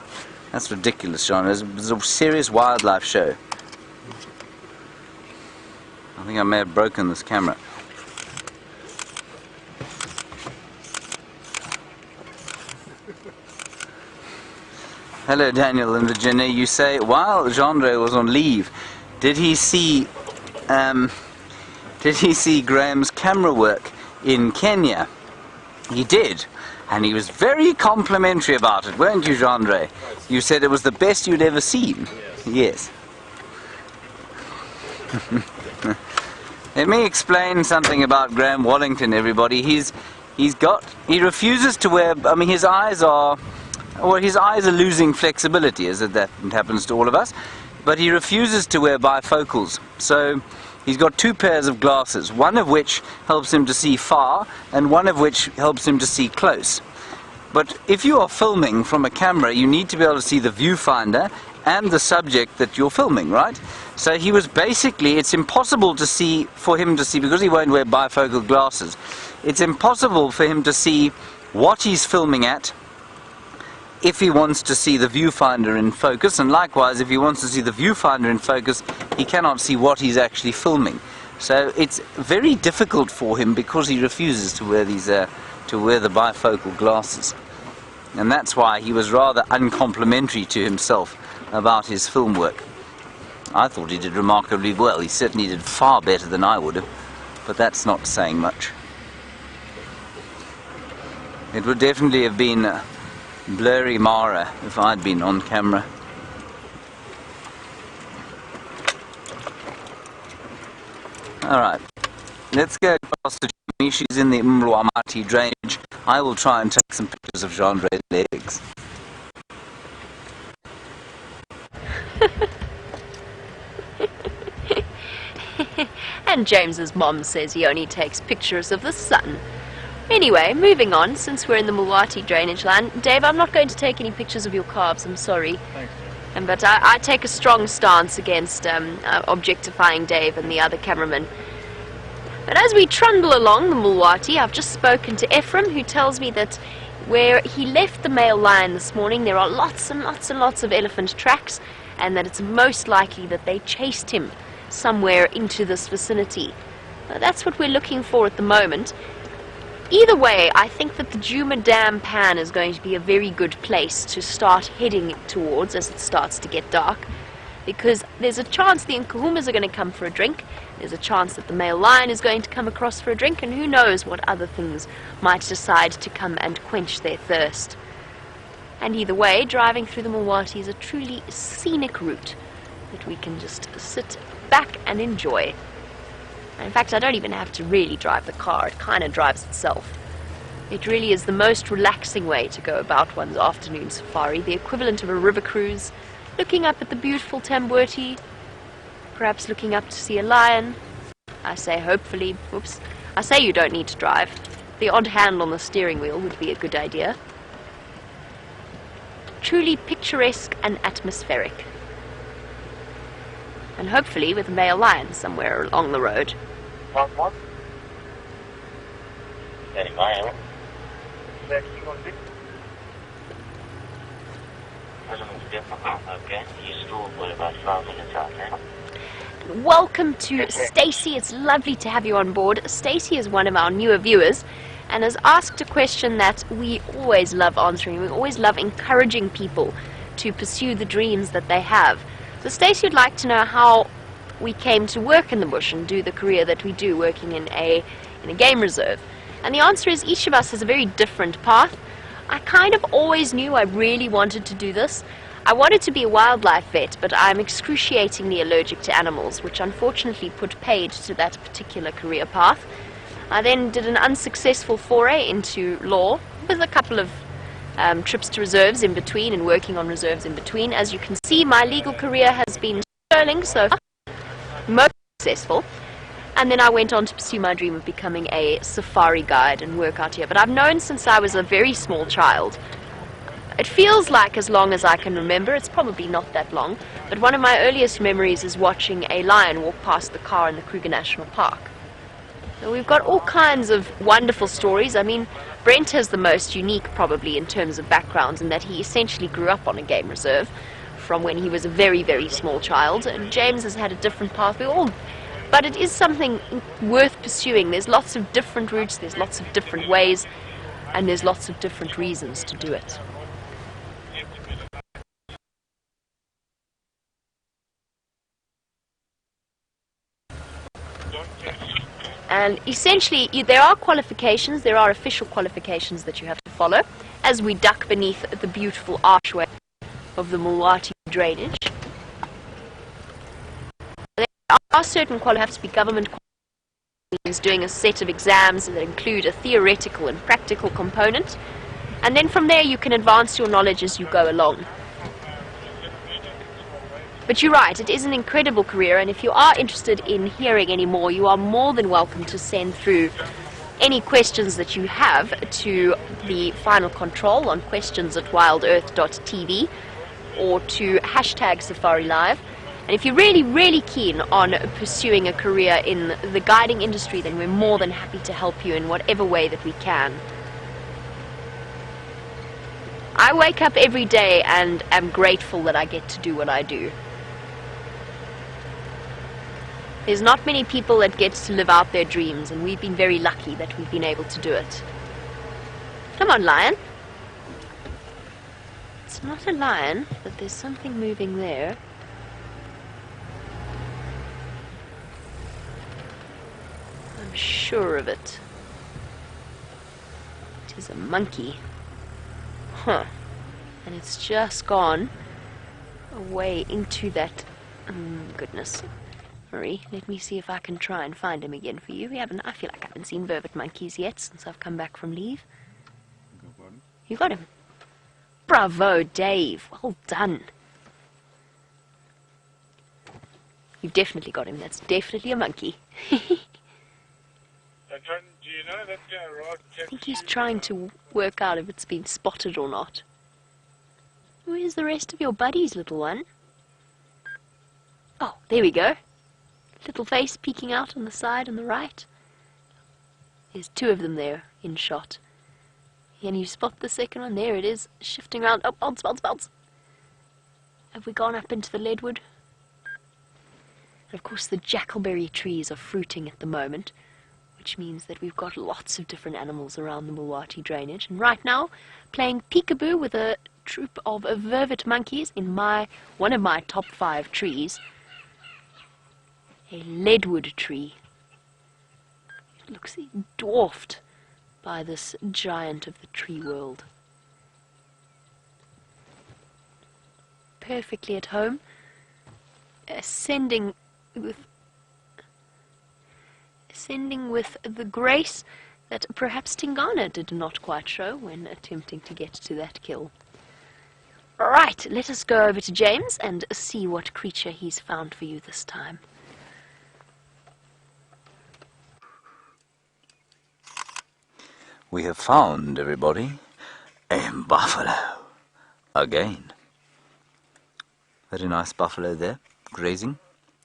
That's ridiculous, John. It's a serious wildlife show. I think I may have broken this camera. Hello, Daniel and Virginia. You say, while Jandre was on leave, did he see Graham's camera work in Kenya? He did, and he was very complimentary about it, weren't you, Jandre? You said it was the best you'd ever seen. Yes. Let me explain something about Graham Wallington, everybody. He refuses to wear, I mean, his eyes are losing flexibility, as that happens to all of us. but he refuses to wear bifocals. So he's got two pairs of glasses, one of which helps him to see far and one of which helps him to see close. But if you are filming from a camera, you need to be able to see the viewfinder and the subject that you're filming, right? So he was basically, it's impossible to see, for him to see, because he won't wear bifocal glasses, it's impossible for him to see what he's filming at if he wants to see the viewfinder in focus, and likewise if he wants to see the viewfinder in focus, he cannot see what he's actually filming. So it's very difficult for him because he refuses to wear these to wear the bifocal glasses, and that's why he was rather uncomplimentary to himself about his film work. I thought he did remarkably well. He certainly did far better than I would have, but that's not saying much. It would definitely have been blurry Mara if I'd been on camera. Alright, let's go across to Jimmy. She's in the Mlwamati drainage. I will try and take some pictures of Jeandre's legs. And James's mom says he only takes pictures of the sun. Anyway, moving on, since we're in the Mulwati drainage line, Dave, I'm not going to take any pictures of your calves, I'm sorry. Thanks. But I take a strong stance against objectifying Dave and the other cameramen. But as we trundle along the Mulwati, I've just spoken to Ephraim, who tells me that where he left the male lion this morning, there are lots and lots and lots of elephant tracks, and that it's most likely that they chased him somewhere into this vicinity. Now, that's what we're looking for at the moment. Either way, I think that the Djuma Dam Pan is going to be a very good place to start heading towards as it starts to get dark, because there's a chance the Nkuhumas are going to come for a drink, there's a chance that the male lion is going to come across for a drink, and who knows what other things might decide to come and quench their thirst. And either way, driving through the Mulwati is a truly scenic route that we can just sit back and enjoy. And in fact, I don't even have to really drive the car, it kind of drives itself. It really is the most relaxing way to go about one's afternoon safari, the equivalent of a river cruise, looking up at the beautiful Tambwerti, perhaps looking up to see a lion. I say hopefully, whoops, I say you don't need to drive. The odd hand on the steering wheel would be a good idea. Truly picturesque and atmospheric. And hopefully with a male lion somewhere along the road. What? Very mild. Okay, you stalled for about 5 minutes out there. Welcome to Stacey. It's lovely to have you on board. Stacey is one of our newer viewers and has asked a question that we always love answering. We always love encouraging people to pursue the dreams that they have. So Stacey would like to know how we came to work in the bush and do the career that we do, working in a game reserve. And the answer is each of us has a very different path. I kind of always knew I really wanted to do this. I wanted to be a wildlife vet, but I'm excruciatingly allergic to animals, which unfortunately put paid to that particular career path. I then did an unsuccessful foray into law, with a couple of trips to reserves in between and working on reserves in between. As you can see, my legal career has been sterling so far, most successful. And then I went on to pursue my dream of becoming a safari guide and work out here. But I've known since I was a very small child. It feels like as long as I can remember. It's probably not that long. But one of my earliest memories is watching a lion walk past the car in the Kruger National Park. Now, we've got all kinds of wonderful stories. I mean, Brent has the most unique probably in terms of backgrounds, in that he essentially grew up on a game reserve from when he was a very, very small child. And James has had a different path. But it is something worth pursuing. There's lots of different routes, there's lots of different ways, and there's lots of different reasons to do it. And essentially, there are qualifications, there are official qualifications that you have to follow as we duck beneath the beautiful archway of the Mulwati drainage. There are certain qualifications, have to be government qualifications, doing a set of exams that include a theoretical and practical component. And then from there you can advance your knowledge as you go along. But you're right, it is an incredible career, and if you are interested in hearing any more, you are more than welcome to send through any questions that you have to the final control on questions@wildearth.tv or to #SafariLive. And if you're really, really keen on pursuing a career in the guiding industry, then we're more than happy to help you in whatever way that we can. I wake up every day and am grateful that I get to do what I do. There's not many people that get to live out their dreams, and we've been very lucky that we've been able to do it. Come on, lion. It's not a lion, but there's something moving there. I'm sure of it. It is a monkey. Huh. And it's just gone away into that... goodness. Hurry, let me see if I can try and find him again for you. I feel like I haven't seen vervet monkeys yet since I've come back from leave. You got him. Bravo, Dave. Well done. You've definitely got him. That's definitely a monkey. John, do you know that Rod I think he's trying to work out if it's been spotted or not. Where's the rest of your buddies, little one? Oh, there we go. Little face peeking out on the side on the right. There's two of them there in shot. Can you spot the second one? There it is, shifting around. Oh, bounce, bounce, bounce. Have we gone up into the leadwood? And of course the jackalberry trees are fruiting at the moment, which means that we've got lots of different animals around the Mulwati drainage. And right now, playing peekaboo with a troop of vervet monkeys in one of my top 5 trees. A leadwood tree. It looks dwarfed by this giant of the tree world. Perfectly at home, ascending with the grace that perhaps Tingana did not quite show when attempting to get to that kill. Right, let us go over to James and see what creature he's found for you this time. We have found, everybody, a buffalo. Again. Very nice buffalo there, grazing,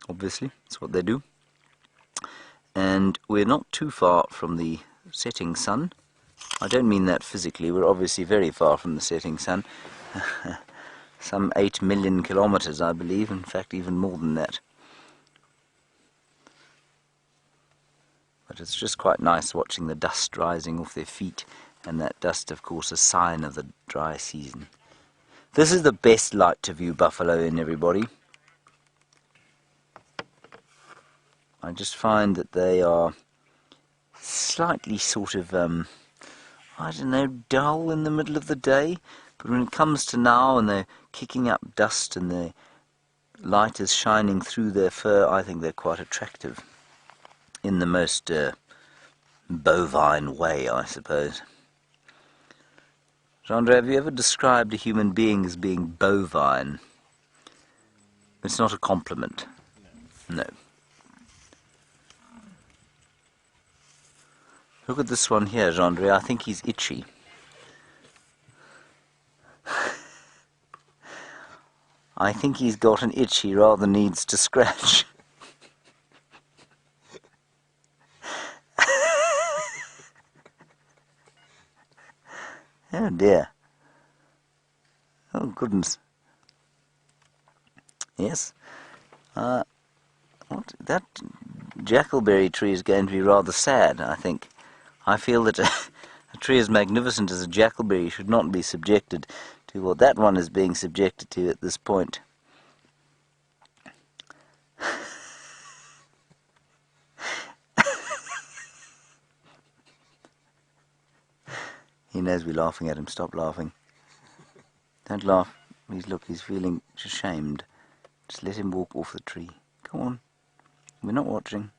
obviously, that's what they do. And we're not too far from the setting sun. I don't mean that physically, we're obviously very far from the setting sun. Some 8 million kilometers, I believe, in fact even more than that. But it's just quite nice watching the dust rising off their feet, and that dust, of course, a sign of the dry season. This is the best light to view buffalo in, everybody. I just find that they are slightly sort of, I don't know, dull in the middle of the day, but when it comes to now and they're kicking up dust and the light is shining through their fur, I think they're quite attractive. In the most bovine way, I suppose. Jean-Andre, have you ever described a human being as being bovine? It's not a compliment. No. Look at this one here, Jean-Andre. I think he's itchy. I think he's got an itch he rather needs to scratch. Oh dear. Oh goodness. Yes. That jackalberry tree is going to be rather sad, I think. I feel that a tree as magnificent as a jackalberry should not be subjected to what that one is being subjected to at this point. He knows we're laughing at him. Stop laughing. Don't laugh. He's feeling ashamed. Just let him walk off the tree. Come on. We're not watching.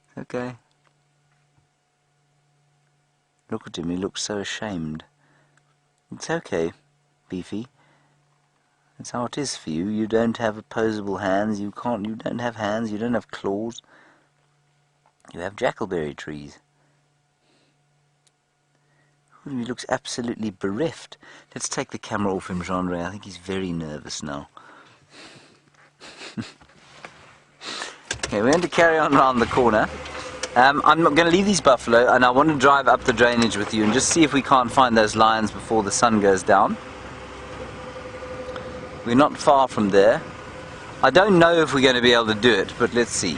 It's okay. Look at him. He looks so ashamed. It's okay, Beefy. That's how it is for you. You don't have opposable hands. You don't have hands. You don't have claws. You have jackalberry trees. He looks absolutely bereft. Let's take the camera off him, Jean-Ray. I think he's very nervous now. Okay, we're going to carry on around the corner. I'm going to leave these buffalo, and I want to drive up the drainage with you and just see if we can't find those lions before the sun goes down. We're not far from there. I don't know if we're going to be able to do it, but let's see.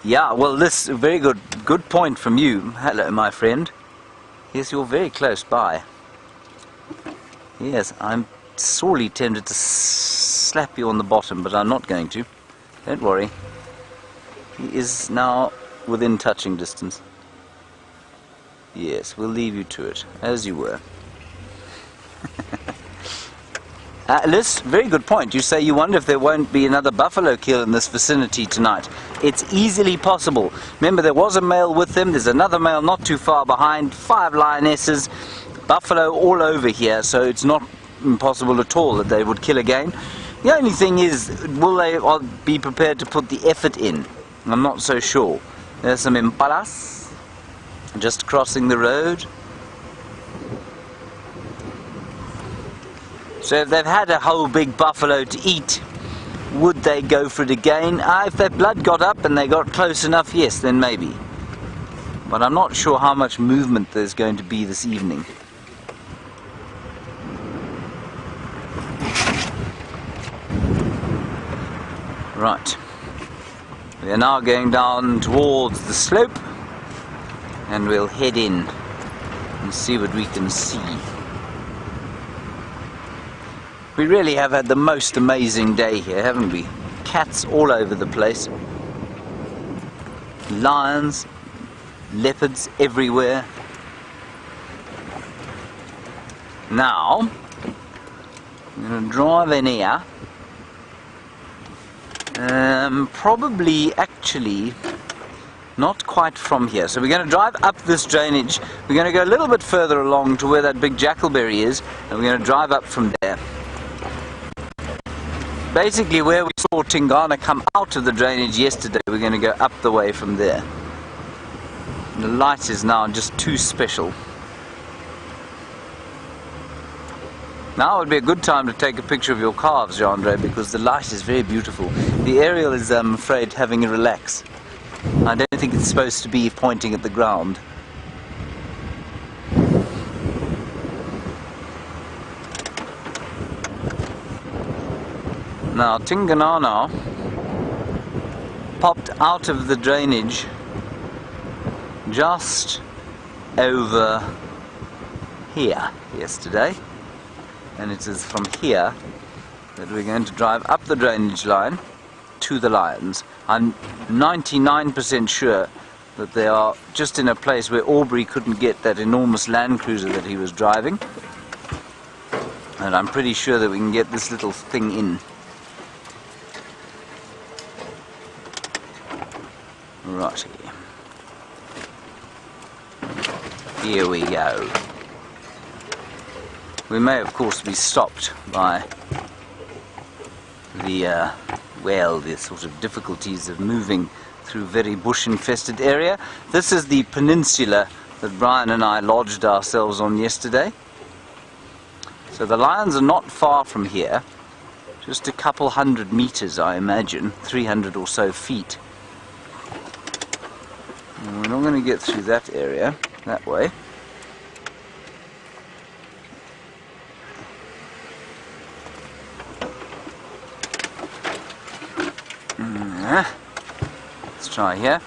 Yeah, well, this is a very good point from you. Hello, my friend. Yes, you're very close by. Yes, I'm sorely tempted to slap you on the bottom, but I'm not going to. Don't worry. He is now within touching distance. Yes, we'll leave you to it, as you were. Liz, very good point. You say you wonder if there won't be another buffalo kill in this vicinity tonight. It's easily possible. Remember, there was a male with them. There's another male not too far behind. 5 lionesses. Buffalo all over here, so it's not impossible at all that they would kill again. The only thing is, will they be prepared to put the effort in? I'm not so sure. There's some impalas just crossing the road. So if they've had a whole big buffalo to eat, would they go for it again? If their blood got up and they got close enough, yes, then maybe. But I'm not sure how much movement there's going to be this evening. Right. We are now going down towards the slope, and we'll head in and see what we can see. We really have had the most amazing day here, haven't we? Cats all over the place. Lions, leopards everywhere. Now, I'm going to drive in here. Probably, actually, not quite from here. So we're going to drive up this drainage. We're going to go a little bit further along to where that big jackalberry is, and we're going to drive up from there. Basically, where we saw Tingana come out of the drainage yesterday, we're going to go up the way from there. The light is now just too special. Now would be a good time to take a picture of your calves, Jean-Andre, because the light is very beautiful. The aerial is, I'm afraid, having a relax. I don't think it's supposed to be pointing at the ground. Now, Tingana popped out of the drainage just over here yesterday, and it is from here that we're going to drive up the drainage line to the lions. I'm 99% sure that they are just in a place where Aubrey couldn't get that enormous Land Cruiser that he was driving, and I'm pretty sure that we can get this little thing in. Righty. Here we go. We may, of course, be stopped by the sort of difficulties of moving through very bush-infested area. This is the peninsula that Brian and I lodged ourselves on yesterday. So the lions are not far from here, just a couple hundred meters, I imagine, 300 or so feet. And we're not going to get through that area, that way. Let's try here.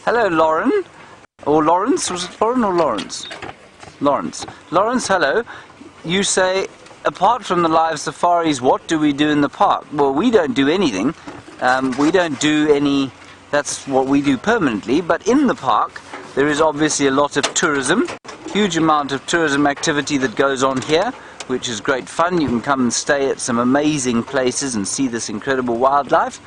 Hello, Lauren. Or Lawrence? Was it Lauren or Lawrence? Lawrence. Lawrence, hello. You say, apart from the live safaris, what do we do in the park? Well, we don't do anything. We don't do any... That's what we do permanently. But in the park, there is obviously a lot of tourism. Huge amount of tourism activity that goes on here, which is great fun. You can come and stay at some amazing places and see this incredible wildlife.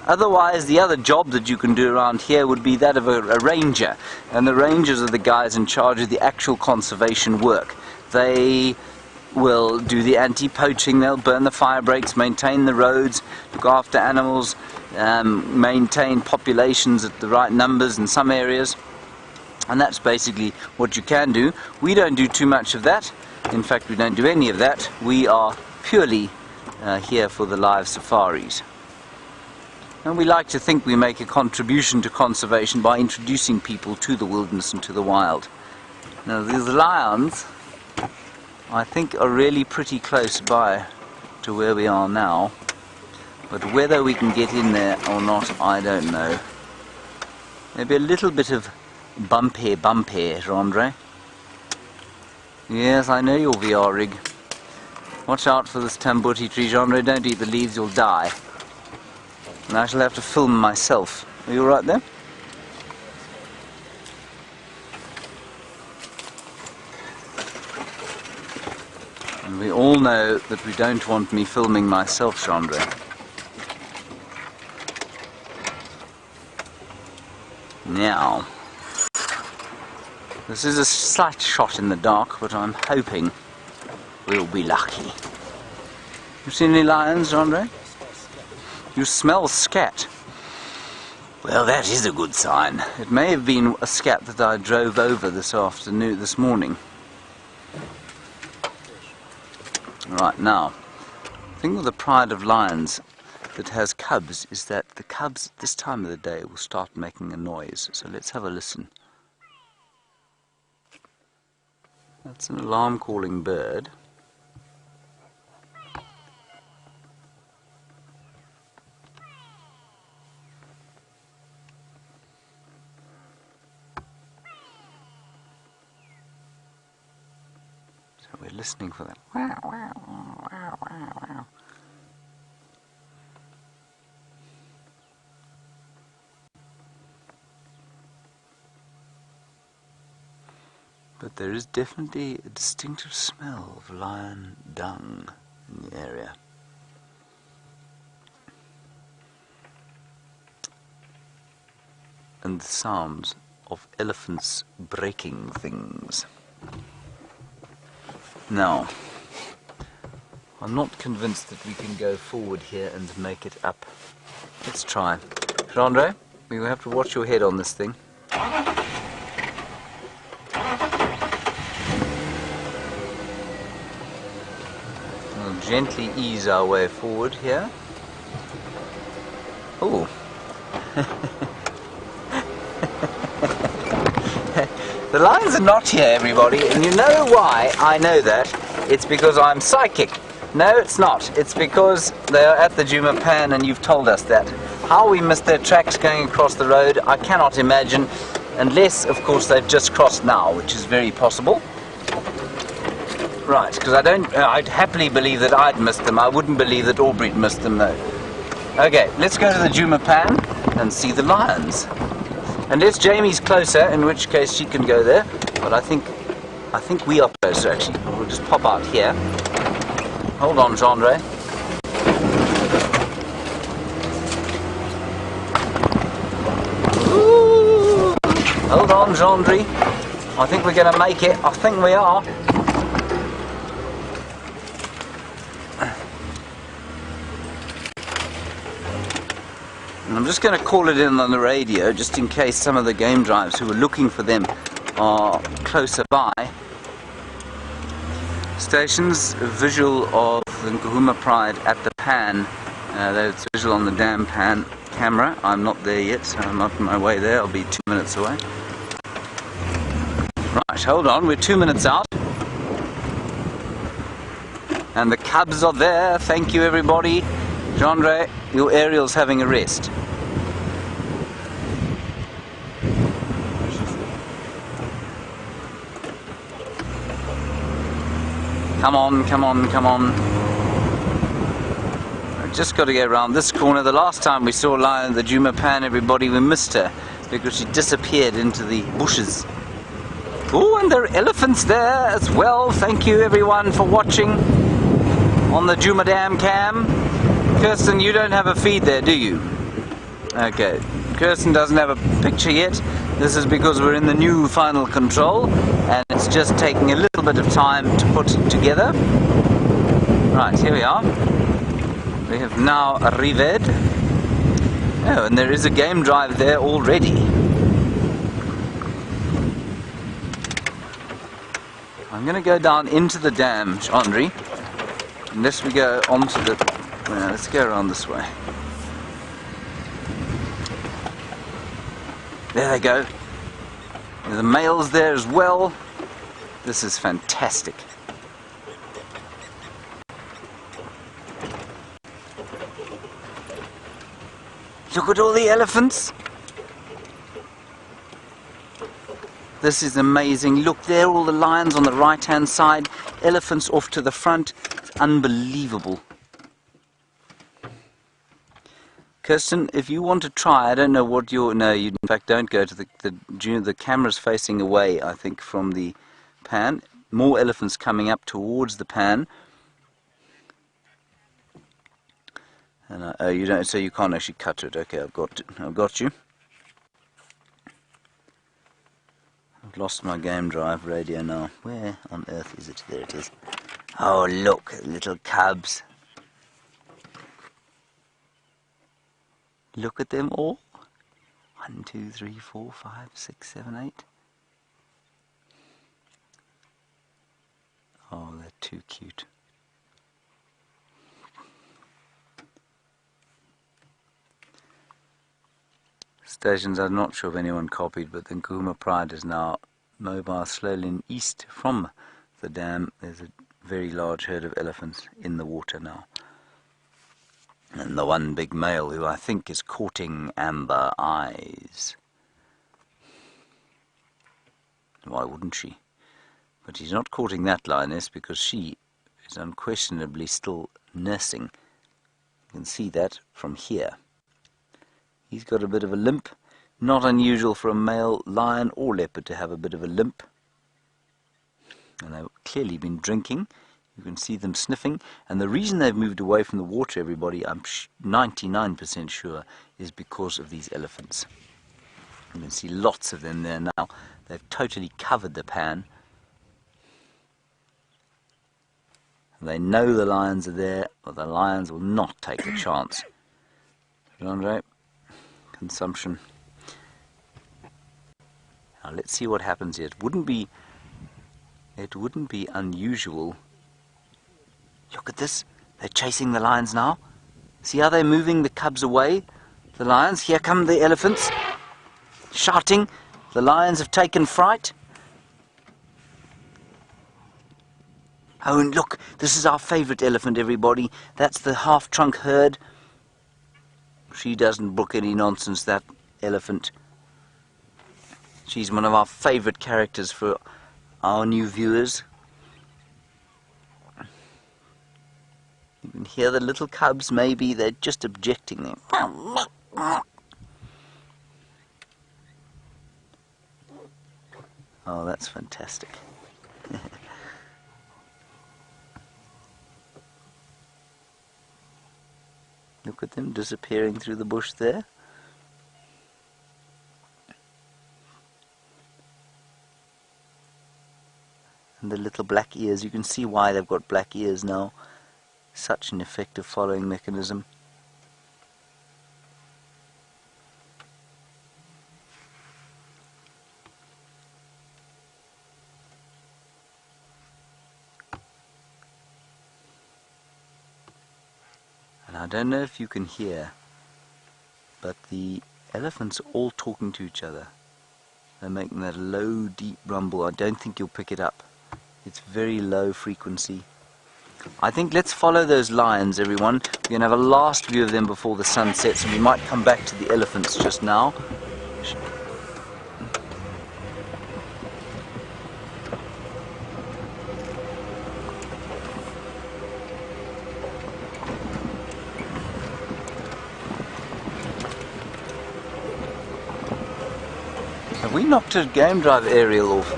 Otherwise, the other job that you can do around here would be that of a ranger, and the rangers are the guys in charge of the actual conservation work. They will do the anti-poaching, they'll burn the fire breaks, maintain the roads, look after animals, maintain populations at the right numbers in some areas, and that's basically what you can do. We don't do too much of that. In fact, we don't do any of that. We are purely here for the live safaris. And we like to think we make a contribution to conservation by introducing people to the wilderness and to the wild. Now, these lions, I think, are really pretty close by to where we are now, but whether we can get in there or not, I don't know. Maybe a little bit of bump here, Gendre. Yes, I know your VR rig. Watch out for this tambuti tree, Gendre. Don't eat the leaves, you'll die. And I shall have to film myself. Are you alright there? And we all know that we don't want me filming myself, Gendre. Now, this is a slight shot in the dark, but I'm hoping we'll be lucky. You seen any lions, Gendre? You smell scat. Well, that is a good sign. It may have been a scat that I drove over this morning. Right, now, the thing with the pride of lions that has cubs is that the cubs at this time of the day will start making a noise. So let's have a listen. That's an alarm calling bird. We're listening for that. Wow, wow, wow, wow, wow. But there is definitely a distinctive smell of lion dung in the area. And the sounds of elephants breaking things. Now, I'm not convinced that we can go forward here and make it up. Let's try. Gendre, we will have to watch your head on this thing. We'll gently ease our way forward here. Oh. The lions are not here, everybody, and you know why I know that? It's because I'm psychic. No, it's not. It's because they are at the Djuma Pan and you've told us that. How we missed their tracks going across the road, I cannot imagine, unless, of course, they've just crossed now, which is very possible. Right, because I'd happily believe that I'd missed them. I wouldn't believe that Aubrey'd missed them, though. Okay, let's go to the Djuma Pan and see the lions. Unless Jamie's closer, in which case she can go there. But I think we are closer, actually. We'll just pop out here. Hold on, Gendre. Hold on, Gendre. I think we're going to make it. I think we are. I'm just going to call it in on the radio, just in case some of the game drives who are looking for them are closer by. Stations, a visual of the Nkuhuma Pride at the Pan. That's visual on the damn Pan camera. I'm not there yet, so I'm not on my way there. I'll be 2 minutes away. Right, hold on, we're 2 minutes out. And the cubs are there. Thank you, everybody. Gendre, your aerial's having a rest. Come on, come on, come on. I've just got to get around this corner. The last time we saw Lion at the Djuma Pan, everybody, we missed her because she disappeared into the bushes. Oh, and there are elephants there as well. Thank you, everyone, for watching on the Djuma Dam cam. Kirsten, you don't have a feed there, do you? Okay, Kirsten doesn't have a picture yet. This is because we're in the new final control and it's just taking a little bit of time to put it together. Right, here we are. We have now arrived. Oh, and there is a game drive there already. I'm going to go down into the dam, Chandri, unless we go onto the... let's go around this way. There they go. There's the males there as well. This is fantastic. Look at all the elephants. This is amazing. Look there, all the lions on the right hand side, elephants off to the front. It's unbelievable. Kirsten, if you want to try, I don't know what you're... No, you in fact don't go to the camera's facing away, I think, from the pan. More elephants coming up towards the pan. And you don't, so you can't actually cut it. Okay, I've got you. I've lost my game drive radio now. Where on earth is it? There it is. Oh look, little cubs. Look at them all. 1, 2, 3, 4, 5, 6, 7, 8. Oh, they're too cute. Stations, I'm not sure if anyone copied, but the Nkuhuma Pride is now mobile slowly east from the dam. There's a very large herd of elephants in the water now. And the one big male who I think is courting Amber Eyes. Why wouldn't she? But he's not courting that lioness because she is unquestionably still nursing. You can see that from here. He's got a bit of a limp. Not unusual for a male lion or leopard to have a bit of a limp. And they've clearly been drinking. You can see them sniffing. And the reason they've moved away from the water, everybody, I'm 99% sure, is because of these elephants. You can see lots of them there now. They've totally covered the pan. They know the lions are there, but the lions will not take a chance. Andre? Consumption. Now let's see what happens here. It wouldn't be unusual. Look at this. They're chasing the lions now. See how they're moving the cubs away? The lions. Here come the elephants. Shouting. The lions have taken fright. Oh, and look. This is our favourite elephant, everybody. That's the half-trunk herd. She doesn't book any nonsense, that elephant. She's one of our favourite characters for our new viewers. You can hear the little cubs, maybe they're just objecting there. Oh, that's fantastic. Look at them disappearing through the bush there. And the little black ears, you can see why they've got black ears now. Such an effective following mechanism. And I don't know if you can hear, but the elephants are all talking to each other. They're making that low, deep rumble. I don't think you'll pick it up. It's very low frequency. I think let's follow those lions, everyone. We're going to have a last view of them before the sun sets, and we might come back to the elephants just now. Have we knocked a game drive aerial off?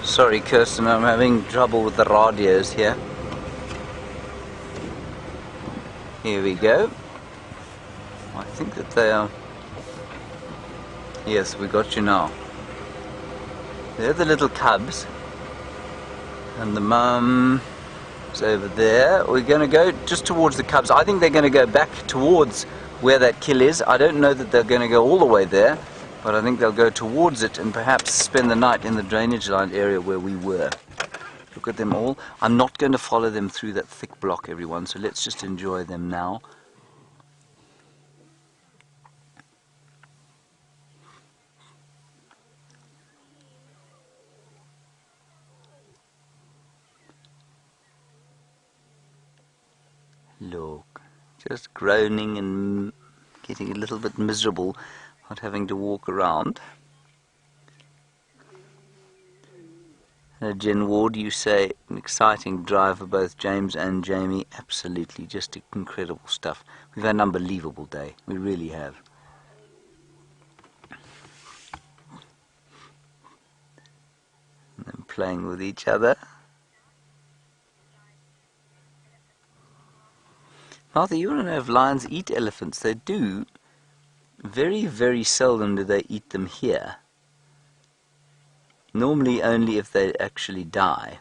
Sorry, Kirsten, I'm having trouble with the radios here. Here we go. I think that they are... Yes, we got you now. They're the little cubs. And the mum is over there. We're going to go just towards the cubs. I think they're going to go back towards where that kill is. I don't know that they're going to go all the way there, but I think they'll go towards it and perhaps spend the night in the drainage line area where we were. Look at them all. I'm not going to follow them through that thick block, everyone, so let's just enjoy them now. Look, just groaning and getting a little bit miserable not having to walk around. Jen Ward, you say an exciting drive for both James and Jamie. Absolutely, just incredible stuff. We've had an unbelievable day. We really have. And them playing with each other. Martha, you want to know if lions eat elephants? They do. Very, very seldom do they eat them here. Normally only if they actually die.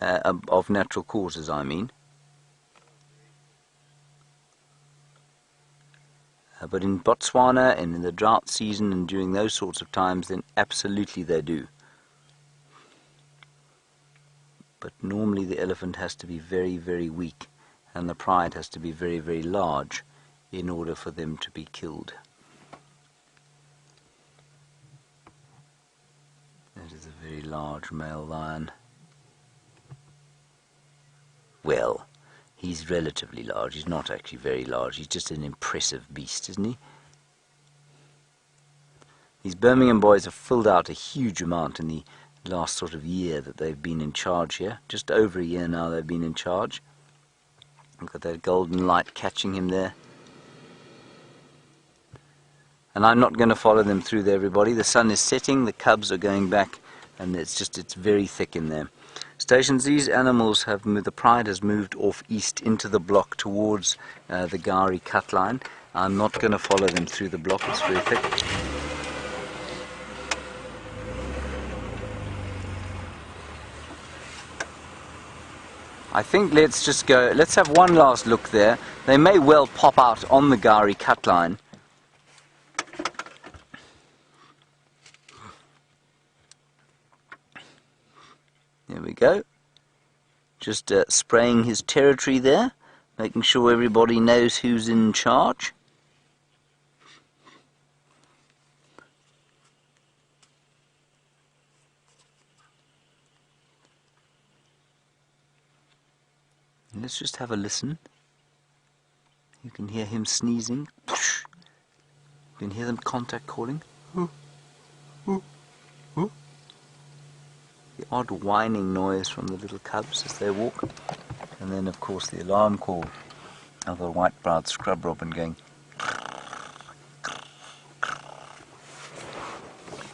Of natural causes, I mean. But in Botswana and in the drought season and during those sorts of times, then absolutely they do. But normally the elephant has to be very, very weak, and the pride has to be very, very large in order for them to be killed. That is a very large male lion. Well, he's relatively large. He's not actually very large. He's just an impressive beast, isn't he? These Birmingham boys have filled out a huge amount in the last sort of year that they've been in charge here. Just over a year now they've been in charge. Look at that golden light catching him there. And I'm not going to follow them through there, everybody. The sun is setting, the cubs are going back, and it's very thick in there. Stations, these animals have moved, the pride has moved off east into the block towards the Gari cut line. I'm not going to follow them through the block, it's very thick. I think let's just go, let's have one last look there. They may well pop out on the Gari cut line. There we go. Just spraying his territory there, making sure everybody knows who's in charge. Let's just have a listen. You can hear him sneezing. You can hear them contact calling. The odd whining noise from the little cubs as they walk. And then of course the alarm call of the white-browed scrub robin going.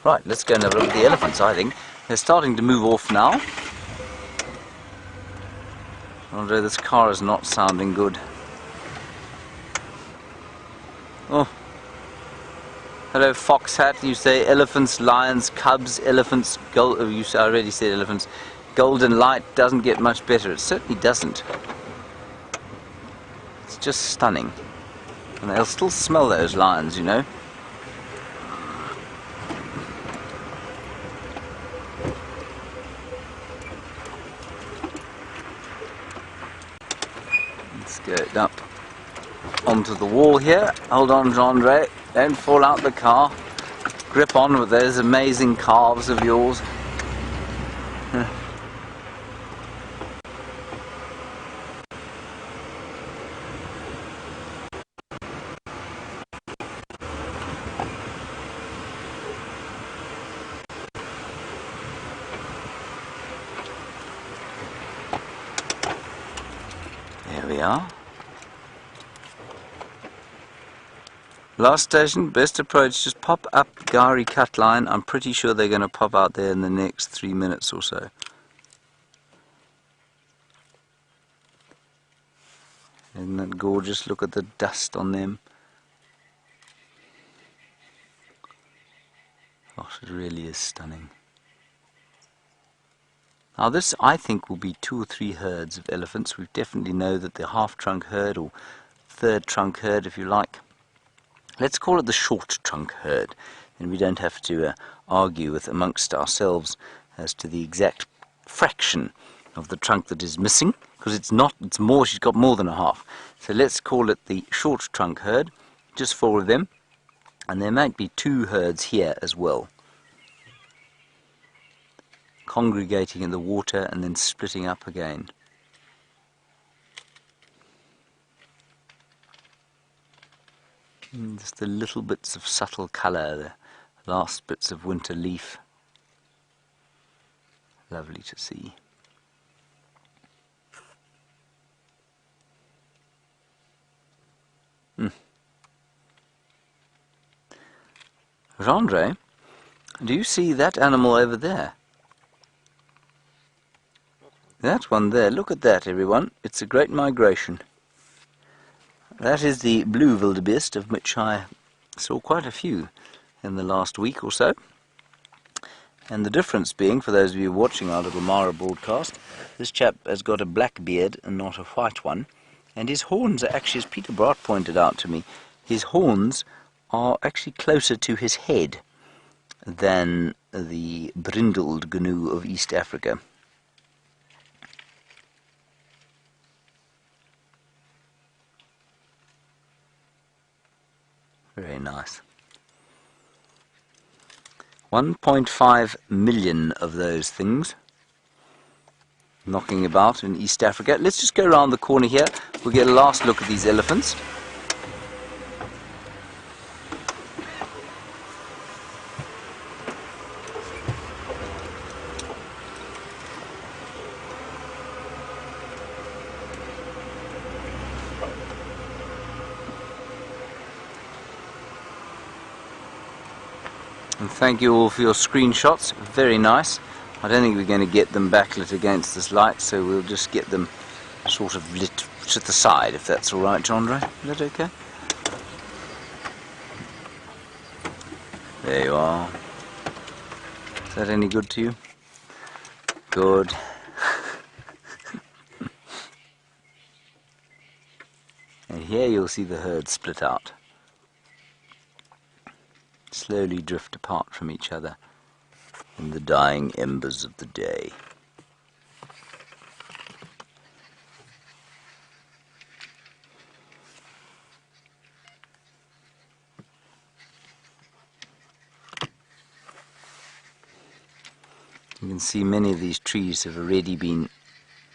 Right, let's go and have a look at the elephants, I think. They're starting to move off now. Andre, this car is not sounding good. Oh. Hello, Fox Hat. You say elephants, lions, cubs, elephants, gold. I already said elephants. Golden light doesn't get much better. It certainly doesn't. It's just stunning. And they'll still smell those lions, you know. Let's get up onto the wall here. Hold on, Jean-Andre. Don't fall out the car. Grip on with those amazing calves of yours. There we are. Last station, best approach, just pop up Gari cut line. I'm pretty sure they're going to pop out there in the next 3 minutes or so. Isn't that gorgeous? Look at the dust on them. Gosh, it really is stunning. Now this, I think, will be 2 or 3 herds of elephants. We definitely know that the half-trunk herd, or third trunk herd if you like. Let's call it the short trunk herd, and we don't have to argue with amongst ourselves as to the exact fraction of the trunk that is missing, because it's not, it's more, she's got more than a half. So let's call it the short trunk herd, just 4 of them, and there might be 2 herds here as well, congregating in the water and then splitting up again. Just the little bits of subtle colour, the last bits of winter leaf. Lovely to see. Gendre, do you see that animal over there? That one there, look at that everyone, it's a great migration. That is the blue wildebeest, of which I saw quite a few in the last week or so. And the difference being, for those of you watching our little Mara broadcast, this chap has got a black beard and not a white one. And his horns are actually, as Peter Bart pointed out to me, his horns are actually closer to his head than the brindled gnu of East Africa. Very nice. 1.5 million of those things knocking about in East Africa. Let's just go around the corner here. We'll get a last look at these elephants. And thank you all for your screenshots, very nice. I don't think we're going to get them backlit against this light, so we'll just get them sort of lit to the side, if that's alright, Gendre. Is that okay? There you are. Is that any good to you? Good. And here you'll see the herd split out. Slowly drift apart from each other in the dying embers of the day. You can see many of these trees have already been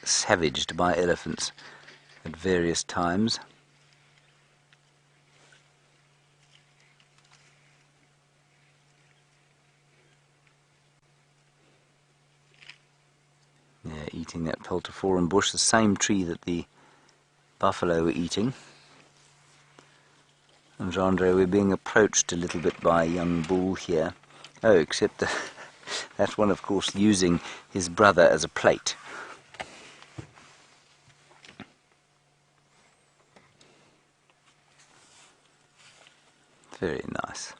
savaged by elephants at various times. Yeah, eating that peltiforum bush, the same tree that the buffalo were eating. And Gendre, we're being approached a little bit by a young bull here. Oh, except that one, of course, using his brother as a plate. Very nice.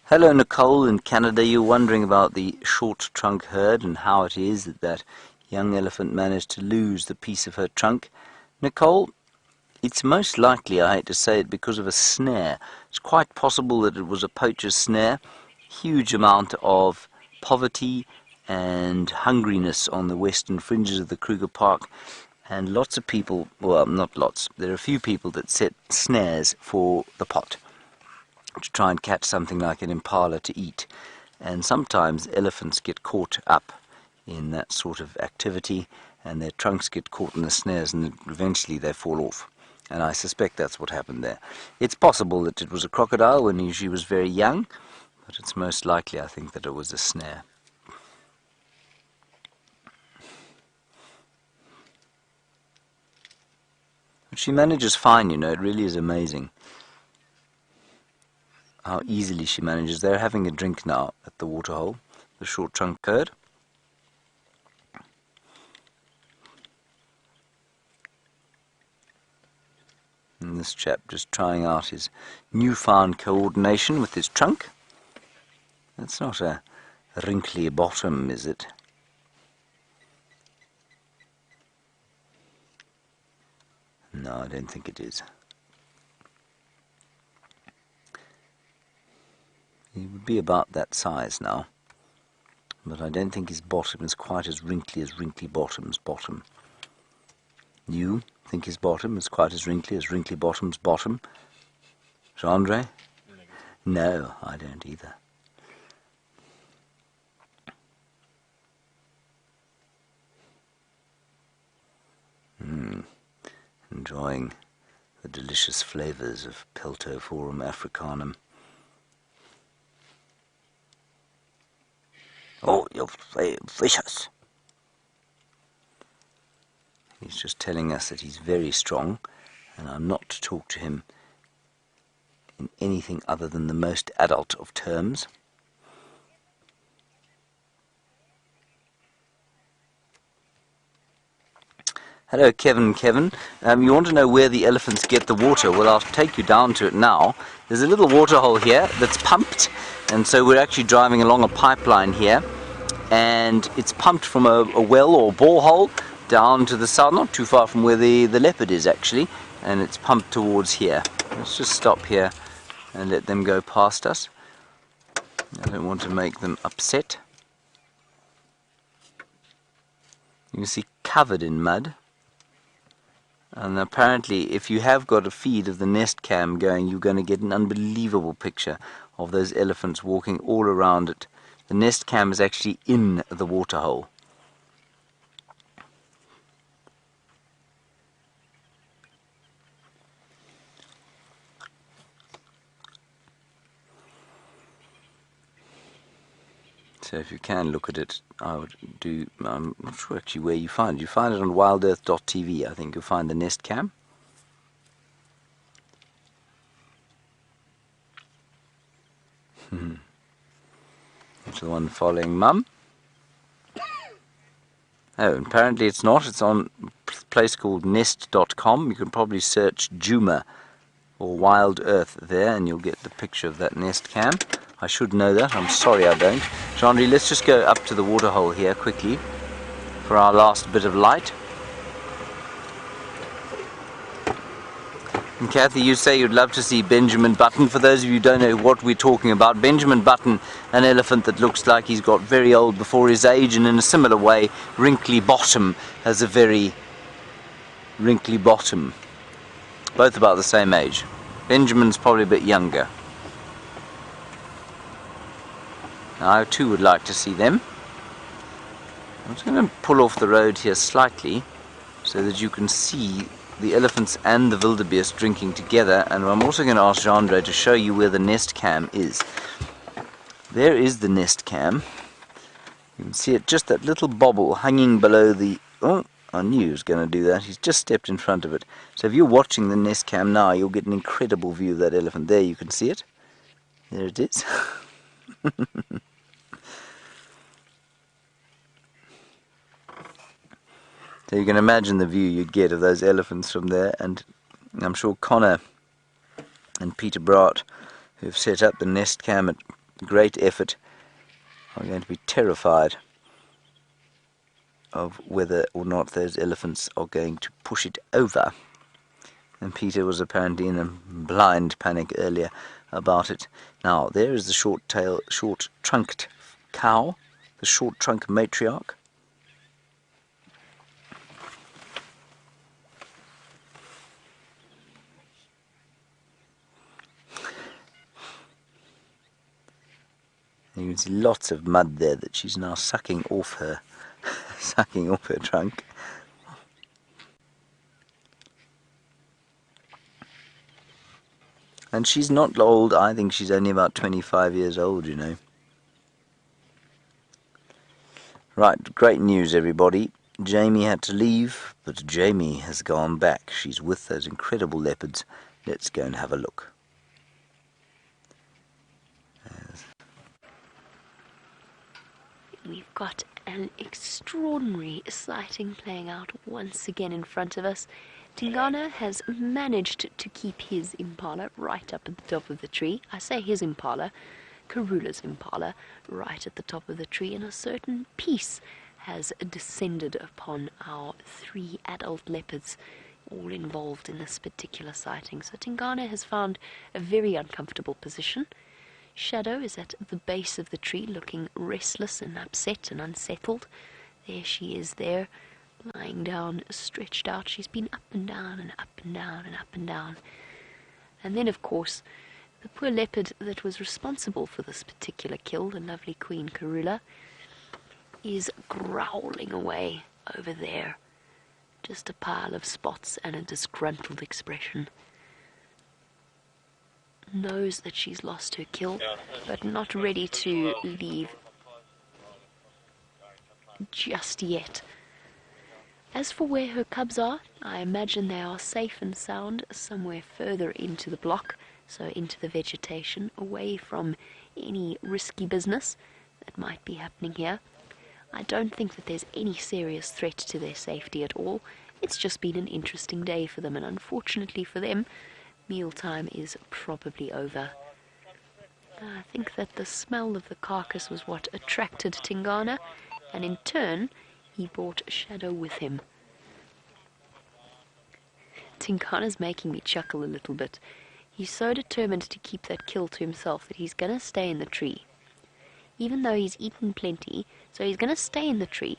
Hello Nicole in Canada, you're wondering about the short trunk herd and how it is that that young elephant managed to lose the piece of her trunk. Nicole, it's most likely, I hate to say it, because of a snare. It's quite possible that it was a poacher's snare. Huge amount of poverty and hungriness on the western fringes of the Kruger Park, and lots of people, well, not lots, there are a few people that set snares for the pot to try and catch something like an impala to eat. And sometimes elephants get caught up in that sort of activity, and their trunks get caught in the snares, and eventually they fall off. And I suspect that's what happened there. It's possible that it was a crocodile when she was very young, but it's most likely, I think, that it was a snare. But she manages fine, you know, it really is amazing. how easily she manages. They're having a drink now at the waterhole, the short trunk bird. And this chap just trying out his newfound coordination with his trunk. That's not a wrinkly bottom, is it? No, I don't think it is. He would be about that size now, but I don't think his bottom is quite as wrinkly bottom's bottom. You think his bottom is quite as wrinkly bottom's bottom? Jean-Andre? No, I don't either. Enjoying the delicious flavours of Peltophorum africanum. Oh, you're vicious. He's just telling us that he's very strong, and I'm not to talk to him in anything other than the most adult of terms. Hello, Kevin. You want to know where the elephants get the water? Well, I'll take you down to it now. There's a little water hole here that's pumped, and so we're actually driving along a pipeline here, and it's pumped from a well or borehole down to the south, not too far from where the leopard is actually, and it's pumped towards here. Let's just stop here and let them go past us. I don't want to make them upset. You can see covered in mud. And apparently, if you have got a feed of the nest cam going, you're going to get an unbelievable picture of those elephants walking all around it. The nest cam is actually in the waterhole. So if you can look at it, I would do, I'm not sure actually where you find it. You find it on WildEarth.tv, I think you'll find the nest cam. That's the one following Mum. Oh, apparently it's not. It's on a place called nest.com. You can probably search Juma or WildEarth there and you'll get the picture of that nest cam. I should know that. I'm sorry I don't. Jean-Louis, let's just go up to the waterhole here quickly for our last bit of light. And Kathy, you say you'd love to see Benjamin Button. For those of you who don't know what we're talking about, Benjamin Button, an elephant that looks like he's got very old before his age, and in a similar way, Wrinkly Bottom has a very wrinkly bottom. Both about the same age. Benjamin's probably a bit younger. I too would like to see them. I'm just going to pull off the road here slightly so that you can see the elephants and the wildebeest drinking together, and I'm also going to ask Jean-Andre to show you where the nest cam is. There is the nest cam. You can see it, just that little bobble hanging below the... Oh, I knew he was going to do that. He's just stepped in front of it. So if you're watching the nest cam now, you'll get an incredible view of that elephant. There, you can see it. There it is. So you can imagine the view you'd get of those elephants from there, and I'm sure Connor and Peter Braat, who've set up the nest cam at great effort, are going to be terrified of whether or not those elephants are going to push it over. And Peter was apparently in a blind panic earlier about it. Now, there is the short-trunked cow, the short-trunk matriarch. You can see lots of mud there that she's now sucking off her trunk. And she's not old. I think she's only about 25 years old, you know. Right, great news, everybody. Jamie had to leave, but Jamie has gone back. She's with those incredible leopards. Let's go and have a look. We've got an extraordinary sighting playing out once again in front of us. Tingana has managed to keep his impala right up at the top of the tree. I say his impala, Karula's impala, right at the top of the tree, and a certain peace has descended upon our 3 adult leopards, all involved in this particular sighting. So Tingana has found a very uncomfortable position. Shadow is at the base of the tree, looking restless and upset and unsettled. There she is there, lying down, stretched out. She's been up and down and up and down and up and down. And then, of course, the poor leopard that was responsible for this particular kill, the lovely Queen Karula, is growling away over there. Just a pile of spots and a disgruntled expression. Knows that she's lost her kill, but not ready to leave just yet. As for where her cubs are, I imagine they are safe and sound somewhere further into the block, so into the vegetation, away from any risky business that might be happening here. I don't think that there's any serious threat to their safety at all. It's just been an interesting day for them, and unfortunately for them, mealtime is probably over. I think that the smell of the carcass was what attracted Tingana, and in turn, he brought Shadow with him. Tingana's making me chuckle a little bit. He's so determined to keep that kill to himself that he's gonna stay in the tree. Even though he's eaten plenty, so he's gonna stay in the tree,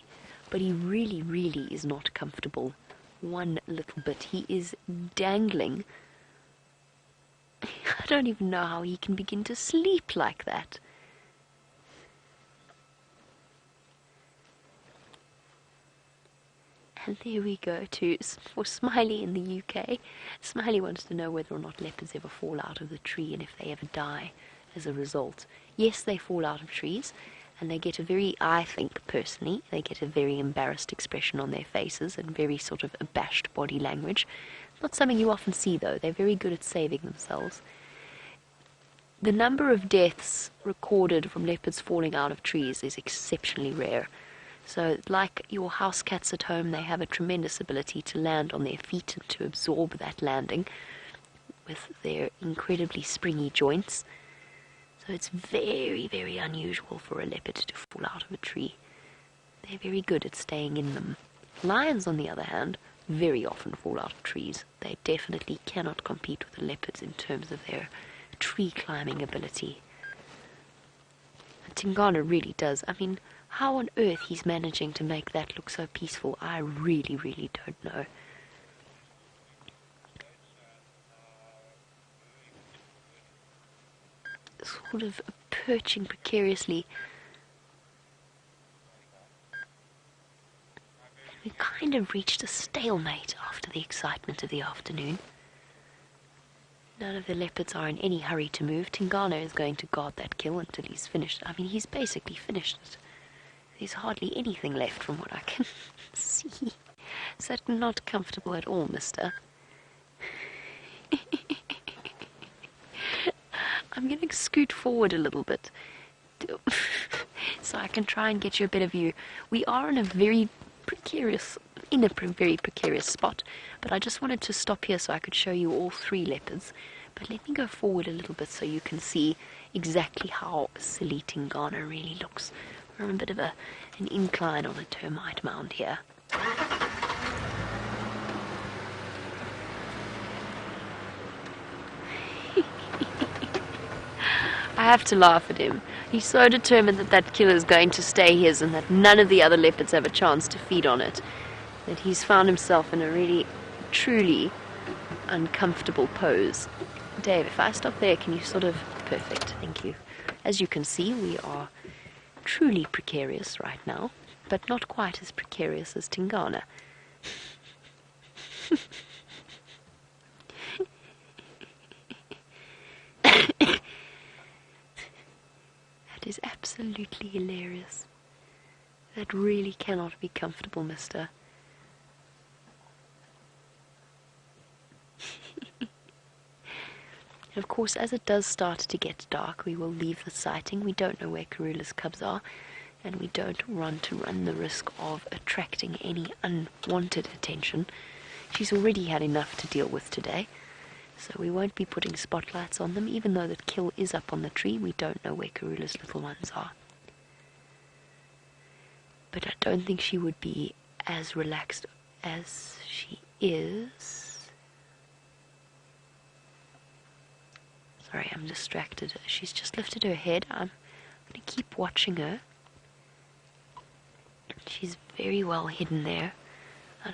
but he really, really is not comfortable one little bit. He is dangling. I don't even know how he can begin to sleep like that. And there we go for Smiley in the UK. Smiley wants to know whether or not leopards ever fall out of the tree and if they ever die as a result. Yes, they fall out of trees, and they get a very, I think personally, they get a very embarrassed expression on their faces and very sort of abashed body language. Not something you often see though. They're very good at saving themselves. The number of deaths recorded from leopards falling out of trees is exceptionally rare. So like your house cats at home, they have a tremendous ability to land on their feet and to absorb that landing with their incredibly springy joints. So it's very, very unusual for a leopard to fall out of a tree. They're very good at staying in them. Lions, on the other hand, very often fall out of trees. They definitely cannot compete with the leopards in terms of their tree climbing ability. And Tingana really does. I mean, how on earth he's managing to make that look so peaceful, I really, really don't know. Sort of perching precariously. We kind of reached a stalemate after the excitement of the afternoon. None of the leopards are in any hurry to move. Tingana is going to guard that kill until he's finished. I mean, he's basically finished it. There's hardly anything left from what I can see. Is that not comfortable at all, mister? I'm going to scoot forward a little bit so I can try and get you a better view. We are in a very precarious spot, but I just wanted to stop here so I could show you all 3 leopards. But let me go forward a little bit so you can see exactly how silly Tingana really looks. We're on a bit of an incline on a termite mound here. I have to laugh at him. He's so determined that that kill is going to stay his and that none of the other leopards have a chance to feed on it, that he's found himself in a really, truly uncomfortable pose. Dave, if I stop there, can you sort of... Perfect, thank you. As you can see, we are truly precarious right now, but not quite as precarious as Tingana. That is absolutely hilarious. That really cannot be comfortable, mister. And of course, as it does start to get dark, we will leave the sighting. We don't know where Karula's cubs are, and we don't want to run the risk of attracting any unwanted attention. She's already had enough to deal with today, so we won't be putting spotlights on them. Even though the kill is up on the tree, we don't know where Karula's little ones are. But I don't think she would be as relaxed as she is. Sorry, I'm distracted. She's just lifted her head. I'm going to keep watching her. She's very well hidden there.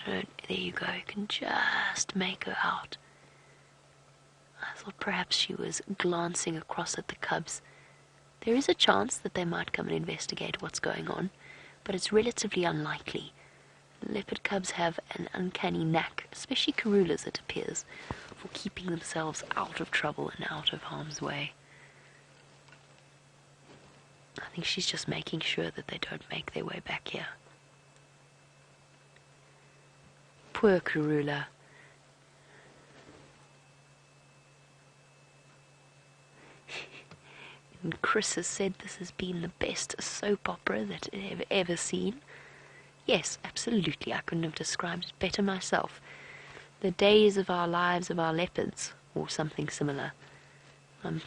There you go. You can just make her out. I thought perhaps she was glancing across at the cubs. There is a chance that they might come and investigate what's going on, but it's relatively unlikely. Leopard cubs have an uncanny knack, especially Karula's it appears, for keeping themselves out of trouble and out of harm's way. I think she's just making sure that they don't make their way back here. Poor Karula. And Chris has said this has been the best soap opera that I've ever seen. Yes, absolutely, I couldn't have described it better myself. The days of our lives of our leopards, or something similar.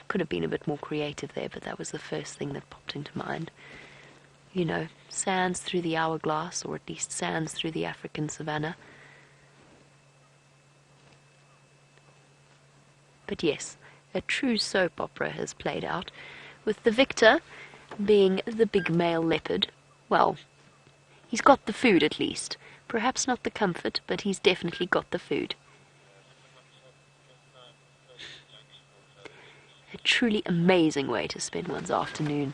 Could have been a bit more creative there, but that was the first thing that popped into mind. You know, sands through the hourglass, or at least sands through the African savannah. But yes, a true soap opera has played out, with the victor being the big male leopard. Well, he's got the food at least. Perhaps not the comfort, but he's definitely got the food. A truly amazing way to spend one's afternoon.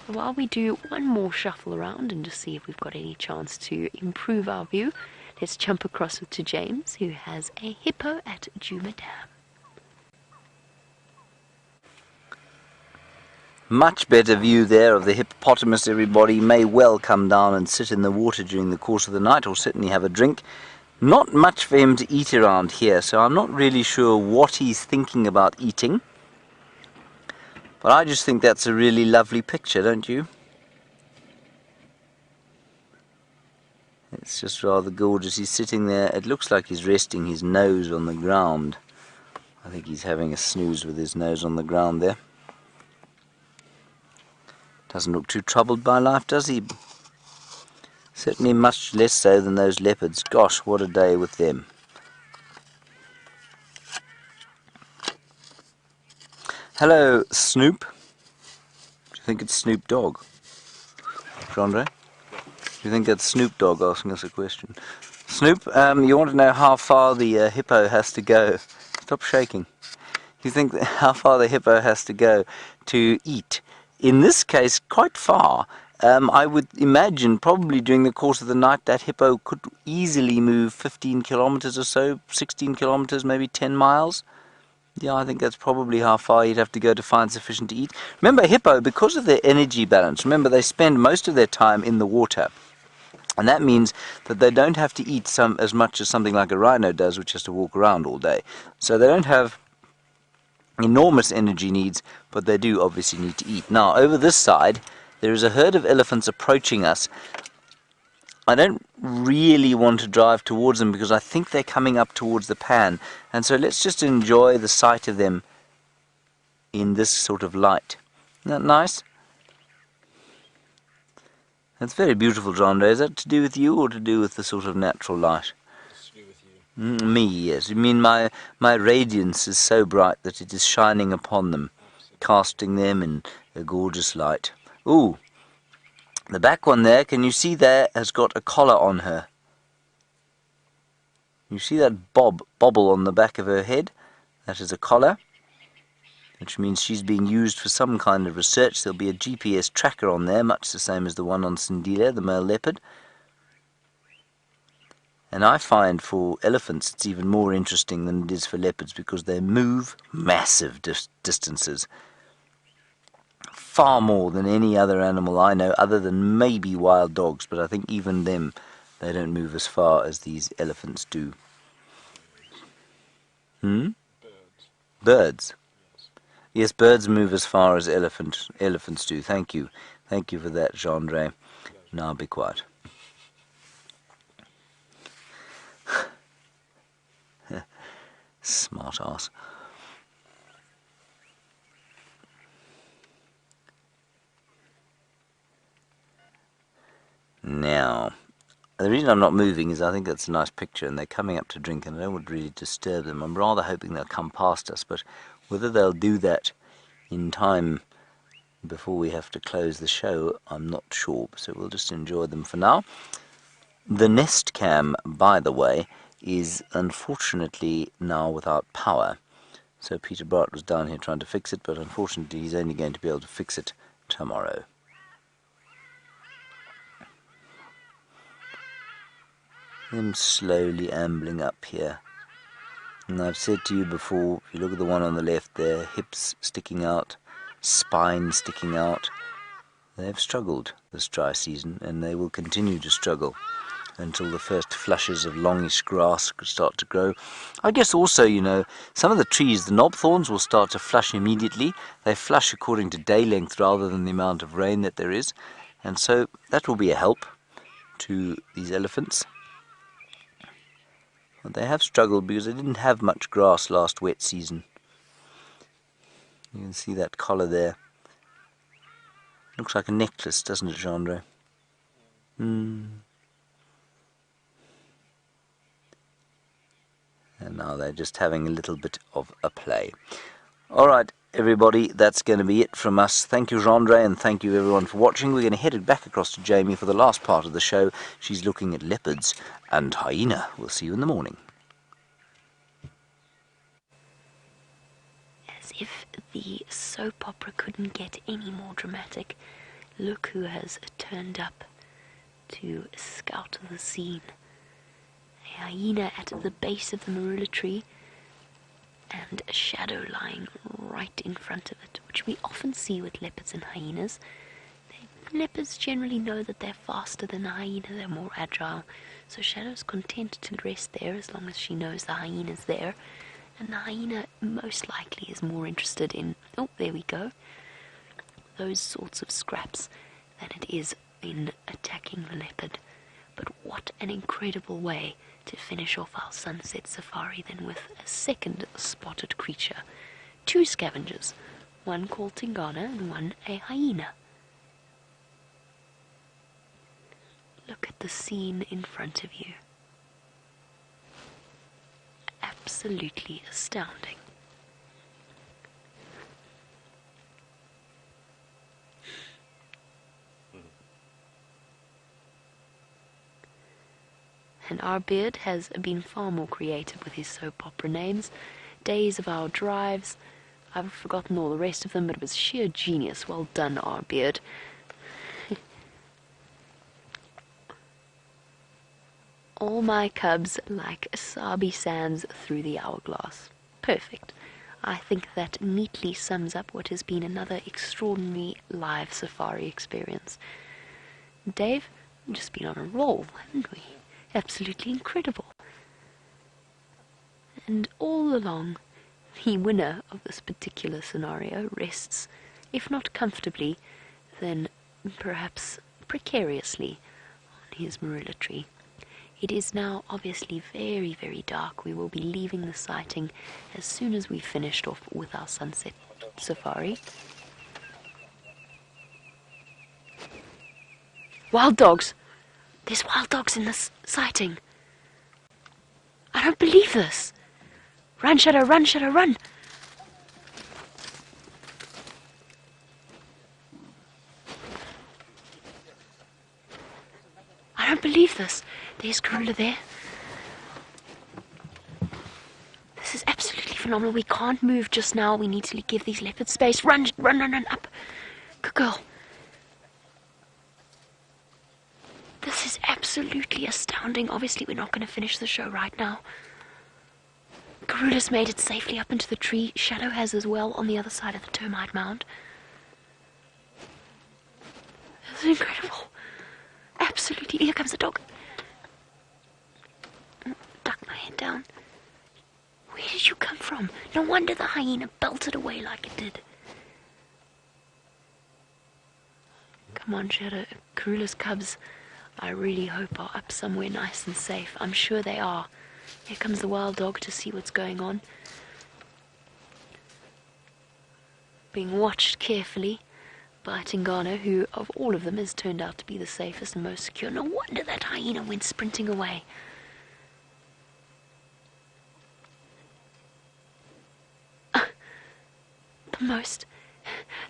While we do one more shuffle around and just see if we've got any chance to improve our view, let's jump across to James, who has a hippo at Djuma Dam. Much better view there of the hippopotamus. Everybody may well come down and sit in the water during the course of the night, or certainly have a drink. Not much for him to eat around here, so I'm not really sure what he's thinking about eating. But I just think that's a really lovely picture, don't you? It's just rather gorgeous. He's sitting there. It looks like he's resting his nose on the ground. I think he's having a snooze with his nose on the ground there. Doesn't look too troubled by life, does he? Certainly much less so than those leopards. Gosh, what a day with them. Hello, Snoop. Do you think it's Snoop Dogg? Andre? Do you think that's Snoop Dogg asking us a question? Snoop, you want to know how far the hippo has to go? Stop shaking. You think how far the hippo has to go to eat? In this case, quite far. I would imagine probably during the course of the night that hippo could easily move 15 kilometers or so, 16 kilometers, maybe 10 miles. Yeah, I think that's probably how far you'd have to go to find sufficient to eat. Remember, hippo, because of their energy balance, remember they spend most of their time in the water. And that means that they don't have to eat as much as something like a rhino does, which has to walk around all day. So they don't have enormous energy needs, but they do obviously need to eat. Now, over this side, there is a herd of elephants approaching us. I don't really want to drive towards them because I think they're coming up towards the pan. And so let's just enjoy the sight of them in this sort of light. Isn't that nice? That's very beautiful, John Ray. Is that to do with you or to do with the sort of natural light? It's to do with you. Me, yes. You mean my radiance is so bright that it is shining upon them, casting them in a gorgeous light. Ooh, the back one there, can you see there, has got a collar on her. You see that bobble on the back of her head? That is a collar, which means she's being used for some kind of research. There'll be a GPS tracker on there, much the same as the one on Sindile, the male leopard. And I find for elephants it's even more interesting than it is for leopards because they move massive distances. Far more than any other animal I know, other than maybe wild dogs, but I think even them, they don't move as far as these elephants do. Birds. Birds. Yes, birds move as far as elephants do. Thank you. Thank you for that, Jean-Ray. Now be quiet. Smart ass. Now, the reason I'm not moving is I think it's a nice picture and they're coming up to drink and I don't want to really disturb them. I'm rather hoping they'll come past us, but whether they'll do that in time before we have to close the show, I'm not sure. So we'll just enjoy them for now. The Nest Cam, by the way, is unfortunately now without power. So Peter Bart was down here trying to fix it, but unfortunately he's only going to be able to fix it tomorrow. Them slowly ambling up here. And I've said to you before, if you look at the one on the left there, hips sticking out, spine sticking out, they've struggled this dry season and they will continue to struggle until the first flushes of longish grass start to grow. I guess also, you know, some of the trees, the knobthorns, will start to flush immediately. They flush according to day length rather than the amount of rain that there is. And so that will be a help to these elephants. But they have struggled because they didn't have much grass last wet season. You can see that collar there. Looks like a necklace, doesn't it, Gendre? And now they're just having a little bit of a play. Alright, everybody, that's going to be it from us. Thank you, Gendre, and thank you everyone for watching. We're going to head it back across to Jamie for the last part of the show. She's looking at leopards and hyena. We'll see you in the morning. As if the soap opera couldn't get any more dramatic, look who has turned up to scout the scene. A hyena at the base of the marula tree and a shadow lying right in front of it, which we often see with leopards and hyenas. Leopards generally know that they're faster than the hyena, they're more agile, so Shadow's content to rest there as long as she knows the hyena's there, and the hyena most likely is more interested in, oh, there we go, those sorts of scraps than it is in attacking the leopard. But what an incredible way to finish off our sunset safari then with a second spotted creature. Two scavengers, one called Tingana and one a hyena. Look at the scene in front of you. Absolutely astounding. And our beard has been far more creative with his soap opera names. Days of Our Drives. I've forgotten all the rest of them, but it was sheer genius. Well done, our beard. All my cubs like Sabi sands through the hourglass. Perfect. I think that neatly sums up what has been another extraordinary live safari experience. Dave, we've just been on a roll, haven't we? Absolutely incredible. And all along, the winner of this particular scenario rests, if not comfortably, then perhaps precariously, on his marula tree. It is now obviously very, very dark. We will be leaving the sighting as soon as we've finished off with our sunset safari. Wild dogs! There's wild dogs in this sighting. I don't believe this. Run, Shadow, run, Shadow, run! I don't believe this. There's Karula there. This is absolutely phenomenal. We can't move just now. We need to give these leopards space. Run, run, run, run, up. Good girl. This is absolutely astounding. Obviously, we're not going to finish the show right now. Karula's made it safely up into the tree. Shadow has as well on the other side of the termite mound. This is incredible. Absolutely. Here comes the dog. Duck my head down. Where did you come from? No wonder the hyena belted away like it did. Come Come on, Shadow. Karula's cubs, I really hope, are up somewhere nice and safe. I'm sure they are. Here comes the wild dog to see what's going on. Being watched carefully by Tingana, who of all of them has turned out to be the safest and most secure. No wonder that hyena went sprinting away.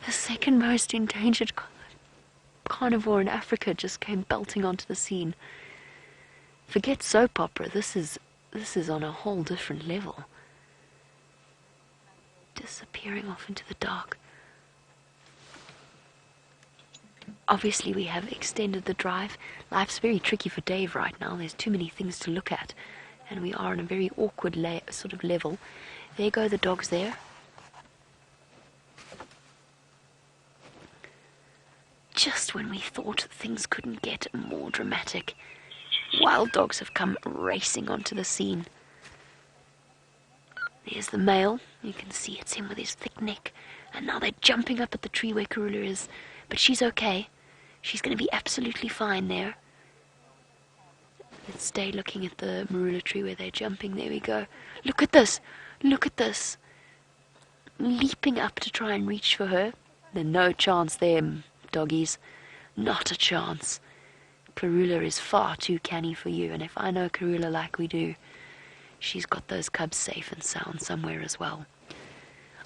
The second most endangered carnivore in Africa just came belting onto the scene. Forget soap opera, this is on a whole different level. Disappearing off into the dark. Obviously we have extended the drive. Life's very tricky for Dave right now. There's too many things to look at. And we are on a very awkward sort of level. There go the dogs there. Just when we thought things couldn't get more dramatic, wild dogs have come racing onto the scene. There's the male. You can see it's him with his thick neck. And now they're jumping up at the tree where Karula is. But she's okay. She's going to be absolutely fine there. Let's stay looking at the marula tree where they're jumping. There we go. Look at this. Look at this. Leaping up to try and reach for her. There's no chance there, doggies. Not a chance. Karula is far too canny for you. And if I know Karula like we do, she's got those cubs safe and sound somewhere as well.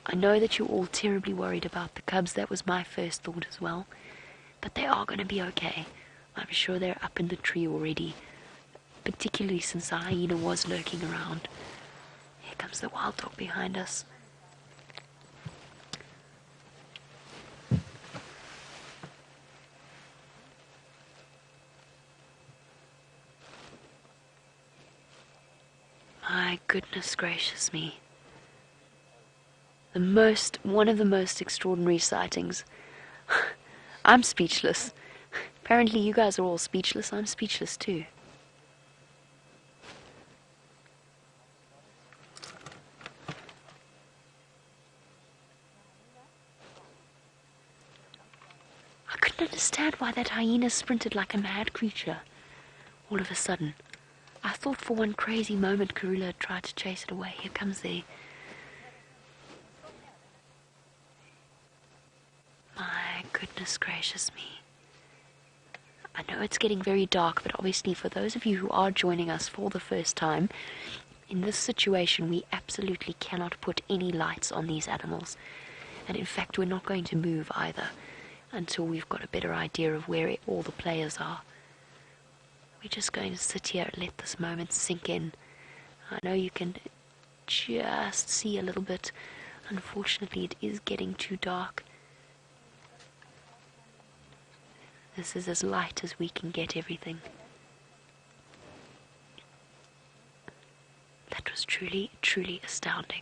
I know that you're all terribly worried about the cubs. That was my first thought as well. But they are going to be okay. I'm sure they're up in the tree already. Particularly since the hyena was lurking around. Here comes the wild dog behind us. My goodness gracious me. One of the most extraordinary sightings. I'm speechless. Apparently you guys are all speechless. I'm speechless too. I couldn't understand why that hyena sprinted like a mad creature all of a sudden. I thought for one crazy moment Karula had tried to chase it away. Here comes the... My goodness gracious me. I know it's getting very dark, but obviously for those of you who are joining us for the first time, in this situation we absolutely cannot put any lights on these animals. And in fact we're not going to move either until we've got a better idea of where all the players are. We're just going to sit here and let this moment sink in. I know you can just see a little bit. Unfortunately, it is getting too dark. This is as light as we can get everything. That was truly, truly astounding.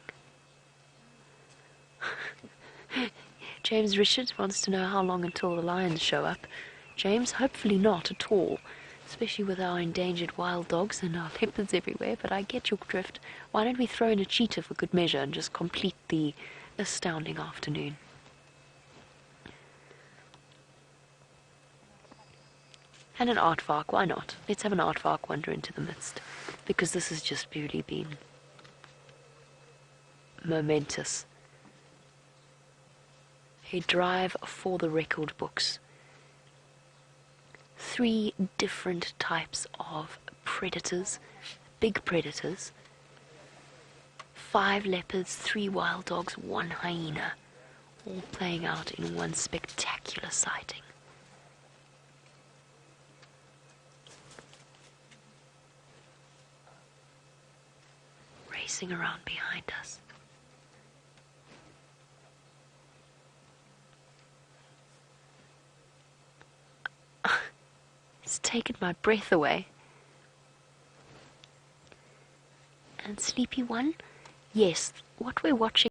James Richards wants to know how long until the lions show up. James, hopefully not at all. Especially with our endangered wild dogs and our leopards everywhere, but I get your drift. Why don't we throw in a cheetah for good measure and just complete the astounding afternoon? And an aardvark, why not? Let's have an aardvark wander into the midst, because this has just purely been momentous. A drive for the record books. 3 different types of predators, big predators, 5 leopards, 3 wild dogs, 1 hyena, all playing out in one spectacular sighting. Racing around behind us. It's taken my breath away. And Sleepy One? Yes, what we're watching